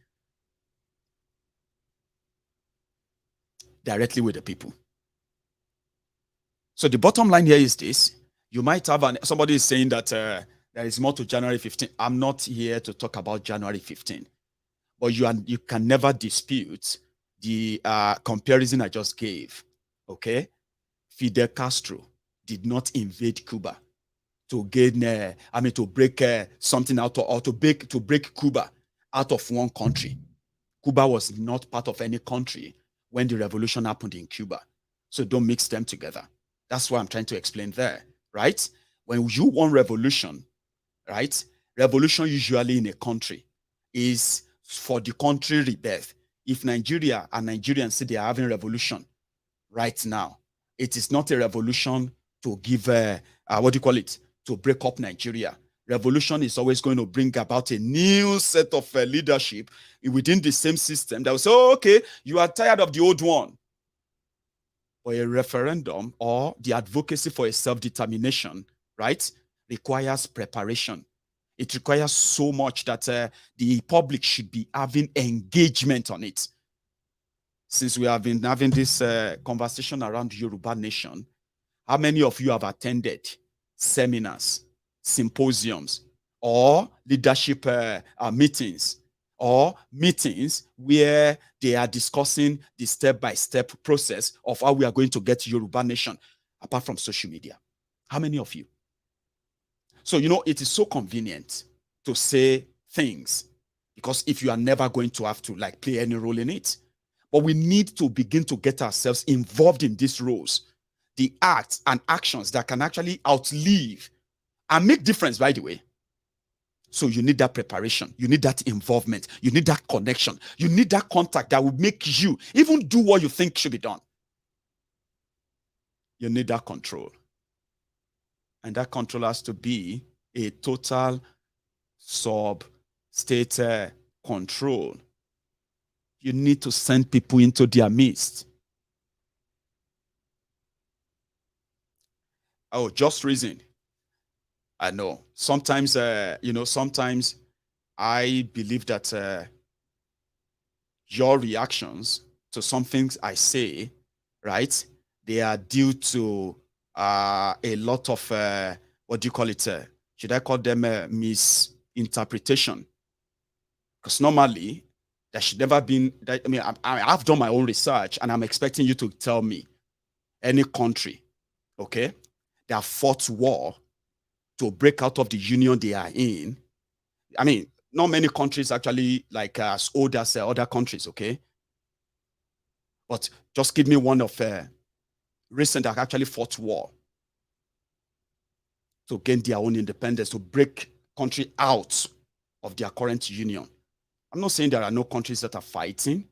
directly with the people. So the bottom line here is this. You might have somebody is saying that there is more to January 15. I'm not here to talk about January 15. But you can never dispute the comparison I just gave. Okay? Fidel Castro did not invade Cuba to gain, to break something out or to break Cuba out of one country. Cuba was not part of any country when the revolution happened in Cuba. So don't mix them together. That's what I'm trying to explain there, right? When you want revolution, right? Revolution usually in a country is for the country rebirth. If Nigeria and Nigerians say they are having revolution right now, it is not a revolution to give, to break up Nigeria. Revolution is always going to bring about a new set of leadership within the same system that will say, oh, okay, you are tired of the old one. Or a referendum or the advocacy for a self-determination, right, requires preparation. It requires so much that the public should be having engagement on it. Since we have been having this conversation around Yoruba Nation, how many of you have attended seminars, symposiums, or leadership meetings, or meetings where they are discussing the step-by-step process of how we are going to get Yoruba Nation, apart from social media? How many of you? So, it is so convenient to say things, because if you are never going to have to play any role in it. But we need to begin to get ourselves involved in these roles, the acts and actions that can actually outlive and make difference, by the way. So you need that preparation. You need that involvement. You need that connection. You need that contact that will make you even do what you think should be done. You need that control. And that control has to be a total state control. You need to send people into their midst. Oh, just reason. I know. Sometimes, sometimes I believe that your reactions to some things I say, right? They are due to a lot of, what do you call it? Should I call them misinterpretation? Because normally, there should never been, I mean, I've done my own research and I'm expecting you to tell me any country, okay, that fought war to break out of the union they are in. I mean, not many countries actually like as old as other countries, okay? But just give me one of recent that actually fought war to gain their own independence, to break country out of their current union. I'm not saying there are no countries that are fighting,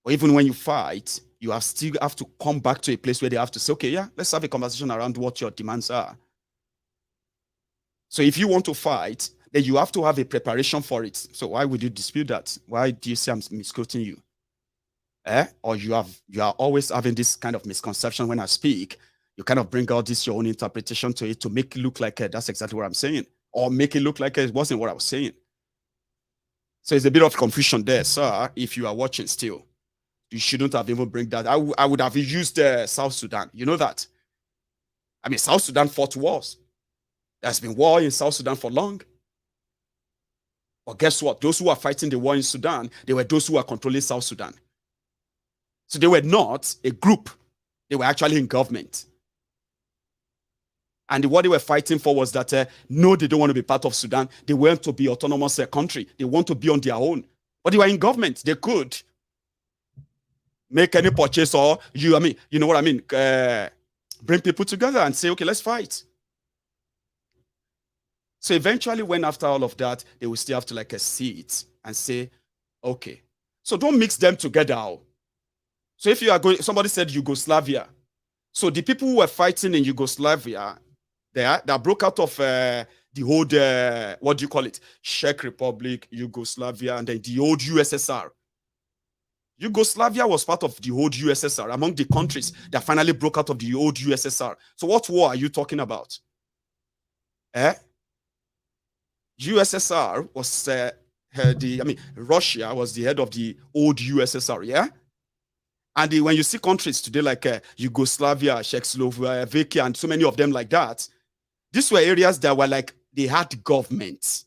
but even when you fight, you have still have to come back to a place where they have to say, okay, yeah, let's have a conversation around what your demands are. So if you want to fight, then you have to have a preparation for it. So why would you dispute that? Why do you say I'm misquoting you? Or you are always having this kind of misconception when I speak. You kind of bring out this your own interpretation to it to make it look like that's exactly what I'm saying, or make it look like it wasn't what I was saying. So it's a bit of confusion there, sir. If you are watching still, you shouldn't have even bring that. I would have used South Sudan. You know that. I mean, South Sudan fought wars. There's been war in South Sudan for long. But guess what? Those who are fighting the war in Sudan, they were those who are controlling South Sudan. So they were not a group. They were actually in government. And what they were fighting for was that, no, they don't want to be part of Sudan. They want to be autonomous country. They want to be on their own. But they were in government. They could make any purchase or, you know what I mean? Bring people together and say, okay, let's fight. So eventually, when after all of that, they will still have to like see it and say, okay. So don't mix them together. So if you are going, somebody said Yugoslavia. So the people who were fighting in Yugoslavia, that broke out of the old, what do you call it? Czech Republic, Yugoslavia, and then the old USSR. Yugoslavia was part of the old USSR, among the countries that finally broke out of the old USSR. So what war are you talking about? USSR was Russia was the head of the old USSR, yeah? And when you see countries today like Yugoslavia, Czechoslovakia, and so many of them like that, these were areas that were like, they had governments.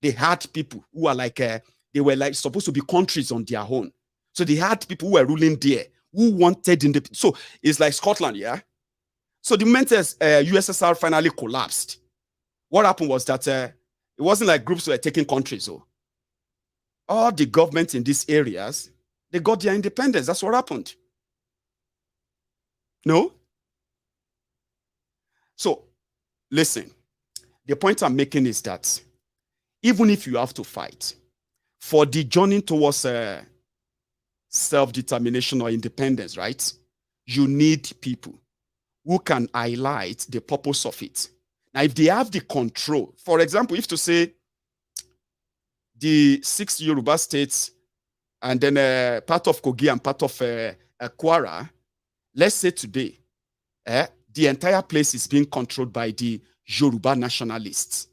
They had people who are like, they were like supposed to be countries on their own. So they had people who were ruling there, who wanted independence. So it's like Scotland, yeah? So the moment USSR finally collapsed, what happened was that it wasn't like groups were taking countries. So all the governments in these areas, they got their independence. That's what happened. No? So, listen. The point I'm making is that even if you have to fight for the journey towards self-determination or independence, right? You need people who can highlight the purpose of it. Now, if they have the control, for example, if to say the 6 Yoruba states and then part of Kogi and part of Kwara, let's say today, the entire place is being controlled by the Yoruba nationalists.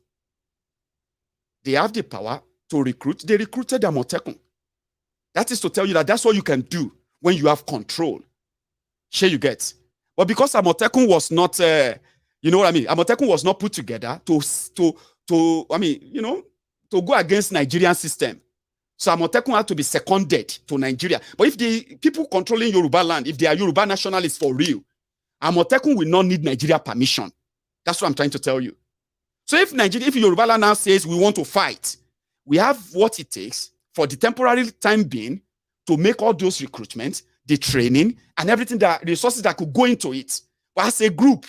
They have the power to recruit. They recruited Amotekun. That is to tell you that that's what you can do when you have control. Sure, you get. But because Amotekun was not, you know what I mean? Amotekun was not put together to go against Nigerian system. So Amotekun had to be seconded to Nigeria. But if the people controlling Yoruba land, if they are Yoruba nationalists for real, Amotekun will not need Nigeria permission. That's what I'm trying to tell you. So if Yoruba land now says we want to fight, we have what it takes for the temporary time being to make all those recruitments, the training, and everything, that resources that could go into it. But as a group,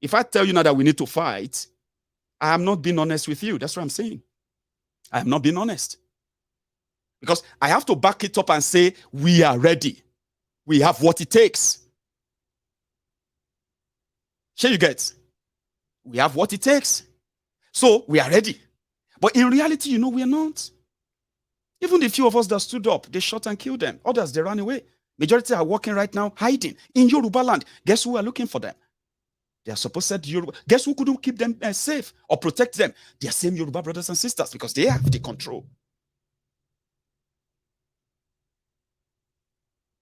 if I tell you now that we need to fight, I am not being honest with you. That's what I'm saying. I am not being honest. Because I have to back it up and say, we are ready. We have what it takes. Sure, you get? We have what it takes. So we are ready. But in reality, you know, we are not. Even the few of us that stood up, they shot and killed them. Others, they ran away. Majority are working right now, hiding in Yoruba land. Guess who are looking for them? They are supposed to Yoruba. Guess who couldn't keep them safe or protect them? Their same Yoruba brothers and sisters, because they have the control.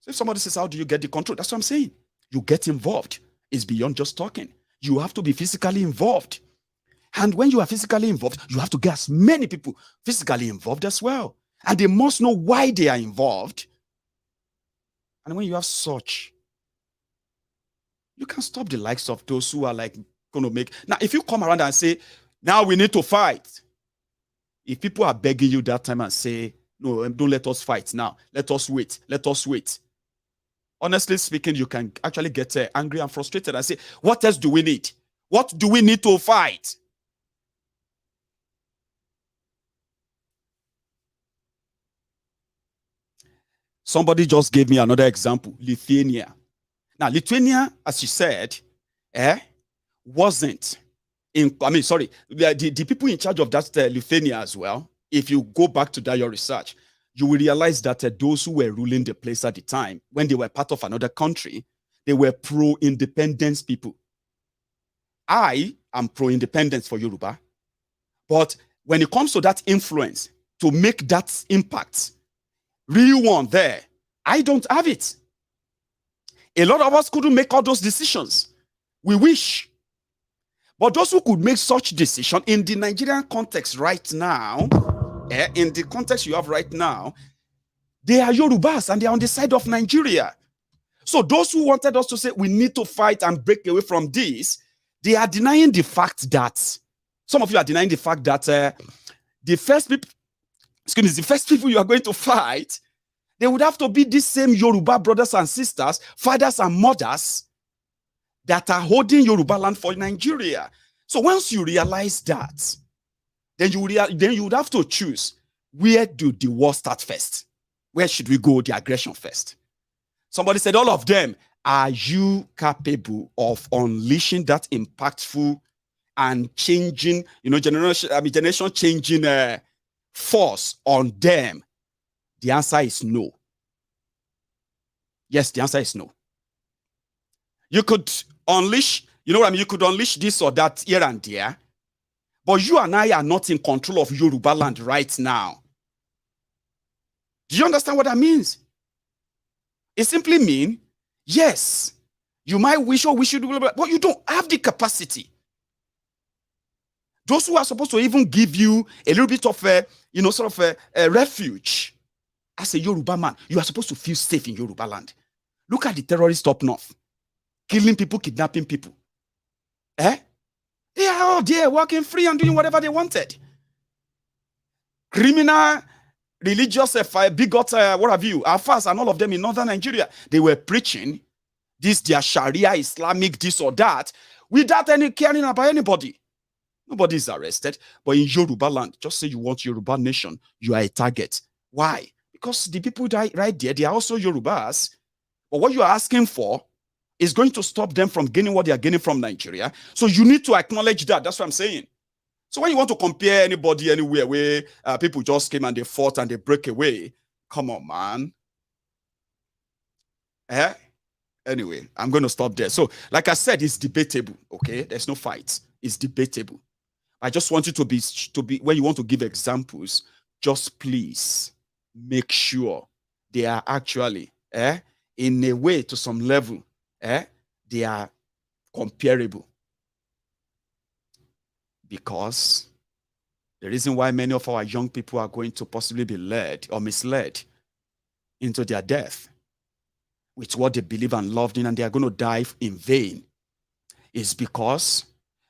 So if somebody says, how do you get the control? That's what I'm saying. You get involved. It's beyond just talking. You have to be physically involved. And when you are physically involved, you have to get as many people physically involved as well. And they must know why they are involved. And when you have such, you can stop the likes of those who are like going to make. Now, if you come around and say, now we need to fight. If people are begging you that time and say, no, don't let us fight now. Let us wait. Let us wait. Honestly speaking, you can actually get angry and frustrated and say, what else do we need? What do we need to fight? Somebody just gave me another example, Lithuania. Now, Lithuania, as you said, wasn't in, the people in charge of that Lithuania as well, if you go back to that, your research, you will realize that those who were ruling the place at the time, when they were part of another country, they were pro-independence people. I am pro-independence for Yoruba. But when it comes to that influence, to make that impact, real one there, I don't have it. A lot of us couldn't make all those decisions. We wish. But those who could make such decision in the Nigerian context right now, in the context you have right now, they are Yorubas and they are on the side of Nigeria. So those who wanted us to say we need to fight and break away from this, they are denying the fact that, some of you are denying the fact that the first people you are going to fight, they would have to be these same Yoruba brothers and sisters, fathers and mothers that are holding Yoruba land for Nigeria. So once you realize that, then you would have to choose, where do the war start first? Where should we go the aggression first? Somebody said, all of them. Are you capable of unleashing that impactful and changing, generation changing force on them? The answer is no. Yes, the answer is no. You could unleash, you could unleash this or that here and there, but you and I are not in control of Yoruba land right now. Do you understand what that means? It simply means, yes, you might wish or we should, but you don't have the capacity. Those who are supposed to even give you a little bit of a refuge as a Yoruba man, you are supposed to feel safe in Yoruba land. Look at the terrorists up north, killing people, kidnapping people. They are all there walking free and doing whatever they wanted. Criminal, religious, bigot, what have you, Afars and all of them in northern Nigeria, they were preaching this, their Sharia, Islamic, this or that, without any caring about anybody. Nobody is arrested. But in Yoruba land, just say you want Yoruba nation, you are a target. Why? Because the people right there, they are also Yorubas. But what you are asking for is going to stop them from gaining what they are gaining from Nigeria. So you need to acknowledge that. That's what I'm saying. So when you want to compare anybody anywhere where people just came and they fought and they break away, come on, man. Anyway, I'm going to stop there. So, like I said, it's debatable, okay? There's no fight. It's debatable. I just want you to be when you want to give examples, just please make sure they are actually, in a way to some level, they are comparable. Because the reason why many of our young people are going to possibly be led or misled into their death with what they believe and loved in, and they are going to die in vain, is because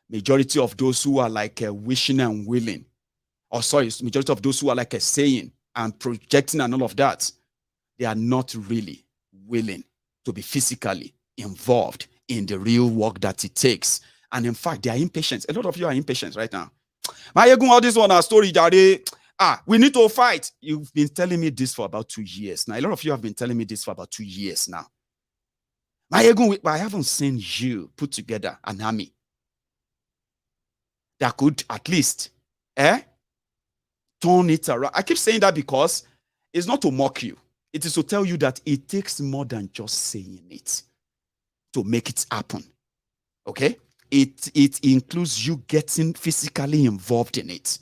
majority of those who are like wishing and willing, majority of those who are like saying and projecting and all of that, they are not really willing to be physically involved in the real work that it takes. And in fact, they are impatient. A lot of you are impatient right now. All this one, our story, we need to fight. You've been telling me this for about 2 years now. A lot of you have been telling me this for about 2 years now. I haven't seen you put together an army that could at least turn it around. I keep saying that because it's not to mock you. It is to tell you that it takes more than just saying it to make it happen. Okay? It includes you getting physically involved in it.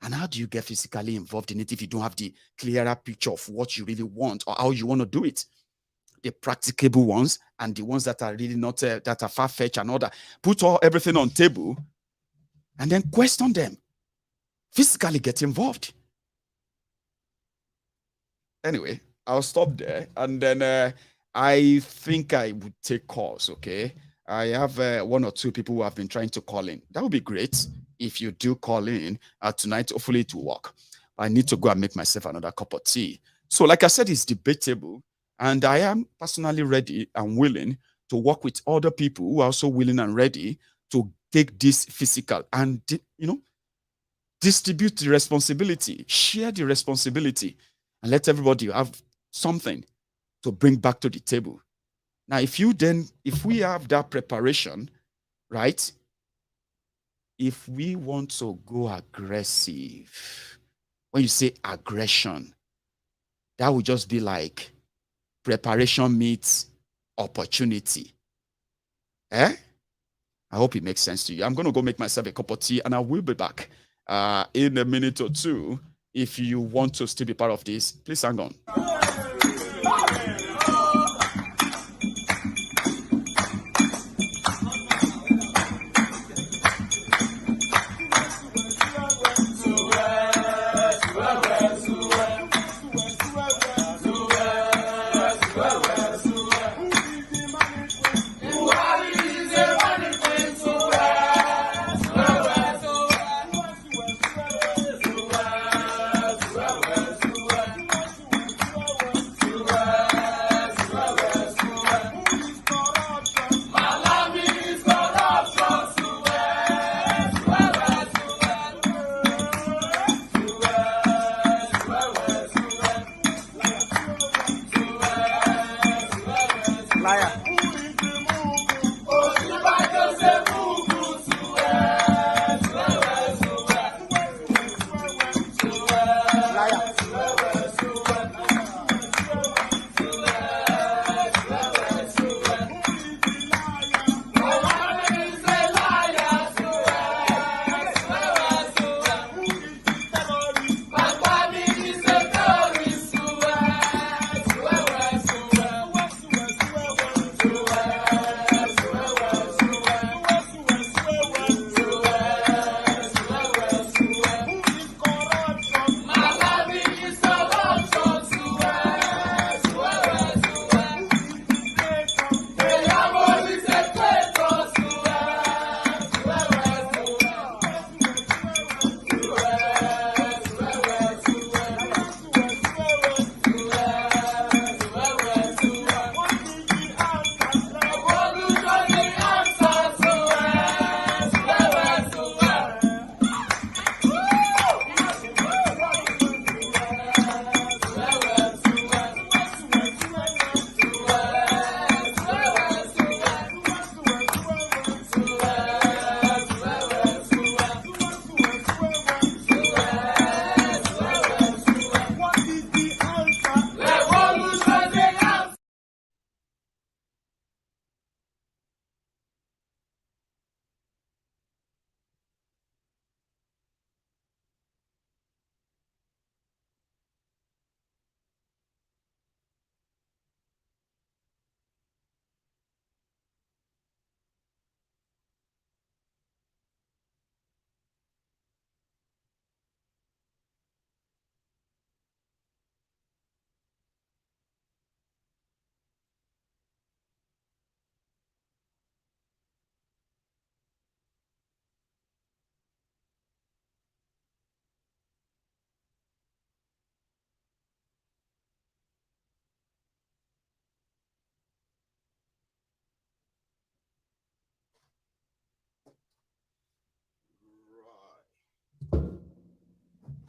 And how do you get physically involved in it if you don't have the clearer picture of what you really want or how you want to do it? the practicable ones and the ones that are really not that are far-fetched and all that. Put everything on table and then question them. Physically get involved. Anyway, I'll stop there, and then I think I would take calls. Okay, I have one or two people who have been trying to call in. That would be great if you do call in tonight. Hopefully, it will work. I need to go and make myself another cup of tea. So, like I said, it's debatable, and I am personally ready and willing to work with other people who are also willing and ready to take this physical and distribute the responsibility, share the responsibility, and let everybody have something to bring back to the table. Now, if we have that preparation, right? If we want to go aggressive, when you say aggression, that would just be like preparation meets opportunity. I hope it makes sense to you. I'm going to go make myself a cup of tea, and I will be back in a minute or two. If you want to still be part of this, please hang on.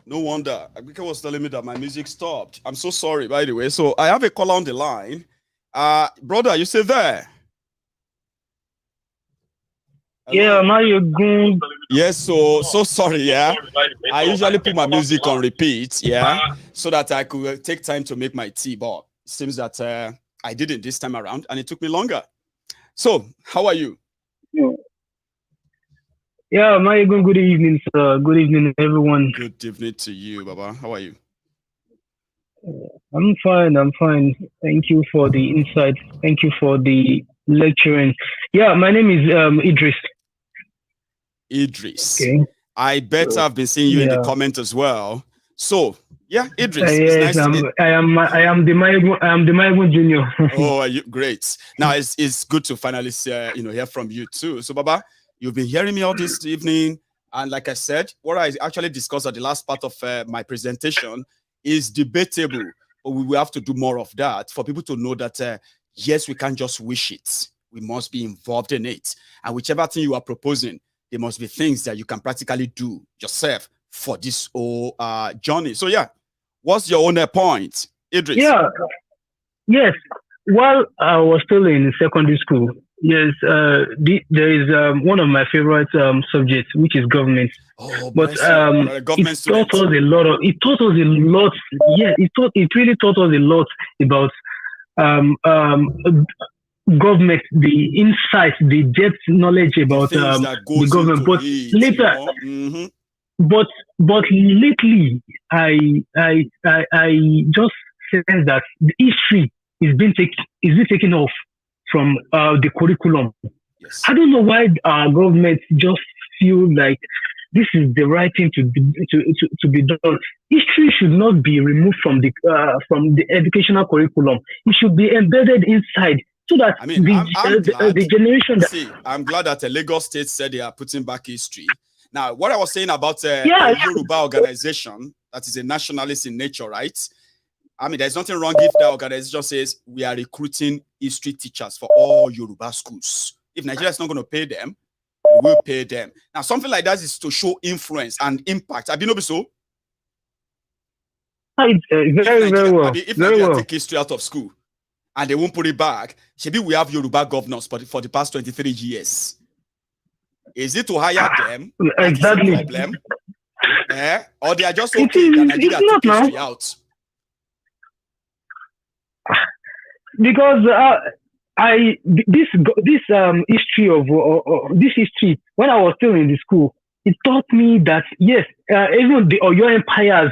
No wonder. Abike was telling me that my music stopped. I'm so sorry, by the way. So I have a caller on the line. Brother, you still there?
Hello? Yeah, now you're going.
Yes, so sorry, yeah. I usually put my music on repeat, yeah, so that I could take time to make my tea, but it seems that I didn't this time around, and it took me longer. So, how are you?
Yeah, Mayegun, good evening, sir. Good evening, everyone.
Good evening to you, Baba. How are you?
I'm fine. I'm fine. Thank you for the insight. Thank you for the lecturing. Yeah, my name is Idris.
Idris.
Okay.
I bet I've been seeing you in the comment as well. So, yeah, Idris. It's
yes,
nice
I am the Maigun Junior.
Oh, great. Now it's good to finally hear from you too. So, Baba, you've been hearing me all this evening, and like I said, what I actually discussed at the last part of my presentation is debatable, but we will have to do more of that for people to know that yes, we can't just wish it. We must be involved in it, and whichever thing you are proposing, there must be things that you can practically do yourself for this whole journey. So, yeah, what's your own point, Idris?
Yeah. Yes. While I was still in secondary school, yes, there is one of my favorite subjects, which is government.
Oh,
but
government
it taught us a lot. Yeah, it really taught us a lot about government, the insight, the depth knowledge about the government. But later, but lately, I just sense that the history is being taken off from the curriculum.
Yes.
I don't know why our government just feel like this is the right thing to be done. History should not be removed from the educational curriculum. It should be embedded inside, so that the generation that...
See, I'm glad that Lagos State said they are putting back history. Now, what I was saying about Yoruba organization, that is a nationalist in nature, right? I mean, there's nothing wrong if the organization says we are recruiting history teachers for all Yoruba schools. If Nigeria is not going to pay them, we will pay them. Now, something like that is to show influence and impact. Have you noticed so?
Very well.
If Nigeria take history out of school and they won't put it back, maybe we have Yoruba governors for the past 23 years. Is it to hire them?
Exactly.
The problem? Or they are just okay that Nigeria took history out?
Because this history, when I was still in the school, it taught me that yes, even the Oyo empires,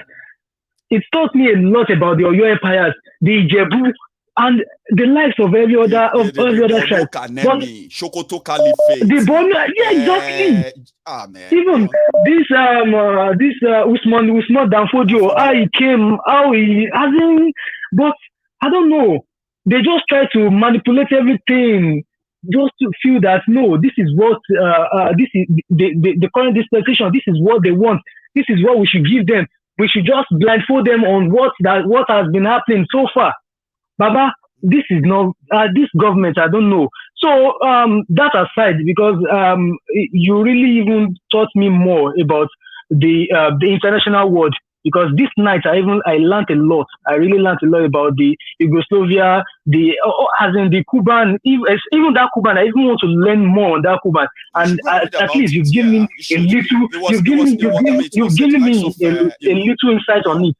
it taught me a lot about the Oyo empires, the Ijebu, and the likes of every other tribe.
Shokoto Caliphate.
The Bono, yeah, exactly.
Man.
Even this Usman Danfodio, how he hasn't, but I don't know. They just try to manipulate everything, just to feel that no, this is what this is the current dispensation. This is what they want. This is what we should give them. We should just blindfold them on what has been happening so far. Baba, this is not this government. I don't know. So that aside, because you really even taught me more about the international world. Because this night I learned a lot. I really learned a lot about the Yugoslavia, as in the Cuban, even that Cuban. I even want to learn more on that Cuban. And at least you've given me a little. You've given me a little insight on it.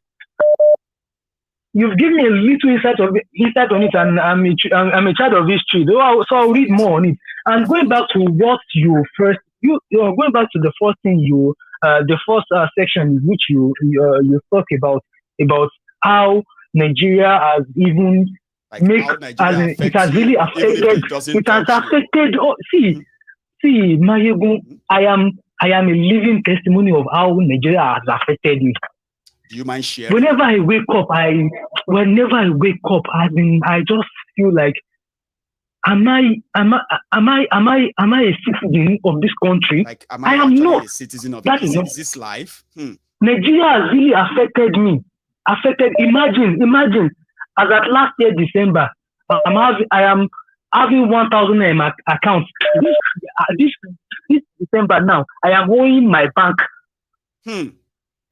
You've given me a little insight on it, and I'm a child of history. So I'll read more on it. And going back to what going back to the first thing the first section, which you talk about how Nigeria has even it has really affected. It has affected. See, Mayegun, I am a living testimony of how Nigeria has affected me.
Do you mind sharing?
Whenever I wake up, I just feel like, am I a citizen of this country?
Like, I am not a citizen of this life.
Nigeria has really affected me. Imagine, as at last year December, I am having 1,000 in my account. This December now, I am owing my bank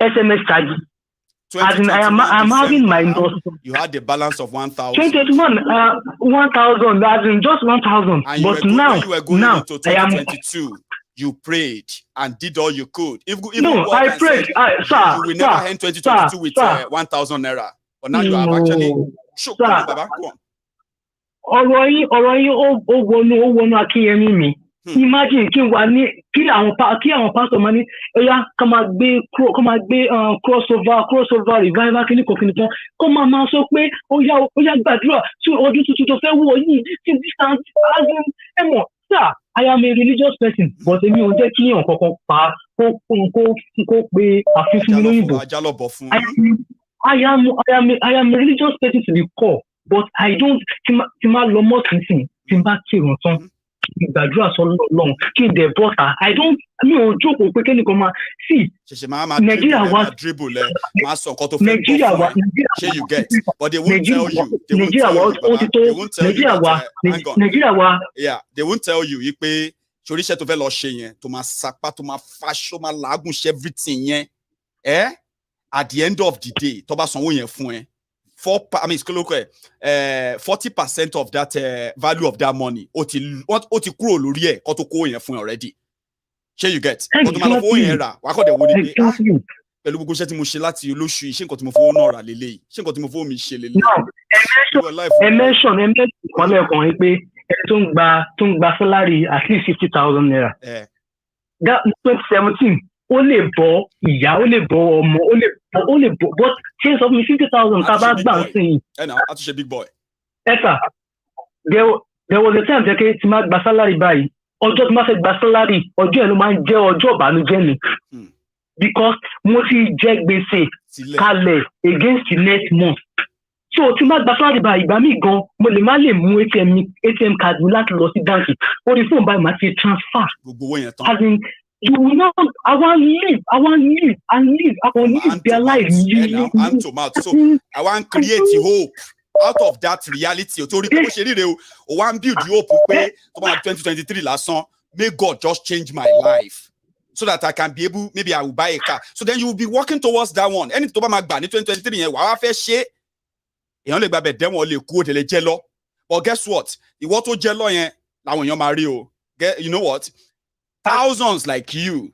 SMS charges. As in, I'm having my loss.
You had the balance of 1,000.
2021, 1,000. As in just 1,000. But now,
you were going into 2022. You prayed and did all you could.
I prayed. Sir,
you will never end 2022 with 1,000 naira. But now you have actually. Sure, go on, Baba. Go on.
Imagine kí àwọn pastor máa ní ẹ̀yà ká máa gbé crossover revival kíní kan kó máa sọ pé ó yá gbàdúrà tí ọdún tuntun tó fẹ́ wọ̀ yìí tí distance ẹ̀mọ̀ sir, I am a religious person but èmi ò jẹ́ kí èèyàn kankan pa kó pe àfihàn lóyìnbó. I am a religious person to the core but I don't tí máa lọ mọ́ sísìn tí n bá kírun tán. Gbàdúrà sọ́lọ́run kí n dẹ̀ bọ́ta. Mi ò jókòó pé kẹ́nìkan máa sí. Nàìjíríà wa
dribble máa sọ nǹkan tó fẹ́ bọ́ fún ẹ. Ṣé you get? But they won't tell you.
Nàìjíríà wa.
Yeah, they won't tell you pé ṣoríṣẹ́ tó fẹ́ lọ ṣe yẹn tó máa sapá tó máa faṣọ máa làágùn ṣe everything yẹn. At the end of the day tó bá sanwó yẹn fún ẹ. 40% of that value of that money ó ti kúrò lórí ẹ̀ kó tó kó yẹn fún already. Ṣé you get? Kó tó máa lọ fowó yẹn rà wá kọ́ dẹ̀ wo ni pé pẹ̀lú gbogbo iṣẹ́ tí mo ṣe láti olóṣù yìí ṣé nǹkan tí mo fowó náà rà lélẹ́yìí ṣé nǹkan tí mo fowó mi ṣe lélẹ́yìí.
ẹ mention kan lẹ́ẹ̀kan yìí pé ẹni tó ń gba salary at least 50,000 naira. That 2017 ó lè bọ́ ìyá ó lè bọ́ ọmọ ó lè bọ́ but ṣé sọ fún mi 50,000 tá a bá gbà ń sìn yìí.
ẹ náà a tún ṣe big boy.
ẹ sà there was a time jẹ́ tí máa gba salary báyìí ọjọ́ tí máa fẹ́ gba salary ọjọ́ ẹ̀ ló máa ń jẹ́ ọjọ́ ìbànújẹ́ mi because mo ti jẹ gbèsè kalẹ̀ against the next month so tí máa gba salary báyìí ìgbà míì gan mo lè má lè mú ATM card mi láti lọ sí báńkì orí fóònù báyìí máa ti transfer.
Gbogbo owó yẹn tán.
You will not. I want live their life.
So I want create hope out of that reality. Torí pé bó ṣe ríre o want build hope pé tó bá 2023 lásán. May God just change my life so that I can be able, maybe I will buy a car. So then you will be working towards that one. Any tó bá máa gbà ní 2023 yẹn wàá fẹ́ ṣe. Èèyàn lè gbàgbé dẹ́wọ̀n lè kú òdèlè jẹ́ lọ. But guess what? Ìwọ tó jẹ́ lọ yẹn làwọn èèyàn máa rí o. You know what? Thousands like you,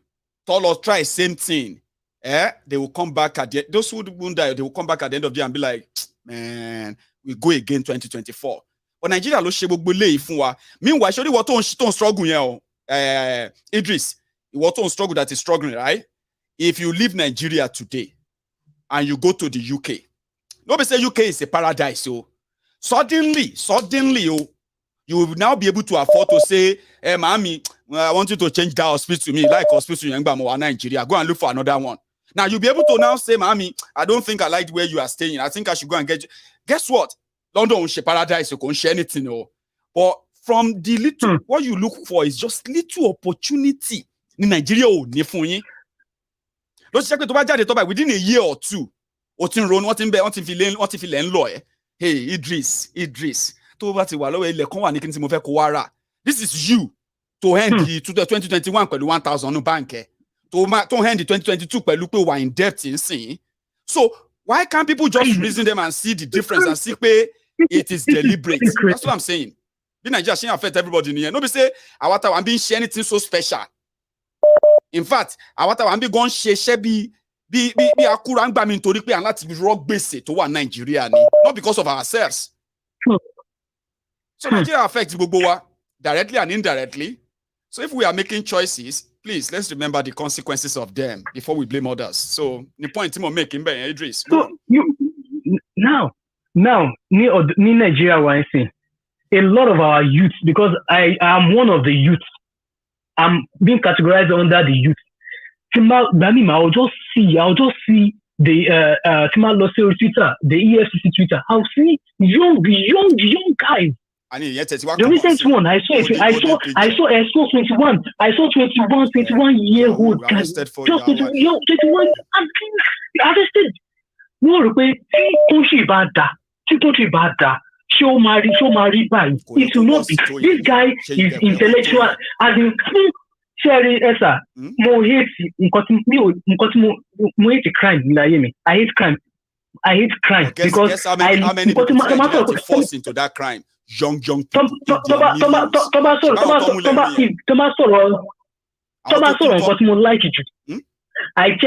try same thing. They will come back those who won't die, they will come back at the end of the day and be like, man, we go again 2024. But Nigeria ló ṣe gbogbo léyìí fún wa. Meanwhile, ṣé ìwọ tó ń struggle yẹn o, Idris, ìwọ tó ń struggle that is struggling, right? If you leave Nigeria today and you go to the UK, nobody say UK is a paradise, so suddenly, you will now be able to afford to say, hey, mommy, I want you to change that hospital to me, like hospital in Nigeria. Go and look for another one. Now you'll be able to now say, mommy, I don't think I like where you are staying. I think I should go and get you. Guess what? London is paradise, you can't share anything. But from the little, what you look for is just little opportunity. In Nigeria, let's check it within a year or two. Hey, Idris. This is you to end the 2021 pẹ̀lú 1,000 no bank to end the 2022 pẹ̀lú pé we are in debt insane. So why can't people just reason them and see the difference and see pé it is deliberate? That's what I'm saying. Be Nigeria shouldn't affect everybody in here. Nobody say awata wan be share anything so special. In fact, awata wan be gon share bí akura ngba mi nítorí pé an láti rock gbèsè tó wà Nigeria ni, not because of ourselves. So Nigeria affects gbogbo wa directly and indirectly. So if we are making choices, please let's remember the consequences of them before we blame others. So the point I'm making, Idris.
So you now ni Nigeria wa say a lot of our youth, because I am one of the youth. I'm being categorized under the youth. I'll just see the Twitter, the EFCC Twitter. I'll see young guys. The recent one I saw 21-year-old guys. Just 21 and arrested. Wọ́n rò pé tí country bá dà, show marry by. It will not be. This guy is intellectual. As in, Sherry Esa, mo hate crime. I hate crime. Because
how many people get forced into that crime? Young people.
I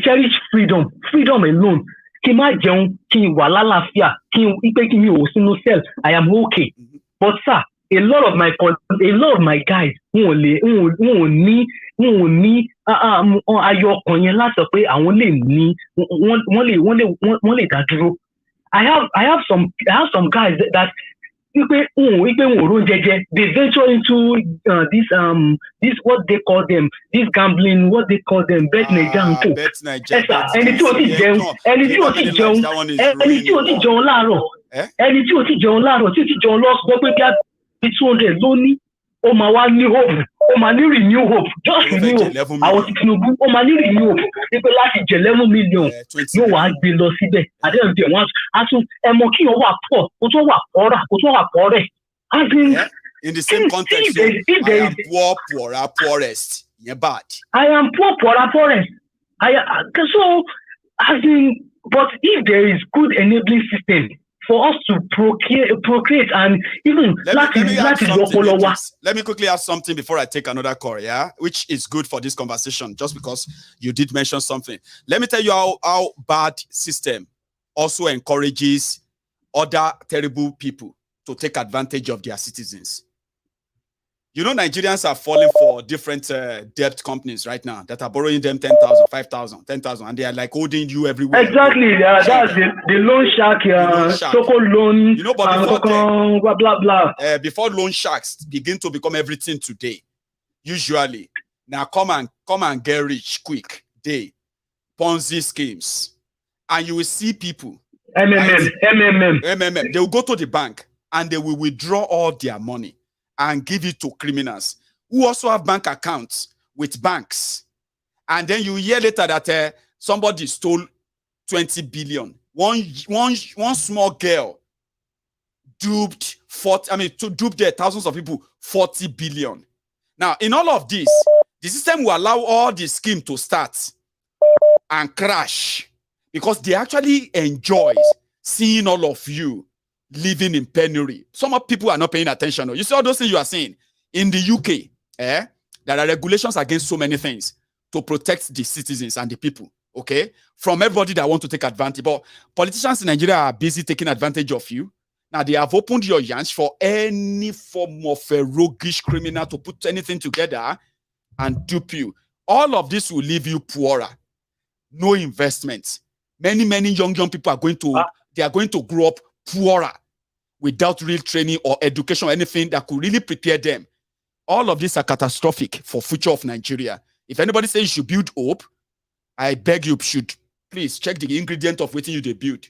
cherish freedom alone. Kí má jẹun, kí wà lálàáfíà, kí mi ò sínú cell, I am okay. But sir, a lot of my guys wọ́n ní ayọ̀ ọkàn yẹn láti sọ pé àwọn lè ní wọ́n lè dá dúró. I have some guys that they venture into this what they call them, this gambling, what they call them, bet Nigerian too. Ẹni tí ó ti jẹun láàárọ̀ tí ó ti jẹun lọ́sọ̀ pé kí á bí 200 ló ní, ó máa wá ní hope, ó máa ní renew hope, just renew hope. Àwọn tí Tinubu ó máa ní renew hope wípé láti jẹ 11 million yóò wá gbé lọ síbẹ̀. Àdéhùn tí wọ́n á tún ẹmọ kí wọ́n wà pọ̀, kó tó wà pọ̀rẹ̀.
In the same context, I am poor, poorer, poorest. You're bad.
I am poor, poorer, poorest. But if there is good enabling system for us to procreate and even
let me quickly add something before I take another call, yeah, which is good for this conversation, just because you did mention something. Let me tell you how bad system also encourages other terrible people to take advantage of their citizens. You know, Nigerians are falling for different debt companies right now that are borrowing them 10,000, 5,000, 10,000, and they are like holding you everywhere.
Exactly. That's the loan shark, so-called loan,
you know, but
blah, blah, blah.
Before loan sharks begin to become everything today, usually, now come and get rich quick, Ponzi schemes. And you will see people. MMM. They will go to the bank and they will withdraw all their money and give it to criminals who also have bank accounts with banks. And then you hear later that somebody stole 20 billion. One small girl duped thousands of people 40 billion. Now, in all of this, the system will allow all the scheme to start and crash because they actually enjoy seeing all of you living in penury. Some people are not paying attention. You see all those things you are saying in the UK. There are regulations against so many things to protect the citizens and the people. Okay, from everybody that want to take advantage. But politicians in Nigeria are busy taking advantage of you. Now they have opened your hands for any form of a roguish criminal to put anything together and dupe you. All of this will leave you poorer. No investments. Many young people are going to grow up poorer without real training or education or anything that could really prepare them. All of these are catastrophic for future of Nigeria. If anybody says you should build hope, I beg you should please check the ingredient of what you build.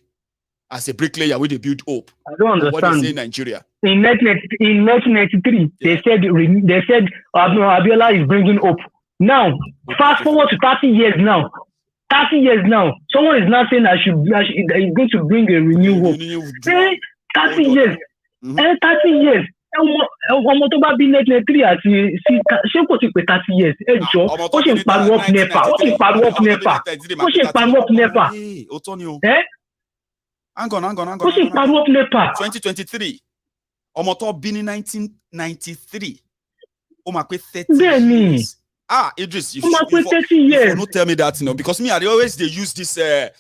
As a bricklayer, we build hope.
I don't understand.
What they say in Nigeria.
In 1993, they said Abiola is bringing hope. Now, fast forward to 30 years now. 30 years now, someone is not saying that he's going to bring a renewed hope. 30 years. 30 years. Ọmọ tó bá bí 1993 àti ṣé kò ti pé 30 years ẹjọ́ ó ṣe ń pariwo up nepa ó ṣe ń pariwo up nepa ó ṣe ń pariwo up nepa
hang on
ó ṣe ń pariwo up nepa
2023 ọmọ tó bí ní 1993 ó máa pé 30 years. Idris, you not tell me that, because me, I always they use this, I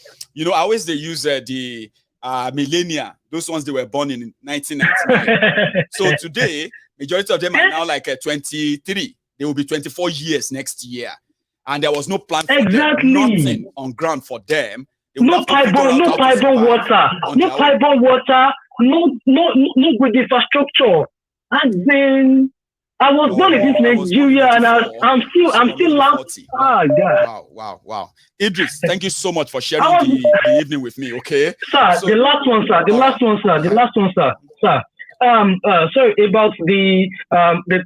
always they use the millennia, those ones they were born in 1999. So today, majority of them are now like 23. They will be 24 years next year. And there was no plan for them, nothing on ground for them.
No pipeline water, no good infrastructure. And then I was born in this Nigeria, and I'm still laughing. God.
Wow. Idris, thank you so much for sharing the evening with me. Okay,
sir. The last one, sir. Sorry about the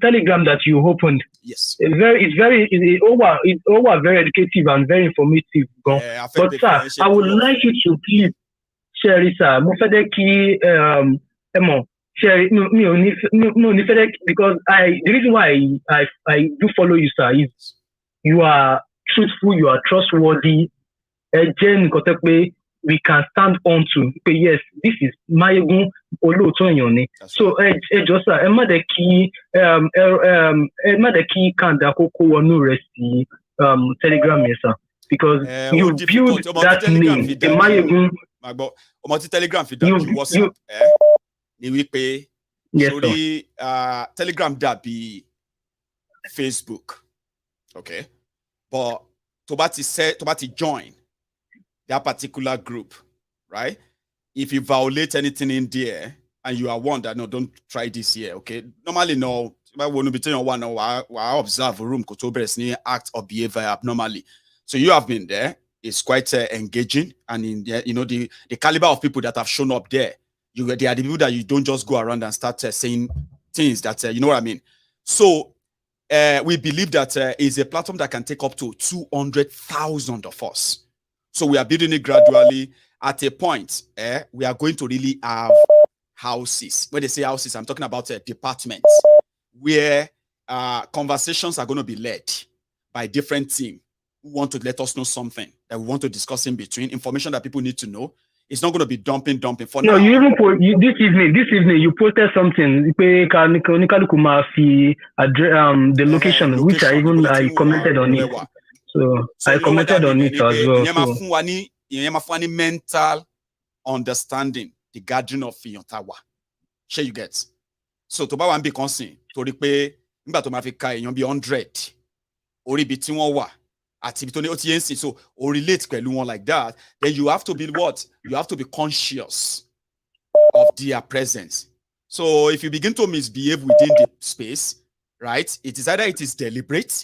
Telegram that you opened.
Yes.
It's very educative and very informative.
Yeah,
but sir, I would like you to please share it, sir. Share it. No, because the reason why I do follow you, sir, is you are truthful, you are trustworthy. We can stand on to. Yes, this is Mayegun Olotoyone. So, just sir, key kanda koko wonu resti Telegram, yes, sir, because you build that name, the Mayegun.
Telegram WhatsApp. Ni wípé
Yes,
Sorry, Telegram that be Facebook. Okay. But to join that particular group, right? If you violate anything in there and you are one that no, don't try this here, okay? Normally, no, I want to be telling one or I observe a room because act or behave abnormally. So you have been there. It's quite engaging, and in there, the caliber of people that have shown up there, they are the people that you don't just go around and start saying things that you know what I mean. So we believe that is a platform that can take up to 200,000 of us. So we are building it gradually. At a point, we are going to really have houses. When they say houses, I'm talking about departments where conversations are going to be led by different teams who want to let us know something that we want to discuss in between, information that people need to know. It's not going to be dumping. For
no,
now,
you even put this evening you posted something. The location, which I commented on it. So I commented on it as well. So.
Mental understanding the gathering of Fiyontawa. Share you get. So to ba wan be concern torí pé nígbà tó máa fi ka èèyàn bí 100 orí ibi tí wọ́n wà àti ibi tó ní ó ti yẹn sìn, so o relate pẹ̀lú wọn like that, then you have to be what? You have to be conscious of their presence. So if you begin to misbehave within the space, right, it is deliberate,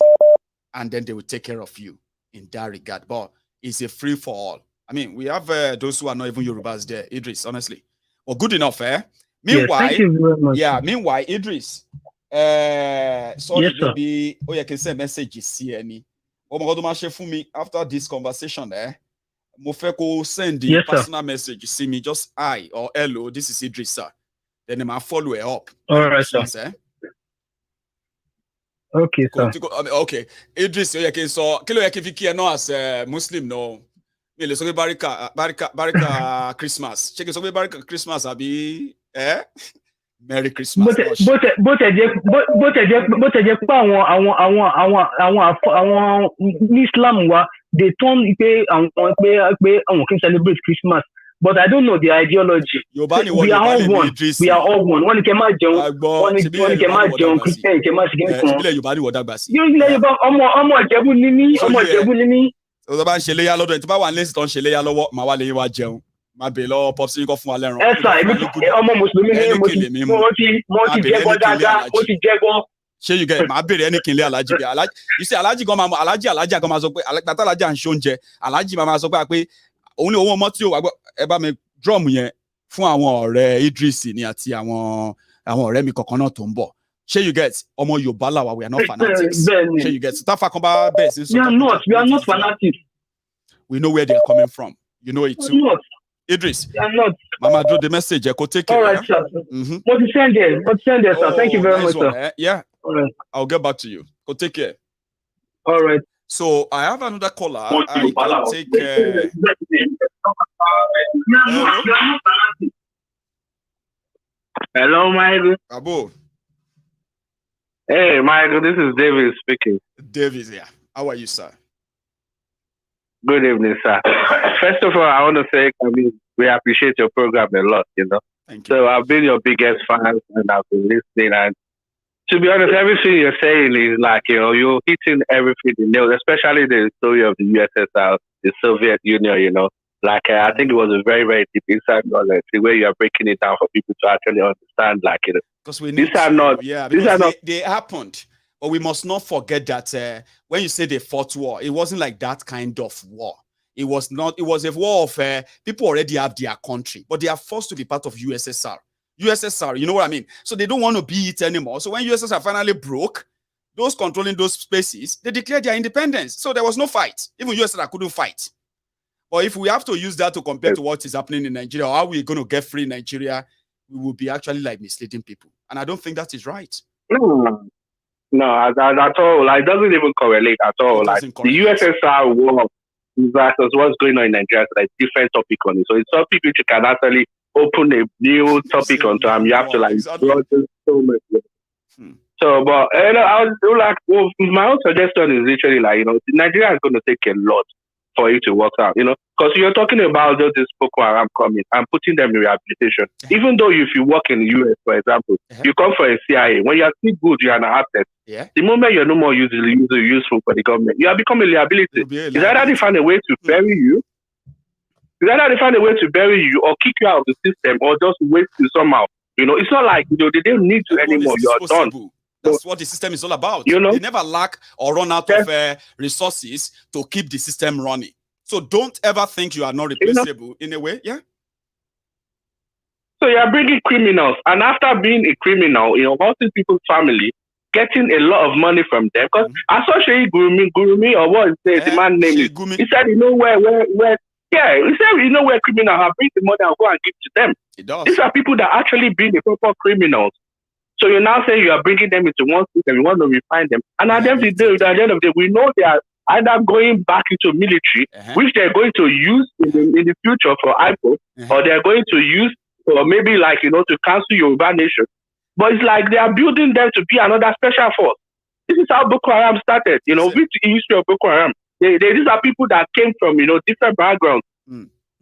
and then they will take care of you in that regard. But it's a free for all. I mean, we have those who are not even Yorubas there, Idris, honestly. Well, good enough, eh? Meanwhile,
yes, thank you very much.
Yeah, meanwhile, Idris, sorry,
Yes, sir.
maybe, you can send messages here. Oh my God, for me after this conversation, mo fẹ́ kó send the
Yes, sir.
personal message. See me, just hi or hello, this is Idris, sir. Then I follow it up.
All right, sir. Okay, sir.
Okay, Idris, you can so kilo yẹ kí fi kí ẹ náà as Muslim no. Mi lè sọ pé barika Christmas. Ṣé kí n sọ pé barika Christmas àbí Merry Christmas.
Bó tẹ̀ jẹ́ pé àwọn ní Islam wa, they turn pé àwọn kì í celebrate Christmas. But I don't know the ideology. We are all one. Wọ́n ní kẹ́ máa jẹun. Wọ́n ní kẹ́ máa jẹun Christian, kẹ́ máa ṣe kí n kan.
Ìbílẹ̀ Yorùbá ni wọ́n dàgbà sí.
Ilẹ̀ Yorùbá ọmọ Ìjẹ̀bú ni mí.
Tó bá ń ṣe léyà lọ́dọ̀ ẹ̀ tó bá wà ní lẹ́sìn tó ń ṣe léyà lọ́wọ́, màá wá lẹ́yìn wá jẹun. Máa bèèrè lọ́wọ́ Popsi kọ́ fún wa lẹ́ran.
Ẹ sà, ọmọ Mùsùlùmí ni mo ti jẹ́gbọ́n dáadáa, mo ti jẹ́gbọ́n.
Ṣé you get? Màá bèèrè ẹni kìnlẹ̀ Alhaji bí Alhaji. You see Alhaji gan máa Alhaji gan máa sọ pé tata Alhaji à ń ṣe oúnjẹ. Alhaji máa sọ pé òun ni òun ọmọ tí ò wá gbọ́ ẹ bá mi drum yẹn fún àwọn ọ̀rẹ́ Idris ni àti àwọn ọ̀rẹ́ mi kọ̀ọ̀kan náà tó ń bọ̀. Ṣé you get? Ọmọ Yorùbá làwa, we are not fanatics. Ṣé you get? Táfà kan bá bẹ̀rẹ̀ sí sọ.
We are not fanatics.
We know where they are coming from. You know it too.
Not.
Idris.
We are not.
Mama, do the message. Go take care.
All right, sir. What you send there, sir. Thank you very much, sir.
Yeah.
All right.
I'll get back to you. Go take care.
All right.
So I have another caller. I can take.
Hello, Michael.
Abu.
Hey, Michael. This is David speaking.
David, yeah. How are you, sir?
Good evening, sir. First of all, I want to say, we appreciate your program a lot,
Thank you.
So I've been your biggest fan, and I've been listening. And to be honest, everything you're saying is like, you're hitting everything in nails, especially the story of the USSR, the Soviet Union, Like, I think it was a very, very deep inside knowledge, the way you are breaking it down for people to actually understand, like,
Because we need they happened. But we must not forget that when you say they fought war, it wasn't like that kind of war. It was not. It was a war of people already have their country, but they are forced to be part of USSR. USSR, you know what I mean? So they don't want to be it anymore. So when USSR finally broke, those controlling those spaces, they declared their independence. So there was no fight. Even USSR couldn't fight. But if we have to use that to compare to what is happening in Nigeria, or how we're going to get free in Nigeria, we will be actually like misleading people. And I don't think that is right.
No, at all. Like, it doesn't even correlate at all. Like, the USSR war versus what's going on in Nigeria is like different topic on it. So it's something which you can actually open a new topic onto, and you have to like broaden so much. So, but I would do like, well, my own suggestion is literally like, Nigeria is going to take a lot for it to work out, you know. Because you're talking about this Boko Haram coming and putting them in rehabilitation. Even though if you work in the US, for example, you come for a CIA, when you're still good, you're an asset. The moment you're no more useful for the government, you are becoming a liability. Is either they find a way to bury you, or kick you out of the system, or just waste you somehow. You know, it's not like, you know, they don't need you anymore. You're done.
That's what the system is all about.
You know?
They never lack or run out of resources to keep the system running. So don't ever think you are not replaceable in a way.
So you're bringing criminals, and after being a criminal, you know, hurting people's family, getting a lot of money from them. Because I saw Shege Gurumi, or what is the man name is. He said, you know where he said, you know where criminals have bring the money and go and give to them. These are people that actually been the proper criminals. So you're now saying you are bringing them into one system, you want to refine them. And at the end of the day, we know they are either going back into military, which they're going to use in the future for IPO, or they're going to use for maybe like, you know, to cancel Yoruba nation. But it's like they are building them to be another special force. This is how Boko Haram started. You know, with the history of Boko Haram. These are people that came from, you know, different backgrounds.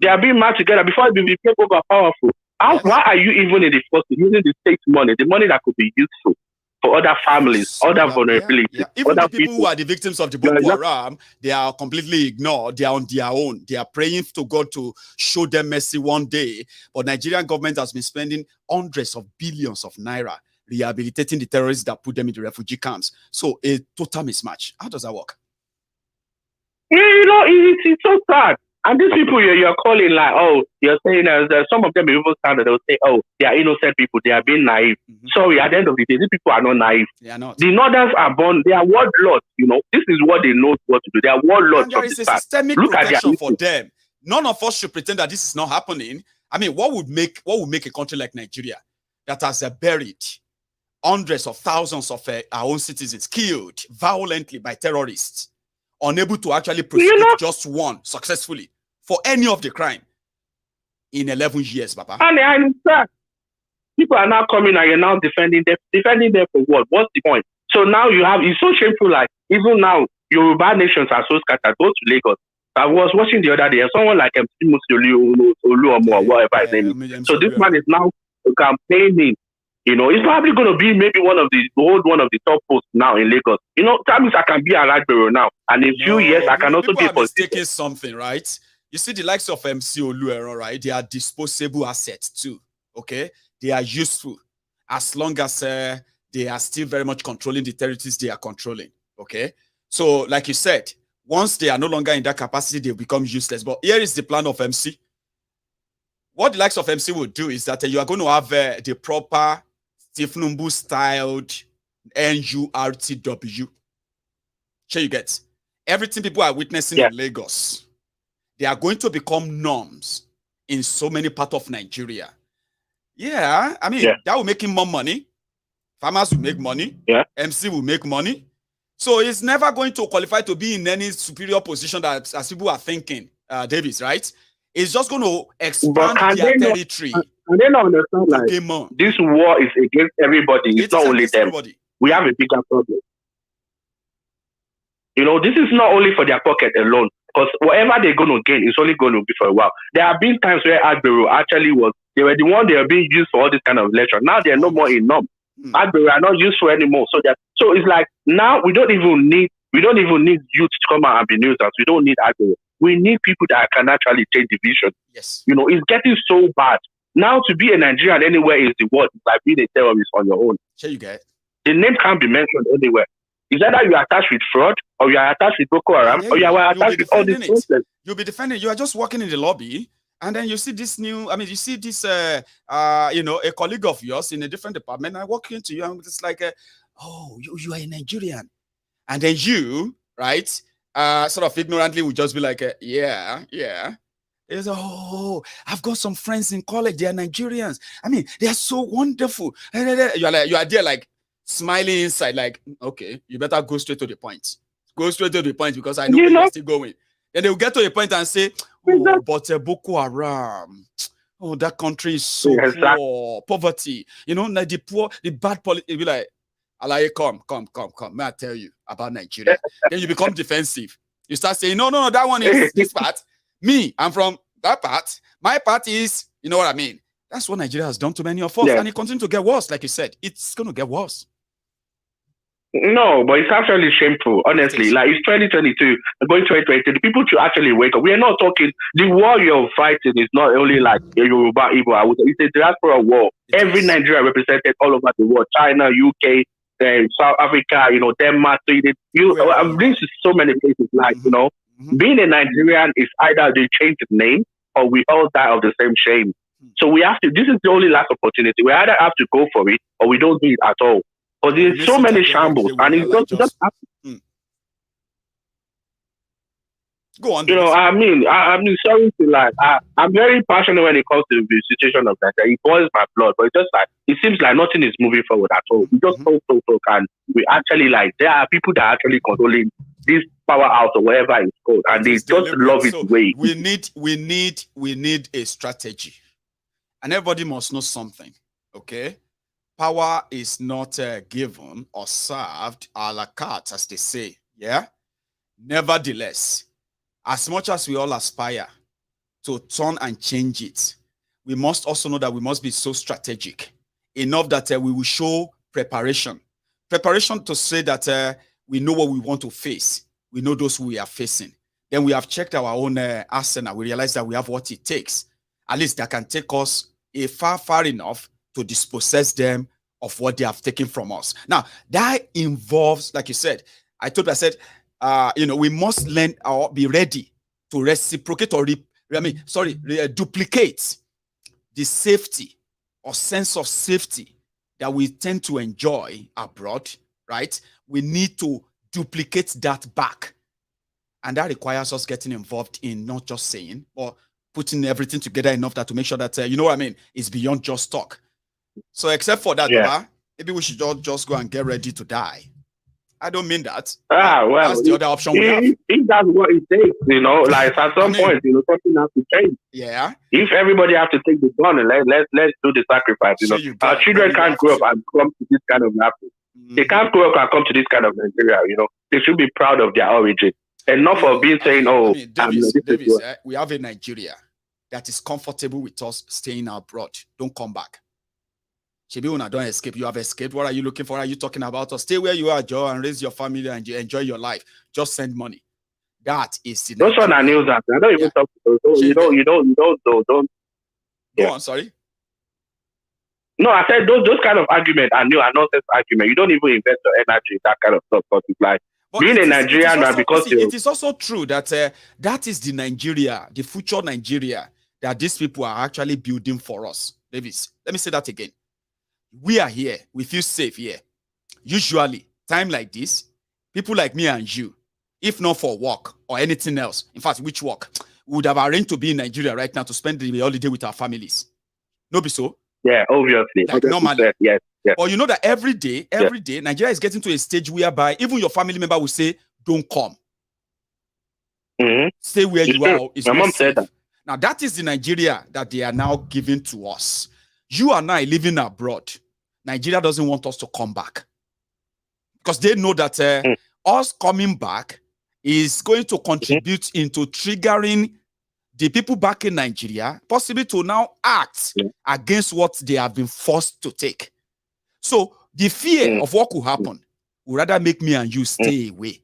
They are being matched together before they became over powerful. Why are you even in the force using the state money, the money that could be useful for other families, other vulnerabilities?
Even the people who are the victims of the Boko Haram, they are completely ignored. They are on their own. They are praying to God to show them mercy one day. But Nigerian government has been spending hundreds of billions of naira rehabilitating the terrorists that put them in the refugee camps. So a total mismatch. How does that work?
Yeah, you know, it's so sad. And these people you're calling like, oh, you're saying some of them even stand, they'll say, oh, they are innocent people, they are being naive. Sorry, at the end of the day, these people are not naive.
They are not.
The Northerners are born, they are warlords, you know. This is what they know what to do. They are warlords.
And there is a systemic protection for them. None of us should pretend that this is not happening. I mean, what would make a country like Nigeria that has buried hundreds of thousands of our own citizens killed violently by terrorists, unable to actually prosecute just one successfully for any of the crime in 11 years, Papa?
And people are now coming and you're now defending them. Defending them for what? What's the point? So now it's so shameful, like, even now, Yoruba nations are so scattered. Go to Lagos. I was watching the other day, someone like MC Olu or whatever his name is. So this man is now campaigning. You know, it's probably going to be maybe one of the top posts now in Lagos. You know, that means I can be a library now. And in a few years, I can also be a politician.
Mistaking something, right? You see, the likes of MC Olu, right? They are disposable assets too, okay? They are useful as long as they are still very much controlling the territories they are controlling, okay? So, like you said, once they are no longer in that capacity, they become useless. But here is the plan of MC. What the likes of MC will do is that you are going to have the proper Tifnumbu styled NURTW. Sure, you get everything people are witnessing in Lagos. They are going to become norms in so many parts of Nigeria. Yeah, I mean, that will make him more money. Farmers will make money. MC will make money. So he's never going to qualify to be in any superior position that as people are thinking, Davis, right? It's just going to expand their territory.
And they don't understand, like, this war is against everybody. It's not only them. Everybody. We have a bigger problem. You know, this is not only for their pocket alone. Because whatever they're going to gain is only going to be for a while. There have been times where Agbero actually they were the one they are being used for all this kind of lecture. Now they're no more enough. Agbero are not useful anymore. So it's like now we don't even need youth to come out and be newsers. We don't need Agbero. We need people that can actually change the vision.
Yes.
You know, it's getting so bad. Now to be a Nigerian anywhere is the word. It's like being a terrorist on your own.
Sure, you get.
The name can't be mentioned anywhere. Is either you are attached with fraud, or you are attached with Boko Haram, or you are attached with all these processes.
You'll be defending. You are just working in the lobby, and then you see this you see this, a colleague of yours in a different department. I walk into you, and it's like, oh, you are a Nigerian, and then you, right, sort of ignorantly would just be like, yeah. It's, oh, I've got some friends in college. They are Nigerians. I mean, they are so wonderful. You are there like, smiling inside, like, okay, you better go straight to the point. Go straight to the point because I know where you're still going. And they will get to a point and say, oh, but Boko Haram, oh, that country is so poor, poverty. You know, like the bad politics. You'll be like, Alaye, come. May I tell you about Nigeria? Then you become defensive. You start saying, no, that one is this part. Me, I'm from that part. My part is, you know what I mean? That's what Nigeria has done to many of us. And it continues to get worse. Like you said, it's going to get worse.
No, but it's actually shameful, honestly. Like, it's 2022, going 2022. The people should actually wake up. We are not talking, the war you're fighting is not only like Yoruba, Igbo. It's a diaspora war. Every Nigeria represented all over the world. China, UK, South Africa, Denmark. So I've been to so many places. Like, being a Nigerian is either they change the name or we all die of the same shame. So we have to, this is the only last opportunity. We either have to go for it or we don't do it at all. But there's so many shambles, and it's just
go on.
I mean, sorry to like, I'm very passionate when it comes to the situation of that. It boils my blood, but it's just like, it seems like nothing is moving forward at all. We just talk, and we actually like, there are people that are actually controlling this powerhouse or whatever it's called, and they just love it.
We need a strategy, and everybody must know something. Okay. Power is not given or served a la carte, as they say. Yeah. Nevertheless, as much as we all aspire to turn and change it, we must also know that we must be so strategic enough that we will show preparation. Preparation to say that we know what we want to face. We know those we are facing. Then we have checked our own arsenal. We realize that we have what it takes. At least that can take us far enough to dispossess them of what they have taken from us. Now, that involves, like you said, we must learn or be ready to reciprocate or duplicate the safety or sense of safety that we tend to enjoy abroad, right? We need to duplicate that back. And that requires us getting involved in not just saying, or putting everything together enough that to make sure that, it's beyond just talk. So except for that, maybe we should just go and get ready to die. I don't mean that.
Well,
that's the other option we have.
If that's what it takes, like at some point, something has to change.
Yeah.
If everybody has to take the gun and let's do the sacrifice, our children can't grow up and come to this kind of life. They can't grow up and come to this kind of Nigeria, They should be proud of their origin. Enough of being saying,
Davis, we have a Nigeria that is comfortable with us staying abroad. Don't come back. Shebi, una don't escape. You have escaped. What are you looking for? Are you talking about? Or stay where you are, Joe, and raise your family and enjoy your life. Just send money. That is the
those one are news. I don't even talk to those. You don't.
Go on, sorry.
No, I said those kind of arguments are new and nonsense argument. You don't even invest your energy in that kind of stuff. But it's like being a Nigerian,
it is also true that that is the Nigeria, the future Nigeria that these people are actually building for us. Davis, let me say that again. We are here. We feel safe here. Usually, time like this, people like me and you, if not for work or anything else, in fact, which work, we would have arranged to be in Nigeria right now to spend the holiday with our families. No be so?
Yeah, obviously.
Like normally.
Yes.
Or you know that every day, Nigeria is getting to a stage whereby even your family member will say, don't come. Stay where you are.
My mom said that.
Now, that is the Nigeria that they are now giving to us. You and I living abroad. Nigeria doesn't want us to come back. Because they know that us coming back is going to contribute into triggering the people back in Nigeria, possibly to now act against what they have been forced to take. So the fear of what could happen would rather make me and you stay away.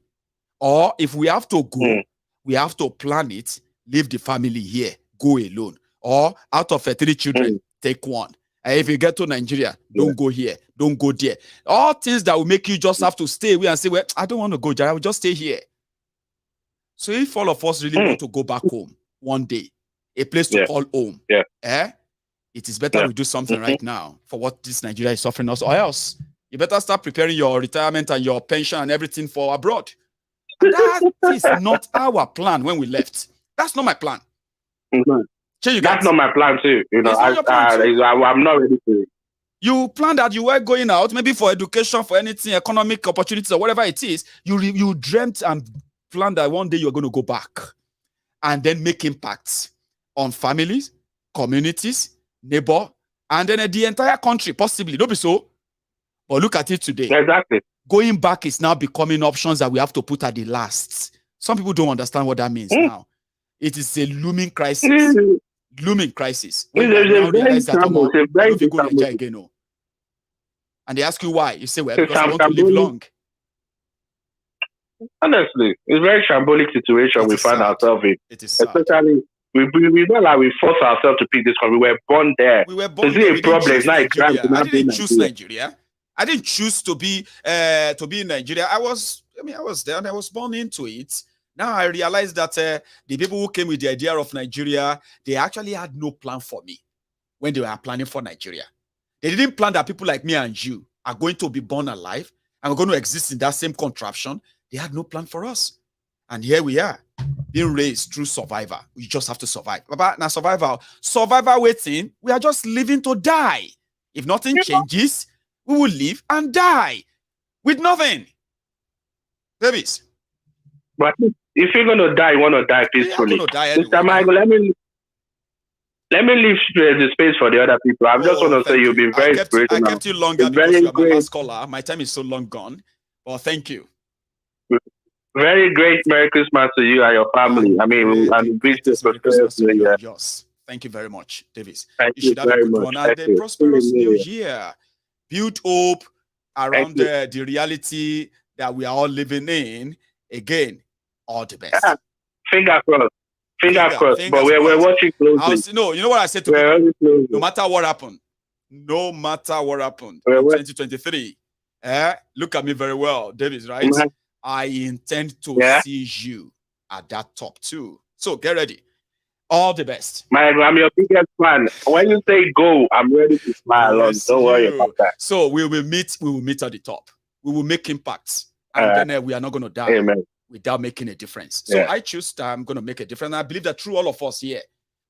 Or if we have to go, we have to plan it, leave the family here, go alone. Or out of 3 children, take one. And if you get to Nigeria, don't go here, don't go there. All things that will make you just have to stay away and say, well, I don't want to go there, I will just stay here. So if all of us really want to go back home one day, a place to call home, it is better we do something right now for what this Nigeria is offering us, or else you better start preparing your retirement and your pension and everything for abroad. And that is not our plan when we left. That's not my plan.
That's not my plan too. I'm not ready to it.
You planned that you were going out, maybe for education, for anything, economic opportunities, or whatever it is. You dreamt and planned that one day you're going to go back and then make impacts on families, communities, neighbor, and then the entire country, possibly. Don't be so. But look at it today.
Exactly.
Going back is now becoming options that we have to put at the last. Some people don't understand what that means now. It is a looming crisis. Looming crisis. When you now realize that I don't go Nigeria again, no. And they ask you why. You say, well, because I want to live long.
Honestly, it's a very shambolic situation we find ourselves in.
It is sad.
Especially, we not like we force ourselves to pick this country. We were born there.
We were born
there.
We didn't choose Nigeria. I didn't choose to be in Nigeria. I was there and I was born into it. Now I realize that the people who came with the idea of Nigeria, they actually had no plan for me when they were planning for Nigeria. They didn't plan that people like me and you are going to be born alive and we're going to exist in that same contraption. They had no plan for us. And here we are, being raised through survivor. We just have to survive. But now survivor waiting, we are just living to die. If nothing changes, we will live and die with nothing. Davis.
But if you're going to die, you want to die peacefully.
Mr.
Michael, let me leave the space for the other people. I just want to say you've been very great.
I kept you longer because you are my last caller. My time is so long gone. Well, thank you.
Very great Merry Christmas to you and your family. I mean, I'm Christmas to you.
Yes. Thank you very much, Davis.
Thank you
should have a good one. And a prosperous new year. Build hope around the reality that we are all living in. Again, all the best.
Finger crossed. Finger crossed. But we're watching closely.
You know what I said to people? No matter what happened in 2023, look at me very well, Davis, right?
Mm-hmm.
I intend to see you at that top too. So get ready. All the best. I'm
your biggest fan. When you say go, I'm ready to smile. Don't worry about that.
So we will meet at the top. We will make impacts. And then we are not going to die without making a difference. So I choose that I'm going to make a difference. And I believe that through all of us here,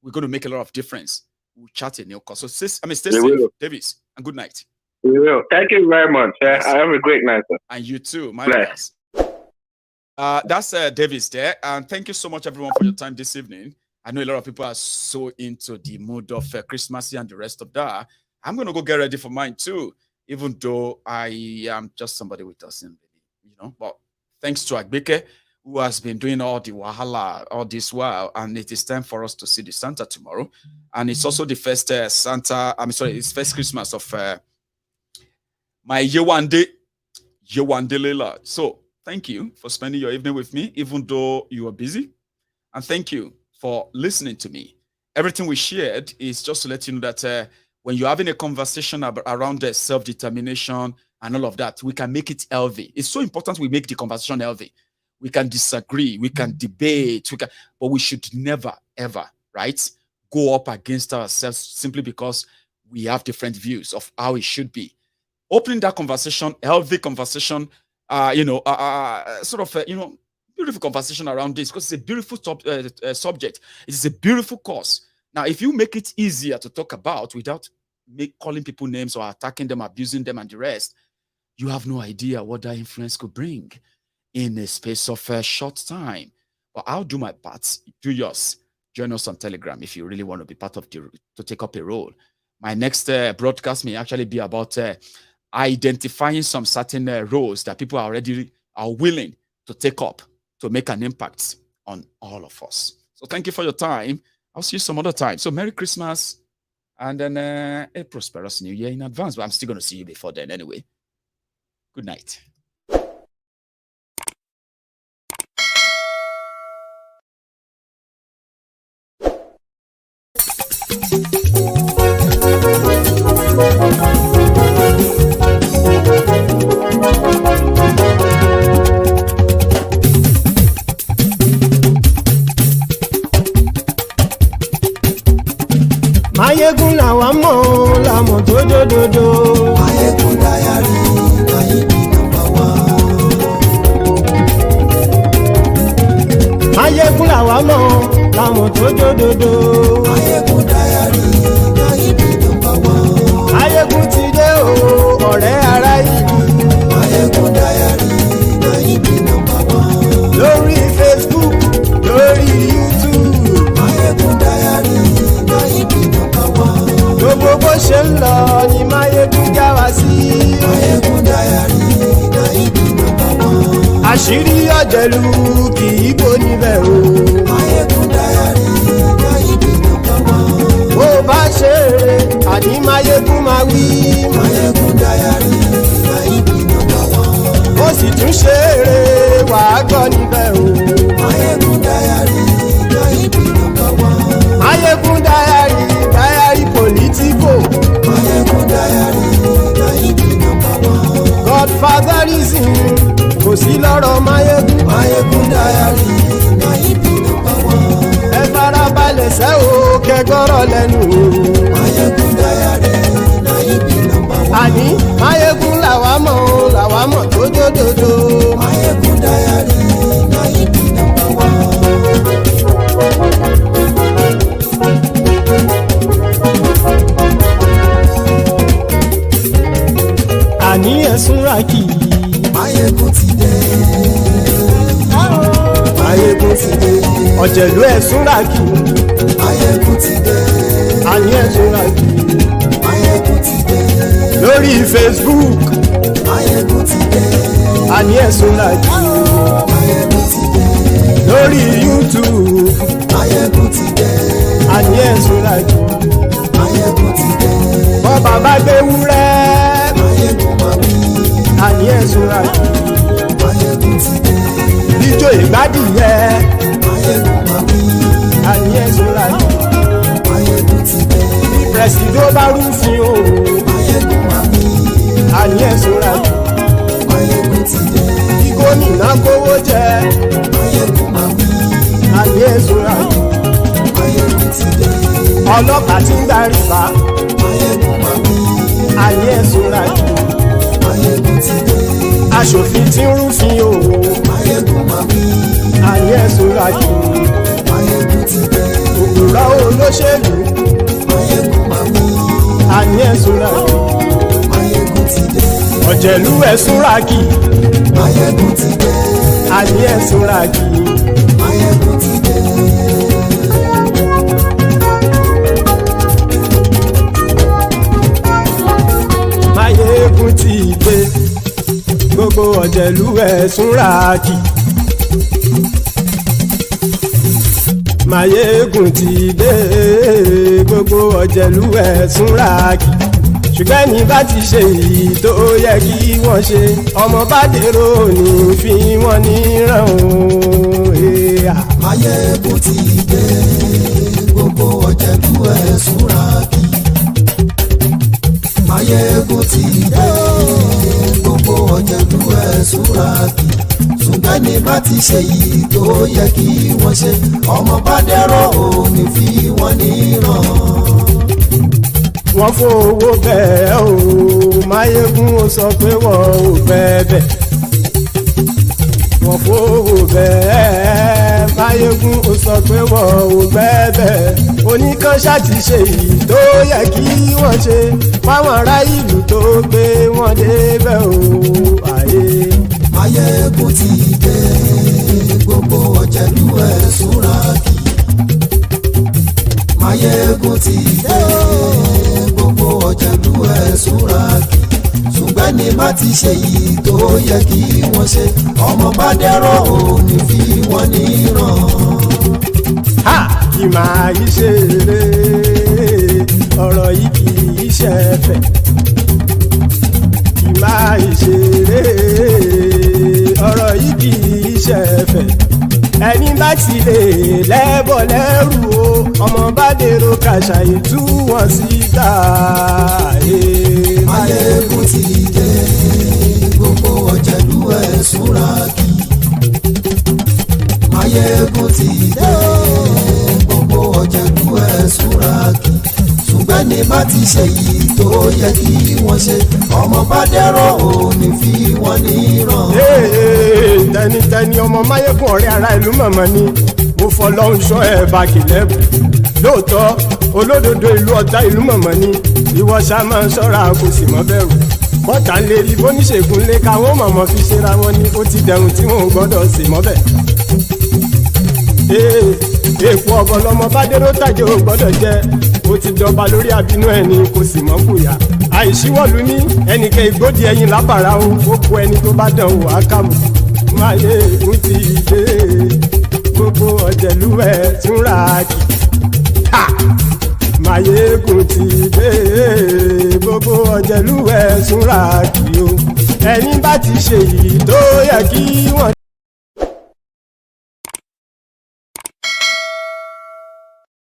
we're going to make a lot of difference. We'll chat in New York. So stay safe, Davis, and good night.
We will. Thank you very much. Yes. Have a great night, sir.
And you too, my guys. That's Davis there. And thank you so much, everyone, for your time this evening. I know a lot of people are so into the mood of Christmas and the rest of that. I'm going to go get ready for mine too, even though I am just somebody with us in but thanks to Agbeke, who has been doing all the wahala all this while, and it is time for us to see the Santa tomorrow. And it's also the first it's first Christmas of my Yewande Lela. So thank you for spending your evening with me, even though you are busy. And thank you for listening to me. Everything we shared is just to let you know that when you're having a conversation around self-determination and all of that, we can make it healthy. It's so important we make the conversation healthy. We can disagree, we can debate, but we should never, ever, right, go up against ourselves simply because we have different views of how it should be. Opening that conversation, healthy conversation, beautiful conversation around this, because it's a beautiful subject. It's a beautiful cause. Now, if you make it easier to talk about without calling people names or attacking them, abusing them, and the rest, you have no idea what that influence could bring in a space of a short time. But I'll do my part. Do yours. Join us on Telegram if you really want to be part of to take up a role. My next broadcast may actually be about identifying some certain roles that people are willing to take up to make an impact on all of us. So thank you for your time. I'll see you some other time. So Merry Christmas and then a prosperous New Year in advance. But I'm still going to see you before then anyway. Good night.
Mayegun làwa mọ̀ làmọ̀ tó dòdòdò. Mayegun dayari Nayibi number one. Mayegun làwa mọ̀ làmọ̀ tó dòdòdò. Mayegun dayari Nayibi number one. Mayegun ti dé o ọ̀rẹ́ ara ìlú. Mayegun dayari Nayibi number one. Lórí Facebook, lórí YouTube. Mayegun dayari Nayibi number one. Gbogbo bó ṣe ń lọ ni Mayegun já wa sí. Mayegun dayari Nayibi number one. àṣírí ọ̀jẹ̀lú kì í bò níbẹ̀ o.
Máyégún Diary Káyìdé nọ́mbà wán.
bó bá ṣe eré àní Máyégún máa wí.
Máyégún Diary Káyìdé nọ́mbà wán.
ó sì tún ṣe eré wàá gbọ́ níbẹ̀ o.
Máyégún Diary Káyìdé nọ́mbà wán.
Máyégún Diary politico.
Máyégún Diary Káyìdé nọ́mbà wán.
Godfatherism kò sí lọ́rọ̀ Máyégún.
Máyégún Diary Káyìdé nọ́mbà wán.
ẹ farabalẹ̀ sẹ́ o kẹgọ́rọ̀ lẹ́nu o.
Máyégún Diary Káyìdé nọ́mbà wán.
àní Máyégún làwa mọ̀ tó dódòdó.
Máyégún Diary Káyìdé nọ́mbà wán.
àní ẹ̀sùn ràkì.
Máyégún ti dé. Máyégún ti dé.
ọ̀jẹ̀lú ẹ̀sùn ràkì.
Máyégún ti dé.
àní ẹ̀sùn ràkì.
Máyégún ti dé.
lórí Facebook.
Máyégún ti dé.
àní ẹ̀sùn ràkì.
Máyégún ti dé.
lórí YouTube.
Máyégún ti dé.
àní ẹ̀sùn ràkì.
Máyégún ti dé.
bọ́ bàbá gbé wúrẹ́.
Máyégún máa wí.
àní ẹ̀sùn ràkì.
Máyégún ti dé.
ijó ìgbádìyẹ.
Máyégún máa wí.
àní ẹ̀sùn ràkì.
Máyégún ti dé.
pẹ̀sìdó bá rúfin o.
Máyégún máa wí.
àní ẹ̀sùn ràkì.
Máyégún ti dé.
kí gómìnà kówó jẹ.
Máyégún máa wí.
àní ẹ̀sùn ràkì.
Máyégún ti dé.
ọlọ́pàá tí ń darí bá.
Máyégún máa wí.
àní ẹ̀sùn ràkì.
Máyégún ti dé.
aṣòfin tí ń rúfin o.
Máyégún máa wí.
àní ẹ̀sùn ràkì.
Máyégún ti dé.
òkúrọ̀ olóṣèlú.
Máyégún máa wí.
àní ẹ̀sùn ràkì.
Máyégún ti dé.
ọ̀jẹ̀lú ẹ̀sùn ràkì.
Máyégún ti dé.
àní ẹ̀sùn ràkì.
Máyégún ti dé.
Máyégún ti dé. gbogbo ọ̀jẹ̀lú ẹ̀sùn ràkì. Máyégún ti dé. gbogbo ọ̀jẹ̀lú ẹ̀sùn ràkì. ṣùgbọ́n ní bá ti ṣe èyí tó yẹ kí wọ́n ṣe ọmọ bá dèrò ní fi wọ́n níran o.
Máyégún ti dé. Gbogbo ọ̀jẹ̀lú ẹ̀sùn ràkì. Máyégún ti dé. Gbogbo ọ̀jẹ̀lú ẹ̀sùn ràkì. ṣùgbọ́n ní bá ti ṣe yìí tó yẹ kí wọ́n ṣe ọmọ bá dẹ́rọ̀ òní fi wọ́n níran.
wọ́n fowó bẹ́ẹ̀ o Máyégún ó sọ pé wọ́n ò bẹ́ẹ̀ wọ́n fowó bẹ́ẹ̀ Máyégún ó sọ pé wọ́n ò bẹ́ẹ̀ oníkanṣá ti ṣe èyí tó yẹ kí wọ́n ṣe fáwọn ará ìlú tó gbé wọn débẹ̀ o àyè.
Máyégún ti dé gbogbo ọ̀jẹ̀lú ẹ̀sùn ràkì. Máyégún ti dé gbogbo ọ̀jẹ̀lú ẹ̀sùn ràkì. ṣùgbọ́n ní bá ti ṣe yìí tó yẹ kí wọ́n ṣe ọmọ bá dẹ́rọ̀ òní fi wọ́n níran.
kì máa yí ṣe eré ọ̀rọ̀ yìí kì í ṣe ẹ̀fẹ̀ kì máa yí ṣe eré ọ̀rọ̀ yìí kì í ṣe ẹ̀fẹ̀ ẹni bá ti lè lẹ́bọ̀ lẹ́rù o ọmọ bá dèrò kàṣàyè tú wọn síta.
Máyégún ti dé gbogbo ọ̀jẹ̀lú ẹ̀sùn ràkì. Máyégún ti dé gbogbo ọ̀jẹ̀lú ẹ̀sùn ràkì. ṣùgbọ́n ní bá ti ṣe yìí tó yẹ kí wọ́n ṣe ọmọ bá dẹ́rọ̀ òní fi wọ́n níran.
tẹnitẹni ọmọ Máyégún ọ̀rẹ́ ara ìlú mọ̀mọ́ ni mo fọlọ́run ṣọ́ ẹ̀ bá kìlẹ́bù lóòótọ́ olódodo ìlú ọ̀tá ìlú mọ̀mọ́ ni ìwọ ṣá máa ń ṣọ́ra kò sì mọ́ bẹ̀rù bọ́tà ń lè rí bóníṣègùn lé káwọn mọ̀mọ́ fi ṣera wọn ni ó ti dẹrùn tí wọn ò gbọ́dọ̀ sì mọ́ bẹ̀. èèpo ọ̀bọ lọmọ bá dérò tàjẹ́ ò gbọ́dọ̀ jẹ́ ó ti jọba lórí àbínú ẹni kò sì mọ́ bùyà àìsíwọ́lu ní ẹnìkẹ́ ìgbódì ẹyin lábàrá ó kó ẹni tó bá dán wò á kàmù
Máyégún ti dé gbogbo ọ̀jẹ̀lú ẹ̀ túnra kì. Máyégún ti dé gbogbo ọ̀jẹ̀lú ẹ̀ túnra kì o. Ẹni bá ti ṣe èyí tó yẹ kí wọ́n